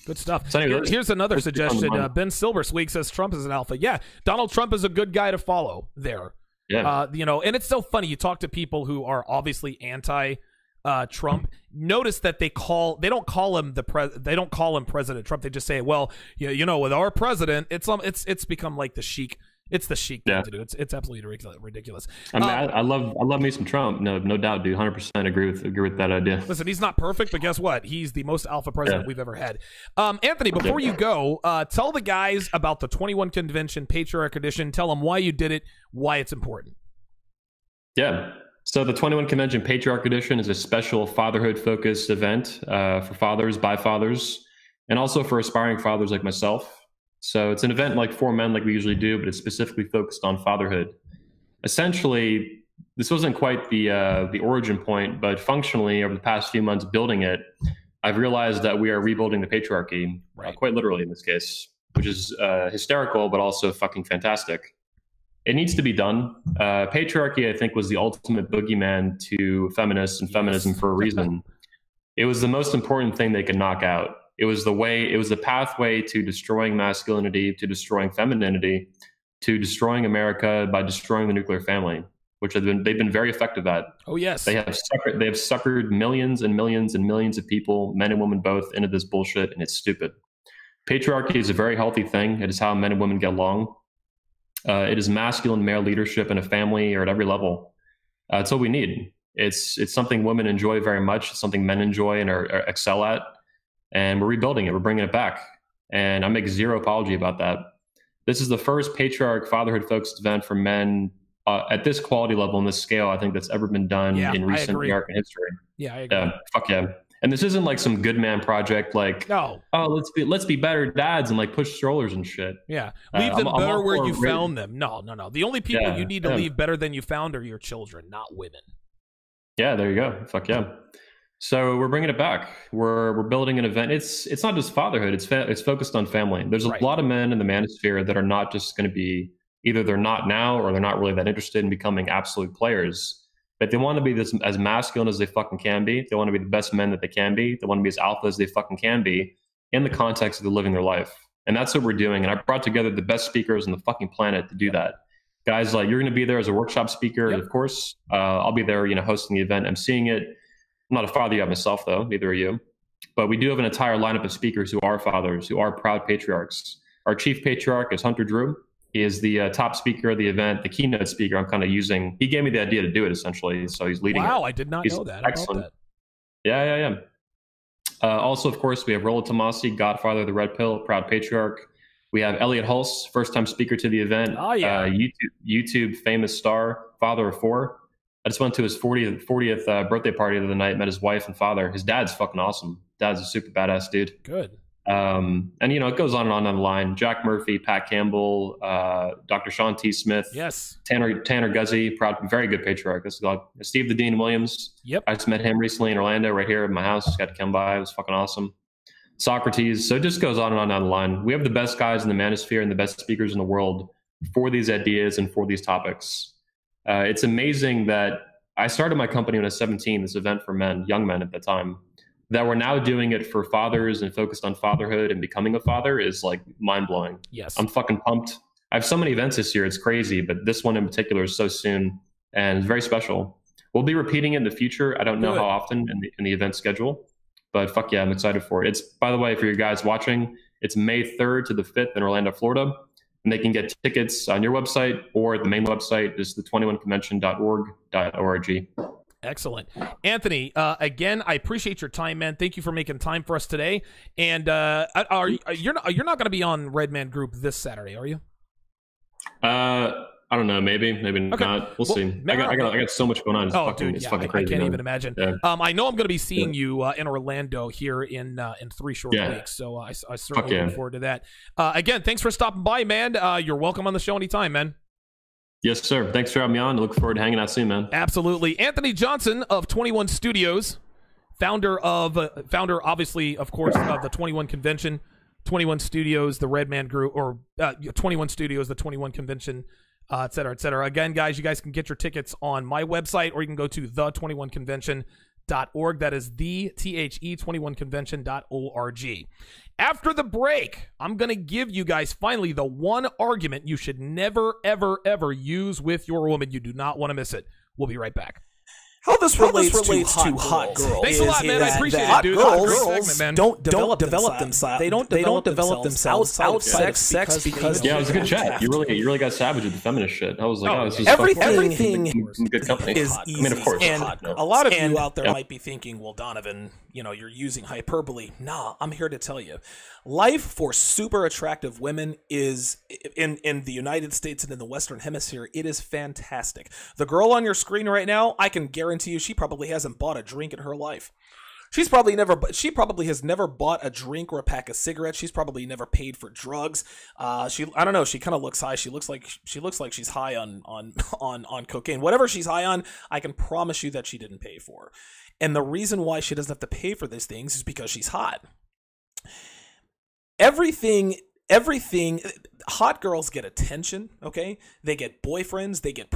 Good stuff. So anyway, Here's another suggestion. Ben Silversweek says Trump is an alpha. Yeah, Donald Trump is a good guy to follow there. Yeah. And it's so funny. You talk to people who are obviously anti-Trump. Notice that they don't call him President Trump. They just say, well, with our president, it's become like the chic. It's the chic thing to do. It's absolutely ridiculous. I mean, I love me some Trump. No doubt, dude. 100% agree with that idea. Listen, he's not perfect, but guess what? He's the most alpha president we've ever had. Anthony, before you go, tell the guys about the 21 Convention Patriarch Edition. Tell them why you did it, why it's important. Yeah. So the 21 Convention Patriarch Edition is a special fatherhood-focused event for fathers, by fathers, and also for aspiring fathers like myself. So it's an event like for men, like we usually do, but it's specifically focused on fatherhood. Essentially, this wasn't quite the origin point, but functionally, over the past few months building it, I've realized that we are rebuilding the patriarchy, quite literally in this case, which is hysterical, but also fucking fantastic. It needs to be done. Patriarchy, I think, was the ultimate boogeyman to feminists and feminism for a reason. It was the most important thing they could knock out. It was the pathway to destroying masculinity, to destroying femininity, to destroying America by destroying the nuclear family, which they've been very effective at. Oh yes, they have suckered millions and millions and millions of people, men and women both, into this bullshit, and it's stupid. Patriarchy is a very healthy thing. It is how men and women get along. It is masculine male leadership in a family or at every level. It's what we need. It's something women enjoy very much. It's something men enjoy and excel at. And we're rebuilding it. We're bringing it back. And I make zero apology about that. This is the first patriarch fatherhood-focused event for men at this quality level and this scale, I think, that's ever been done in recent American history. Yeah, I agree. Fuck yeah. And this isn't like some good man project like, no. Oh, let's be better dads and like push strollers and shit. Yeah. Leave them better where you found them. No. The only people you need to leave better than you found are your children, not women. Yeah, there you go. Fuck yeah. So we're bringing it back. We're building an event. It's not just fatherhood. It's focused on family. There's a lot of men in the manosphere that are not just going to be, either they're not now or they're not really that interested in becoming absolute players. But they want to be as masculine as they fucking can be. They want to be the best men that they can be. They want to be as alpha as they fucking can be in the context of living their life. And that's what we're doing. And I brought together the best speakers on the fucking planet to do that. Guys, like, you're going to be there as a workshop speaker, of course. I'll be there, hosting the event, emceeing it. I'm not a father yet myself, though. Neither are you. But we do have an entire lineup of speakers who are fathers, who are proud patriarchs. Our chief patriarch is Hunter Drew. He is the top speaker of the event, the keynote speaker. I'm kind of using. He gave me the idea to do it, essentially. So he's leading. Wow, it. I did not know that. Excellent. Yeah. Also, of course, we have Rollo Tomasi, Godfather of the Red Pill, proud patriarch. We have Elliot Hulse, first-time speaker to the event. Oh, yeah. YouTube famous star, father of 4. I just went to his 40th birthday party the other night, met his wife and father. His dad's fucking awesome. Dad's a super badass dude. Good. And, it goes on and on down the line. Jack Murphy, Pat Campbell, Dr. Sean T. Smith. Yes. Tanner Guzzi, very good patriarch. This is Steve the Dean Williams. Yep. I just met him recently in Orlando, right here at my house. Just got to come by. It was fucking awesome. Socrates. So it just goes on and on down the line. We have the best guys in the manosphere and the best speakers in the world for these ideas and for these topics. It's amazing that I started my company when I was 17, this event for men, young men at the time, that we're now doing it for fathers and focused on fatherhood and becoming a father is like mind-blowing. Yes. I'm fucking pumped. I have so many events this year. It's crazy, but this one in particular is so soon and it's very special. We'll be repeating it in the future. I don't know how often in the event schedule, But fuck yeah, I'm excited for it. It's, by the way, for you guys watching, it's May 3rd to the 5th in Orlando, Florida. And they can get tickets on your website or the main website is the 21convention.org. Excellent. Anthony, again, I appreciate your time, man. Thank you for making time for us today. And you're not going to be on Redman Group this Saturday, are you? I don't know. Maybe not. We'll see. I got so much going on. It's fucking crazy. I can't even imagine. Yeah. I know I'm going to be seeing you in Orlando here in 3 short weeks. So I certainly look forward to that. Again, thanks for stopping by, man. You're welcome on the show anytime, man. Yes, sir. Thanks for having me on. I look forward to hanging out soon, man. Absolutely. Anthony Johnson of 21 Studios, founder, obviously, of course, of the 21 Convention, 21 Studios, the Redman Group, or 21 Studios, the 21 Convention, et cetera, et cetera. Again, guys, you guys can get your tickets on my website, or you can go to the21convention.org. That is the THE21convention.org. After the break, I'm going to give you guys finally the one argument you should never, ever, ever use with your woman. You do not want to miss it. We'll be right back. How this relates to hot girls. Thanks a lot, man. I appreciate it, dude. Girls don't develop themselves. They don't develop themselves outside of sex because it was a good chat. You really got savage with the feminist shit. I was like, this is everything good company. is easy. I mean, of course. And a lot of you out there might be thinking, well, Donovan, you're using hyperbole. Nah, I'm here to tell you. Life for super attractive women is, in the United States and in the Western Hemisphere, it is fantastic. The girl on your screen right now, I can guarantee you she probably hasn't bought a drink in her life. She probably has never bought a drink or a pack of cigarettes. She's probably never paid for drugs. I don't know. She kind of looks high. She looks like she's high on cocaine. Whatever she's high on, I can promise you that she didn't pay for. And the reason why she doesn't have to pay for these things is because she's hot. Everything, hot girls get attention, okay? They get boyfriends, they get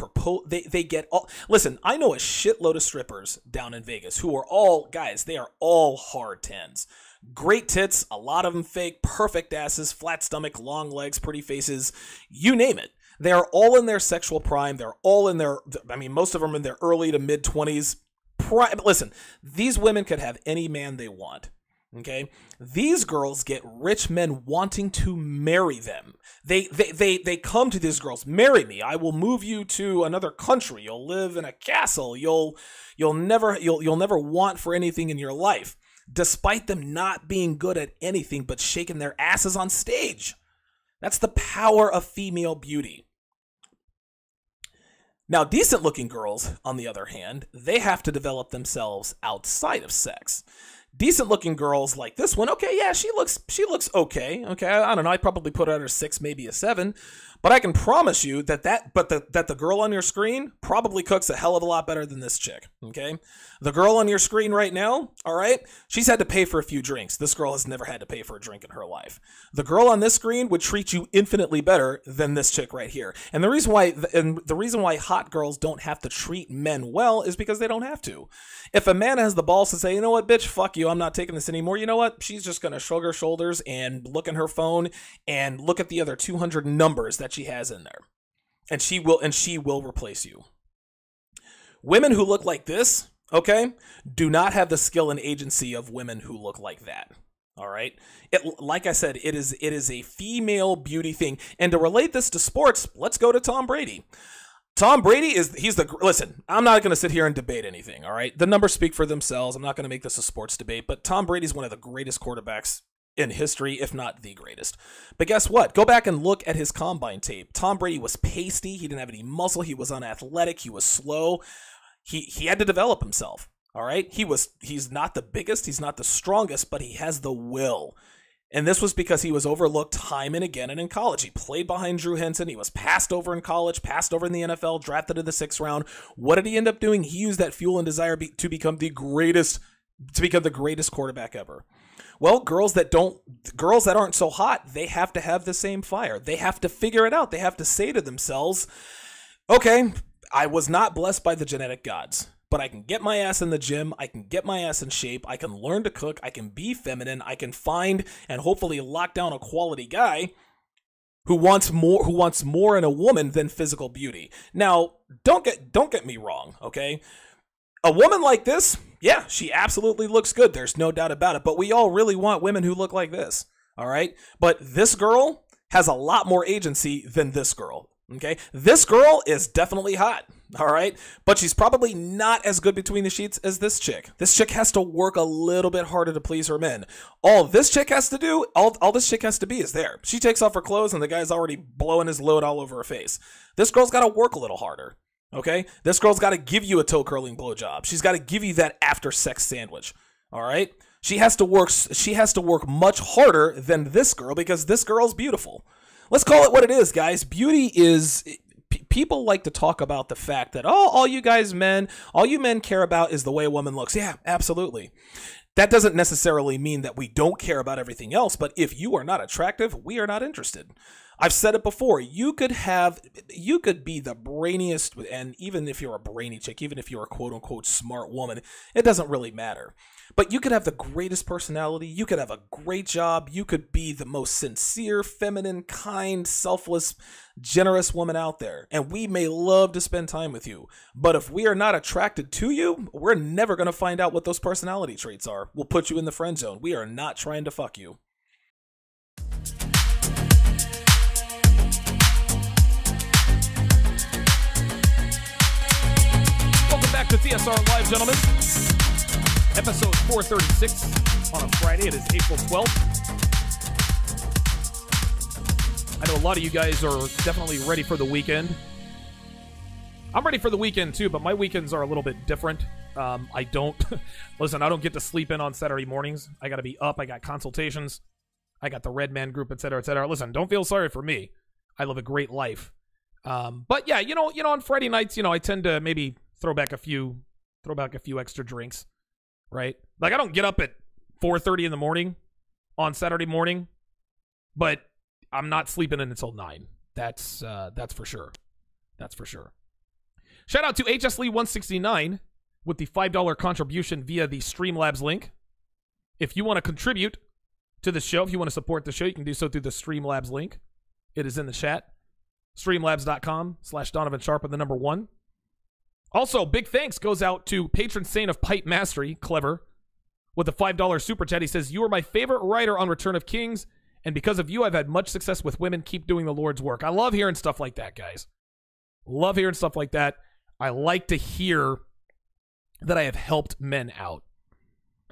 they get all, listen, I know a shitload of strippers down in Vegas who are all, guys, they are all hard 10s. Great tits, a lot of them fake, perfect asses, flat stomach, long legs, pretty faces, you name it. They are all in their sexual prime. They're all in their, most of them in their early to mid 20s. Listen, these women could have any man they want. Okay, these girls get rich men wanting to marry them. They come to these girls, marry me. I will move you to another country. You'll live in a castle. You'll never want for anything in your life, despite them not being good at anything but shaking their asses on stage. That's the power of female beauty. Now, decent-looking girls, on the other hand, they have to develop themselves outside of sex. Decent-looking girls like this one, okay, yeah, she looks okay. Okay, I don't know, I'd probably put her at a 6, maybe a 7. But I can promise you that the girl on your screen probably cooks a hell of a lot better than this chick, okay? The girl on your screen right now, all right, she's had to pay for a few drinks. This girl has never had to pay for a drink in her life. The girl on this screen would treat you infinitely better than this chick right here. And the reason why hot girls don't have to treat men well is because they don't have to. If a man has the balls to say, you know what, bitch, fuck you, I'm not taking this anymore, you know what? She's just going to shrug her shoulders and look in her phone and look at the other 200 numbers that she has in there. And she will replace you. Women who look like this, okay, do not have the skill and agency of women who look like that. All right. Like I said, it is a female beauty thing. And to relate this to sports, let's go to Tom Brady. Tom Brady listen, I'm not going to sit here and debate anything, all right? The numbers speak for themselves. I'm not going to make this a sports debate, but Tom Brady's one of the greatest quarterbacks in history, if not the greatest. But guess what? Go back and look at his combine tape. Tom Brady was pasty. He didn't have any muscle. He was unathletic. He was slow. He had to develop himself, all right? He's not the biggest. He's not the strongest, but he has the will. And this was because he was overlooked time and again and in college. He played behind Drew Henson. He was passed over in college, passed over in the NFL, drafted in the 6th round. What did he end up doing? He used that fuel and desire to become the greatest quarterback ever. Well, girls that aren't so hot, they have to have the same fire. They have to figure it out. They have to say to themselves, okay, I was not blessed by the genetic gods, but I can get my ass in the gym, I can get my ass in shape, I can learn to cook, I can be feminine, I can find and hopefully lock down a quality guy who wants more in a woman than physical beauty. Now, don't get me wrong, okay? A woman like this, yeah, she absolutely looks good. There's no doubt about it. But we all really want women who look like this. All right. But this girl has a lot more agency than this girl. Okay. This girl is definitely hot. All right. But she's probably not as good between the sheets as this chick. This chick has to work a little bit harder to please her men. All this chick has to do, all this chick has to be is there. She takes off her clothes and the guy's already blowing his load all over her face. This girl's got to work a little harder. Okay. This girl's got to give you a toe curling blowjob. She's got to give you that after sex sandwich. All right. She has to work much harder than this girl because this girl's beautiful. Let's call it what it is, guys. Beauty is... People like to talk about the fact that, oh, all you men care about is the way a woman looks. Yeah, absolutely. That doesn't necessarily mean that we don't care about everything else, but if you are not attractive, we are not interested. I've said it before. You could be the brainiest, and even if you're a brainy chick, even if you're a quote unquote smart woman, it doesn't really matter. But you could have the greatest personality, you could have a great job, you could be the most sincere, feminine, kind, selfless, generous woman out there, and we may love to spend time with you. But if we are not attracted to you, we're never going to find out what those personality traits are. We'll put you in the friend zone. We are not trying to fuck you. Welcome back to TSR Live, gentlemen. Episode 436 on a Friday. It is April 12th. I know a lot of you guys are definitely ready for the weekend. I'm ready for the weekend too, but my weekends are a little bit different. I don't get to sleep in on Saturday mornings. I got to be up. I got consultations. I got the Red Man group, etc., etc. Listen, don't feel sorry for me. I live a great life. But yeah, you know, on Friday nights, I tend to maybe throw back a few extra drinks. Right? Like, I don't get up at 4:30 in the morning on Saturday morning, but I'm not sleeping in until 9. That's for sure. That's for sure. Shout out to HS Lee 169 with the $5 contribution via the Streamlabs link. If you want to contribute to the show, if you want to support the show, you can do so through the Streamlabs link. It is in the chat. Streamlabs.com/Donovan Sharpe and the number 1. Also, big thanks goes out to patron saint of pipe mastery, Clever, with a $5 super chat. He says, "You are my favorite writer on Return of Kings, and because of you, I've had much success with women. Keep doing the Lord's work." I love hearing stuff like that, guys. Love hearing stuff like that. I like to hear that I have helped men out.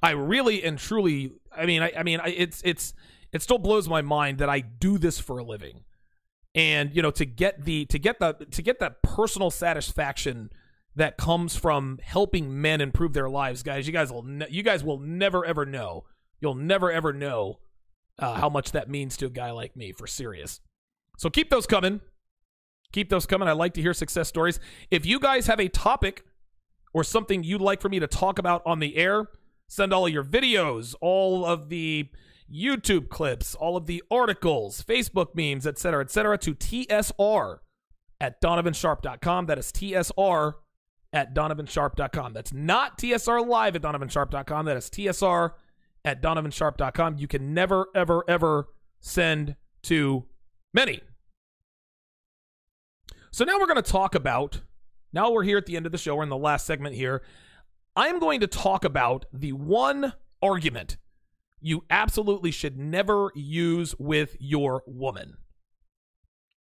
I really and truly, it still blows my mind that I do this for a living, and to get that personal satisfaction that comes from helping men improve their lives, guys. You guys will never ever know. You'll never ever know how much that means to a guy like me, for serious. So keep those coming. Keep those coming. I like to hear success stories. If you guys have a topic or something you'd like for me to talk about on the air, send all of your videos, all of the YouTube clips, all of the articles, Facebook memes, etc., to TSR@DonovanSharpe.com. That is TSR@DonovanSharpe.com. That's not TSR Live at DonovanSharpe.com. That is TSR@DonovanSharpe.com. You can never, ever, ever send too many. So now we're going to talk about, now we're here at the end of the show, we're in the last segment here. I'm going to talk about the one argument you absolutely should never use with your woman.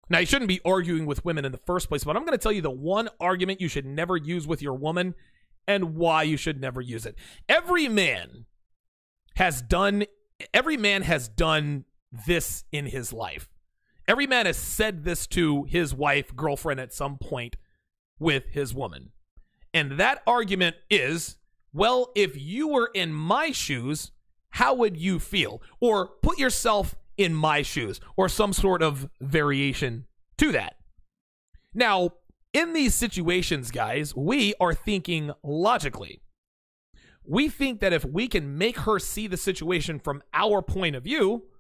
Now, you shouldn't be arguing with women in the first place, but I'm going to tell you the one argument you should never use with your woman and why you should never use it. Every man has done this in his life. Every man has said this to his wife, girlfriend at some point with his woman. And that argument is, well, if you were in my shoes, how would you feel? Or put yourself in my shoes, or some sort of variation to that. Now, in these situations, guys, we are thinking logically. We think that if we can make her see the situation from our point of view,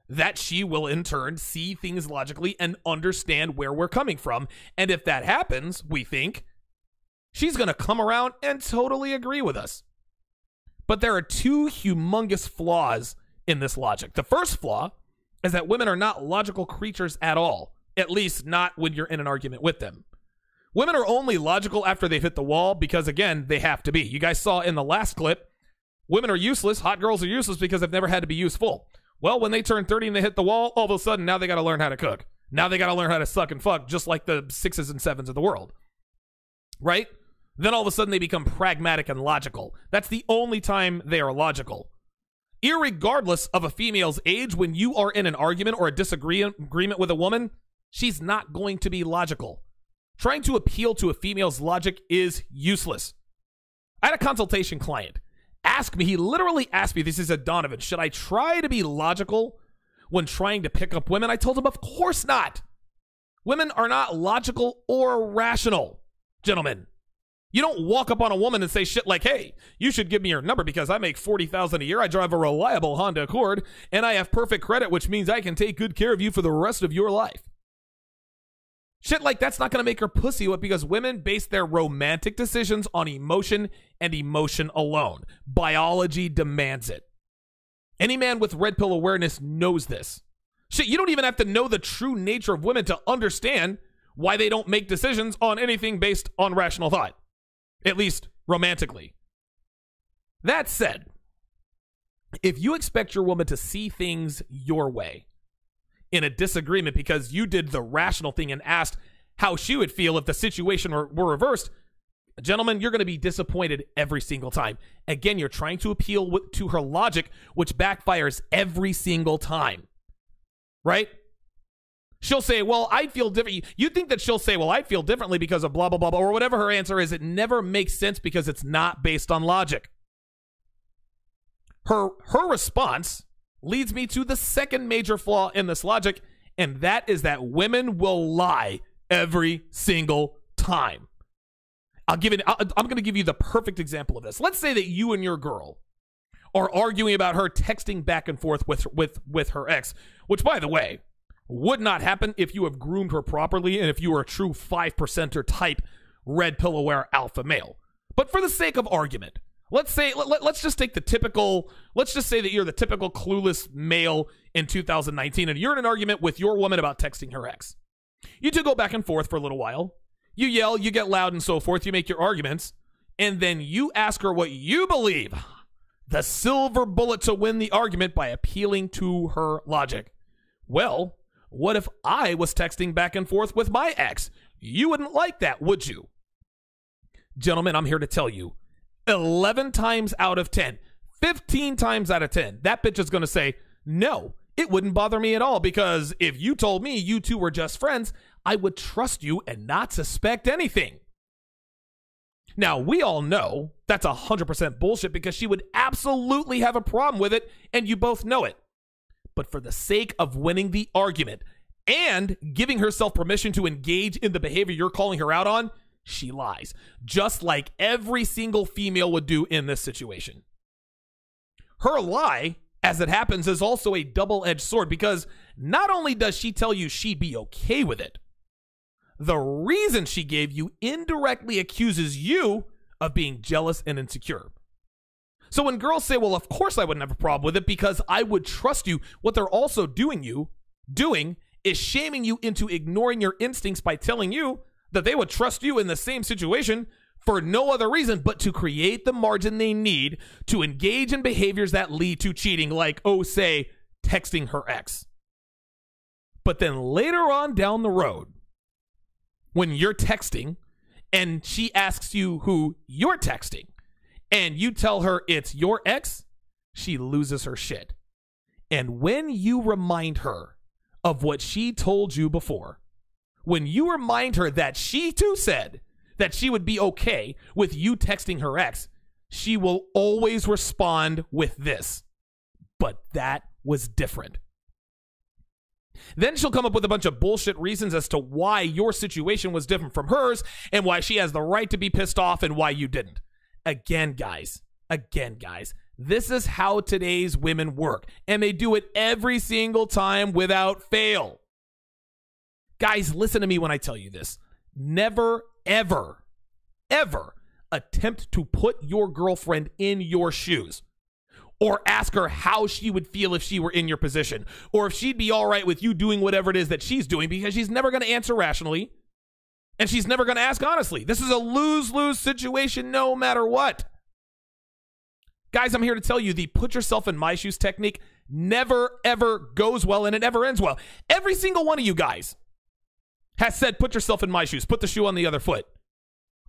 that she will in turn see things logically and understand where we're coming from. And if that happens, we think she's going to come around and totally agree with us. But there are two humongous flaws in this logic. The first flaw is that women are not logical creatures at all, at least not when you're in an argument with them. Women are only logical after they've hit the wall because, again, they have to be. You guys saw in the last clip, women are useless, hot girls are useless because they've never had to be useful. Well, when they turn 30 and they hit the wall, all of a sudden, now they got to learn how to cook. Now they got to learn how to suck and fuck, just like the 6s and 7s of the world. Right? Then all of a sudden, they become pragmatic and logical. That's the only time they are logical. Irregardless of a female's age, when you are in an argument or a disagreement with a woman, she's not going to be logical. Trying to appeal to a female's logic is useless. I had a consultation client ask me, he literally asked me, this is a Donovan, should I try to be logical when trying to pick up women? I told him, of course not. Women are not logical or rational, gentlemen. You don't walk up on a woman and say shit like, hey, you should give me your number because I make $40,000 a year, I drive a reliable Honda Accord, and I have perfect credit, which means I can take good care of you for the rest of your life. Shit like that's not going to make her pussy whip because women base their romantic decisions on emotion and emotion alone. Biology demands it. Any man with red pill awareness knows this. Shit, you don't even have to know the true nature of women to understand why they don't make decisions on anything based on rational thought. At least romantically. That said, if you expect your woman to see things your way in a disagreement because you did the rational thing and asked how she would feel if the situation were reversed, gentlemen, you're going to be disappointed every single time. Again, you're trying to appeal to her logic, which backfires every single time. Right? She'll say, well, I feel different. You think that she'll say, well, I feel differently because of blah, blah, blah, blah, or whatever her answer is. It never makes sense because it's not based on logic. Her response leads me to the second major flaw in this logic, and that is that women will lie every single time. I'm going to give you the perfect example of this. Let's say that you and your girl are arguing about her texting back and forth with her ex, which, by the way, would not happen if you have groomed her properly and if you are a true 5%er type red pill aware alpha male. But for the sake of argument, let's just take the typical, let's just say that you're the typical clueless male in 2019 and you're in an argument with your woman about texting her ex. You two go back and forth for a little while. You yell, you get loud and so forth, you make your arguments, and then you ask her what you believe, the silver bullet to win the argument by appealing to her logic. Well, what if I was texting back and forth with my ex? You wouldn't like that, would you? Gentlemen, I'm here to tell you, 11 times out of 10, 15 times out of 10, that bitch is going to say, no, it wouldn't bother me at all because if you told me you two were just friends, I would trust you and not suspect anything. Now, we all know that's 100% bullshit because she would absolutely have a problem with it and you both know it. But for the sake of winning the argument and giving herself permission to engage in the behavior you're calling her out on, she lies, just like every single female would do in this situation. Her lie, as it happens, is also a double-edged sword because not only does she tell you she'd be okay with it, the reason she gave you indirectly accuses you of being jealous and insecure. So when girls say, well, of course I wouldn't have a problem with it because I would trust you, what they're also doing is shaming you into ignoring your instincts by telling you that they would trust you in the same situation for no other reason but to create the margin they need to engage in behaviors that lead to cheating, like, say, texting her ex. But then later on down the road, when you're texting and she asks you who you're texting, and you tell her it's your ex, she loses her shit. And when you remind her of what she told you before, when you remind her that she too said that she would be okay with you texting her ex, she will always respond with this. But that was different. Then she'll come up with a bunch of bullshit reasons as to why your situation was different from hers and why she has the right to be pissed off and why you didn't. Again, guys, this is how today's women work, and they do it every single time without fail. Guys, listen to me when I tell you this. Never, ever, ever attempt to put your girlfriend in your shoes or ask her how she would feel if she were in your position or if she'd be all right with you doing whatever it is that she's doing because she's never going to answer rationally. And she's never going to ask honestly. This is a lose-lose situation no matter what. Guys, I'm here to tell you the put yourself in my shoes technique never, ever goes well, and it never ends well. Every single one of you guys has said, put yourself in my shoes, put the shoe on the other foot.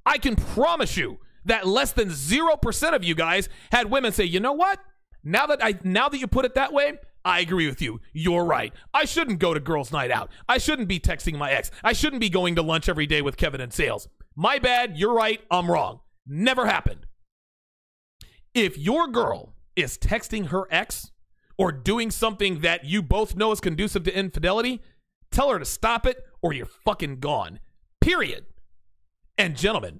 I can promise you that less than 0% of you guys had women say, you know what? Now that you put it that way, I agree with you. You're right. I shouldn't go to girls' night out. I shouldn't be texting my ex. I shouldn't be going to lunch every day with Kevin and Sales. My bad. You're right. I'm wrong. Never happened. If your girl is texting her ex or doing something that you both know is conducive to infidelity, tell her to stop it or you're fucking gone. Period. And gentlemen,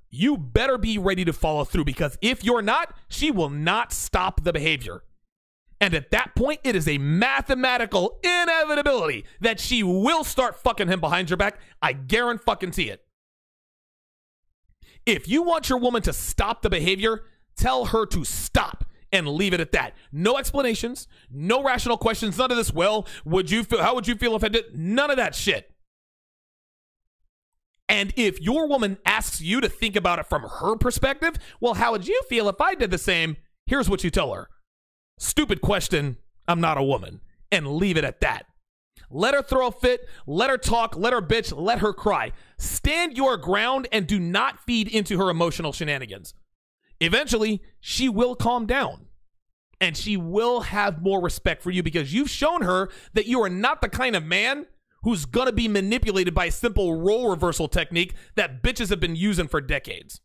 you better be ready to follow through, because if you're not, she will not stop the behavior. And at that point, it is a mathematical inevitability that she will start fucking him behind your back. I guarantee it. If you want your woman to stop the behavior, tell her to stop and leave it at that. No explanations, no rational questions, none of this, well, how would you feel if I did? None of that shit. And if your woman asks you to think about it from her perspective, well, how would you feel if I did the same? Here's what you tell her. Stupid question, I'm not a woman. And leave it at that. Let her throw a fit, let her talk, let her bitch, let her cry. Stand your ground and do not feed into her emotional shenanigans. Eventually, she will calm down. And she will have more respect for you, because you've shown her that you are not the kind of man who's going to be manipulated by a simple role reversal technique that bitches have been using for decades.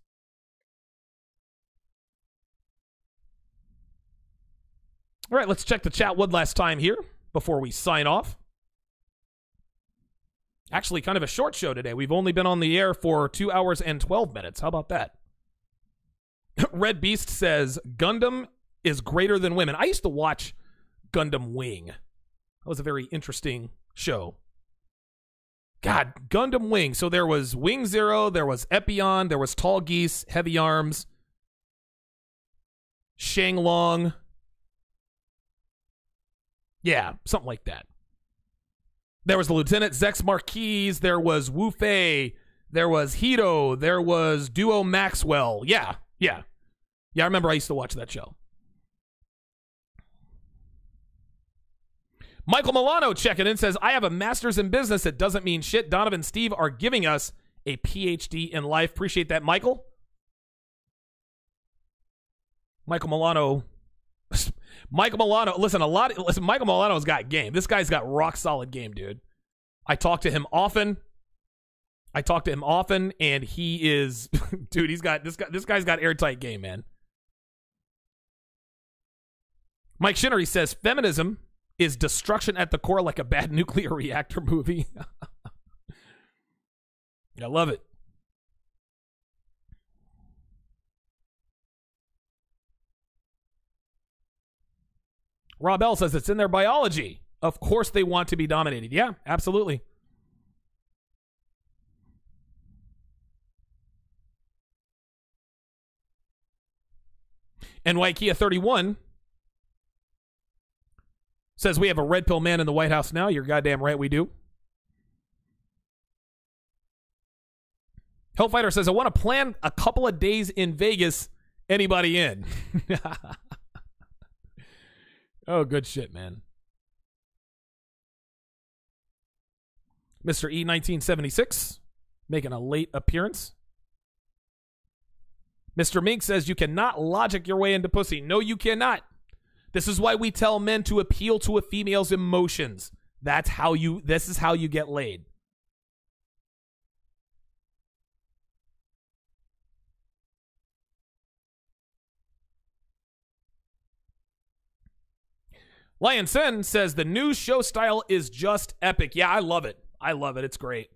All right, let's check the chat one last time here before we sign off. Actually, kind of a short show today. We've only been on the air for 2 hours and 12 minutes. How about that? Red Beast says, Gundam is greater than women. I used to watch Gundam Wing. That was a very interesting show. God, Gundam Wing. So there was Wing Zero, there was Epion, there was Tall Geese, Heavy Arms, Shanglong. Yeah, something like that. There was the Lieutenant Zex Marquise, there was Wu Fei, there was Hito, there was Duo Maxwell. Yeah, I remember I used to watch that show. Michael Milano checking in says, I have a master's in business. It doesn't mean shit. Donovan and Steve are giving us a PhD in life. Appreciate that, Michael. Michael Milano, listen, Michael Milano's got game. This guy's got rock solid game, dude. I talk to him often, and he is, dude, this guy's got airtight game, man. Mike Shinnery says, feminism is destruction at the core, like a bad nuclear reactor movie. I love it. Rob L says it's in their biology. Of course they want to be dominated. Yeah, absolutely. And Waikia 31 says we have a red pill man in the White House now. You're goddamn right we do. Hellfighter says, I want to plan a couple of days in Vegas. Anybody in? Oh, good shit, man. Mr. E1976 making a late appearance. Mr. Mink says you cannot logic your way into pussy. No, you cannot. This is why we tell men to appeal to a female's emotions. This is how you get laid. Lion Sen says the new show style is just epic. Yeah, I love it. It's great.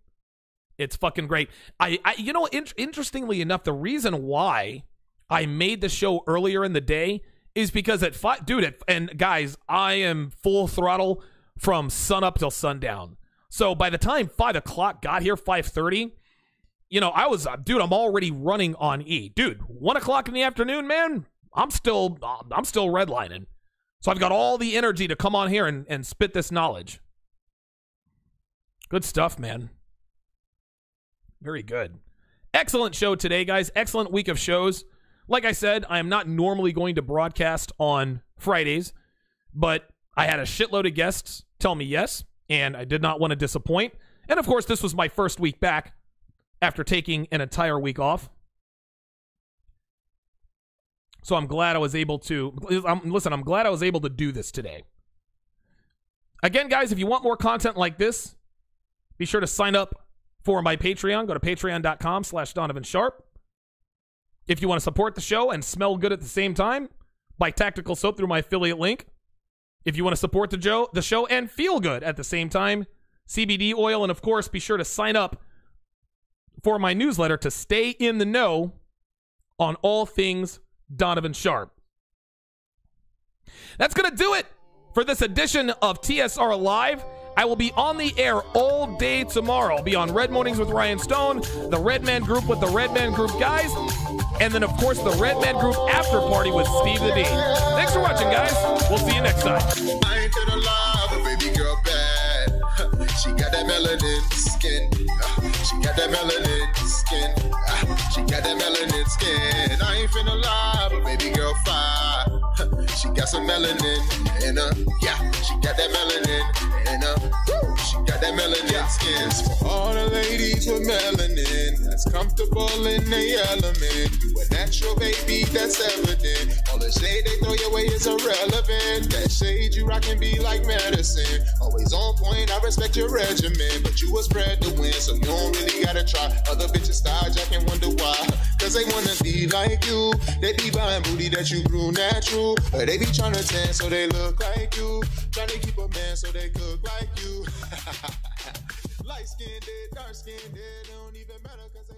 It's fucking great. Interestingly enough, the reason why I made the show earlier in the day is because at 5, dude, and guys, I am full throttle from sun up till sundown. So by the time 5 o'clock got here, 5:30, I'm already running on E. Dude, 1 o'clock in the afternoon, man, I'm still redlining. So I've got all the energy to come on here and spit this knowledge. Good stuff, man. Very good. Excellent show today, guys. Excellent week of shows. Like I said, I am not normally going to broadcast on Fridays, but I had a shitload of guests tell me yes, and I did not want to disappoint. And of course, this was my first week back after taking an entire week off. So I'm glad I was able to, I'm glad I was able to do this today. Again, guys, if you want more content like this, be sure to sign up for my Patreon. Go to patreon.com/Donovan Sharpe. If you want to support the show and smell good at the same time, buy tactical soap through my affiliate link. If you want to support the show and feel good at the same time, CBD oil. And of course, be sure to sign up for my newsletter to stay in the know on all things Donovan Sharpe. That's going to do it for this edition of TSR Live. I will be on the air all day tomorrow. I'll be on Red Mornings with Ryan Stone, the Red Man Group with the Red Man Group guys, and then, of course, the Red Man Group after party with Steve the D. Thanks for watching, guys. We'll see you next time. I ain't gonna lie, but baby girl bad. She got that melanin skin. She got that melanin skin. She got that melanin skin. I ain't finna lie, but baby girl fine. She got some melanin in her. Yeah, she got that melanin in her. She got that melanin skin. For all the ladies with melanin that's comfortable in their element. You a natural baby, that's evident. All the shade they throw your way is irrelevant. That shade you rock can be like medicine. Always on point, I respect your regimen. But you a spread the win, so you don't really gotta try. Other bitches style jack and wonder why. Cause they wanna be like you. They be buying booty that you grew natural. But they be trying to tan so they look like you. Trying to keep a man so they cook like you. Light skinned, dark skinned, it don't even matter cause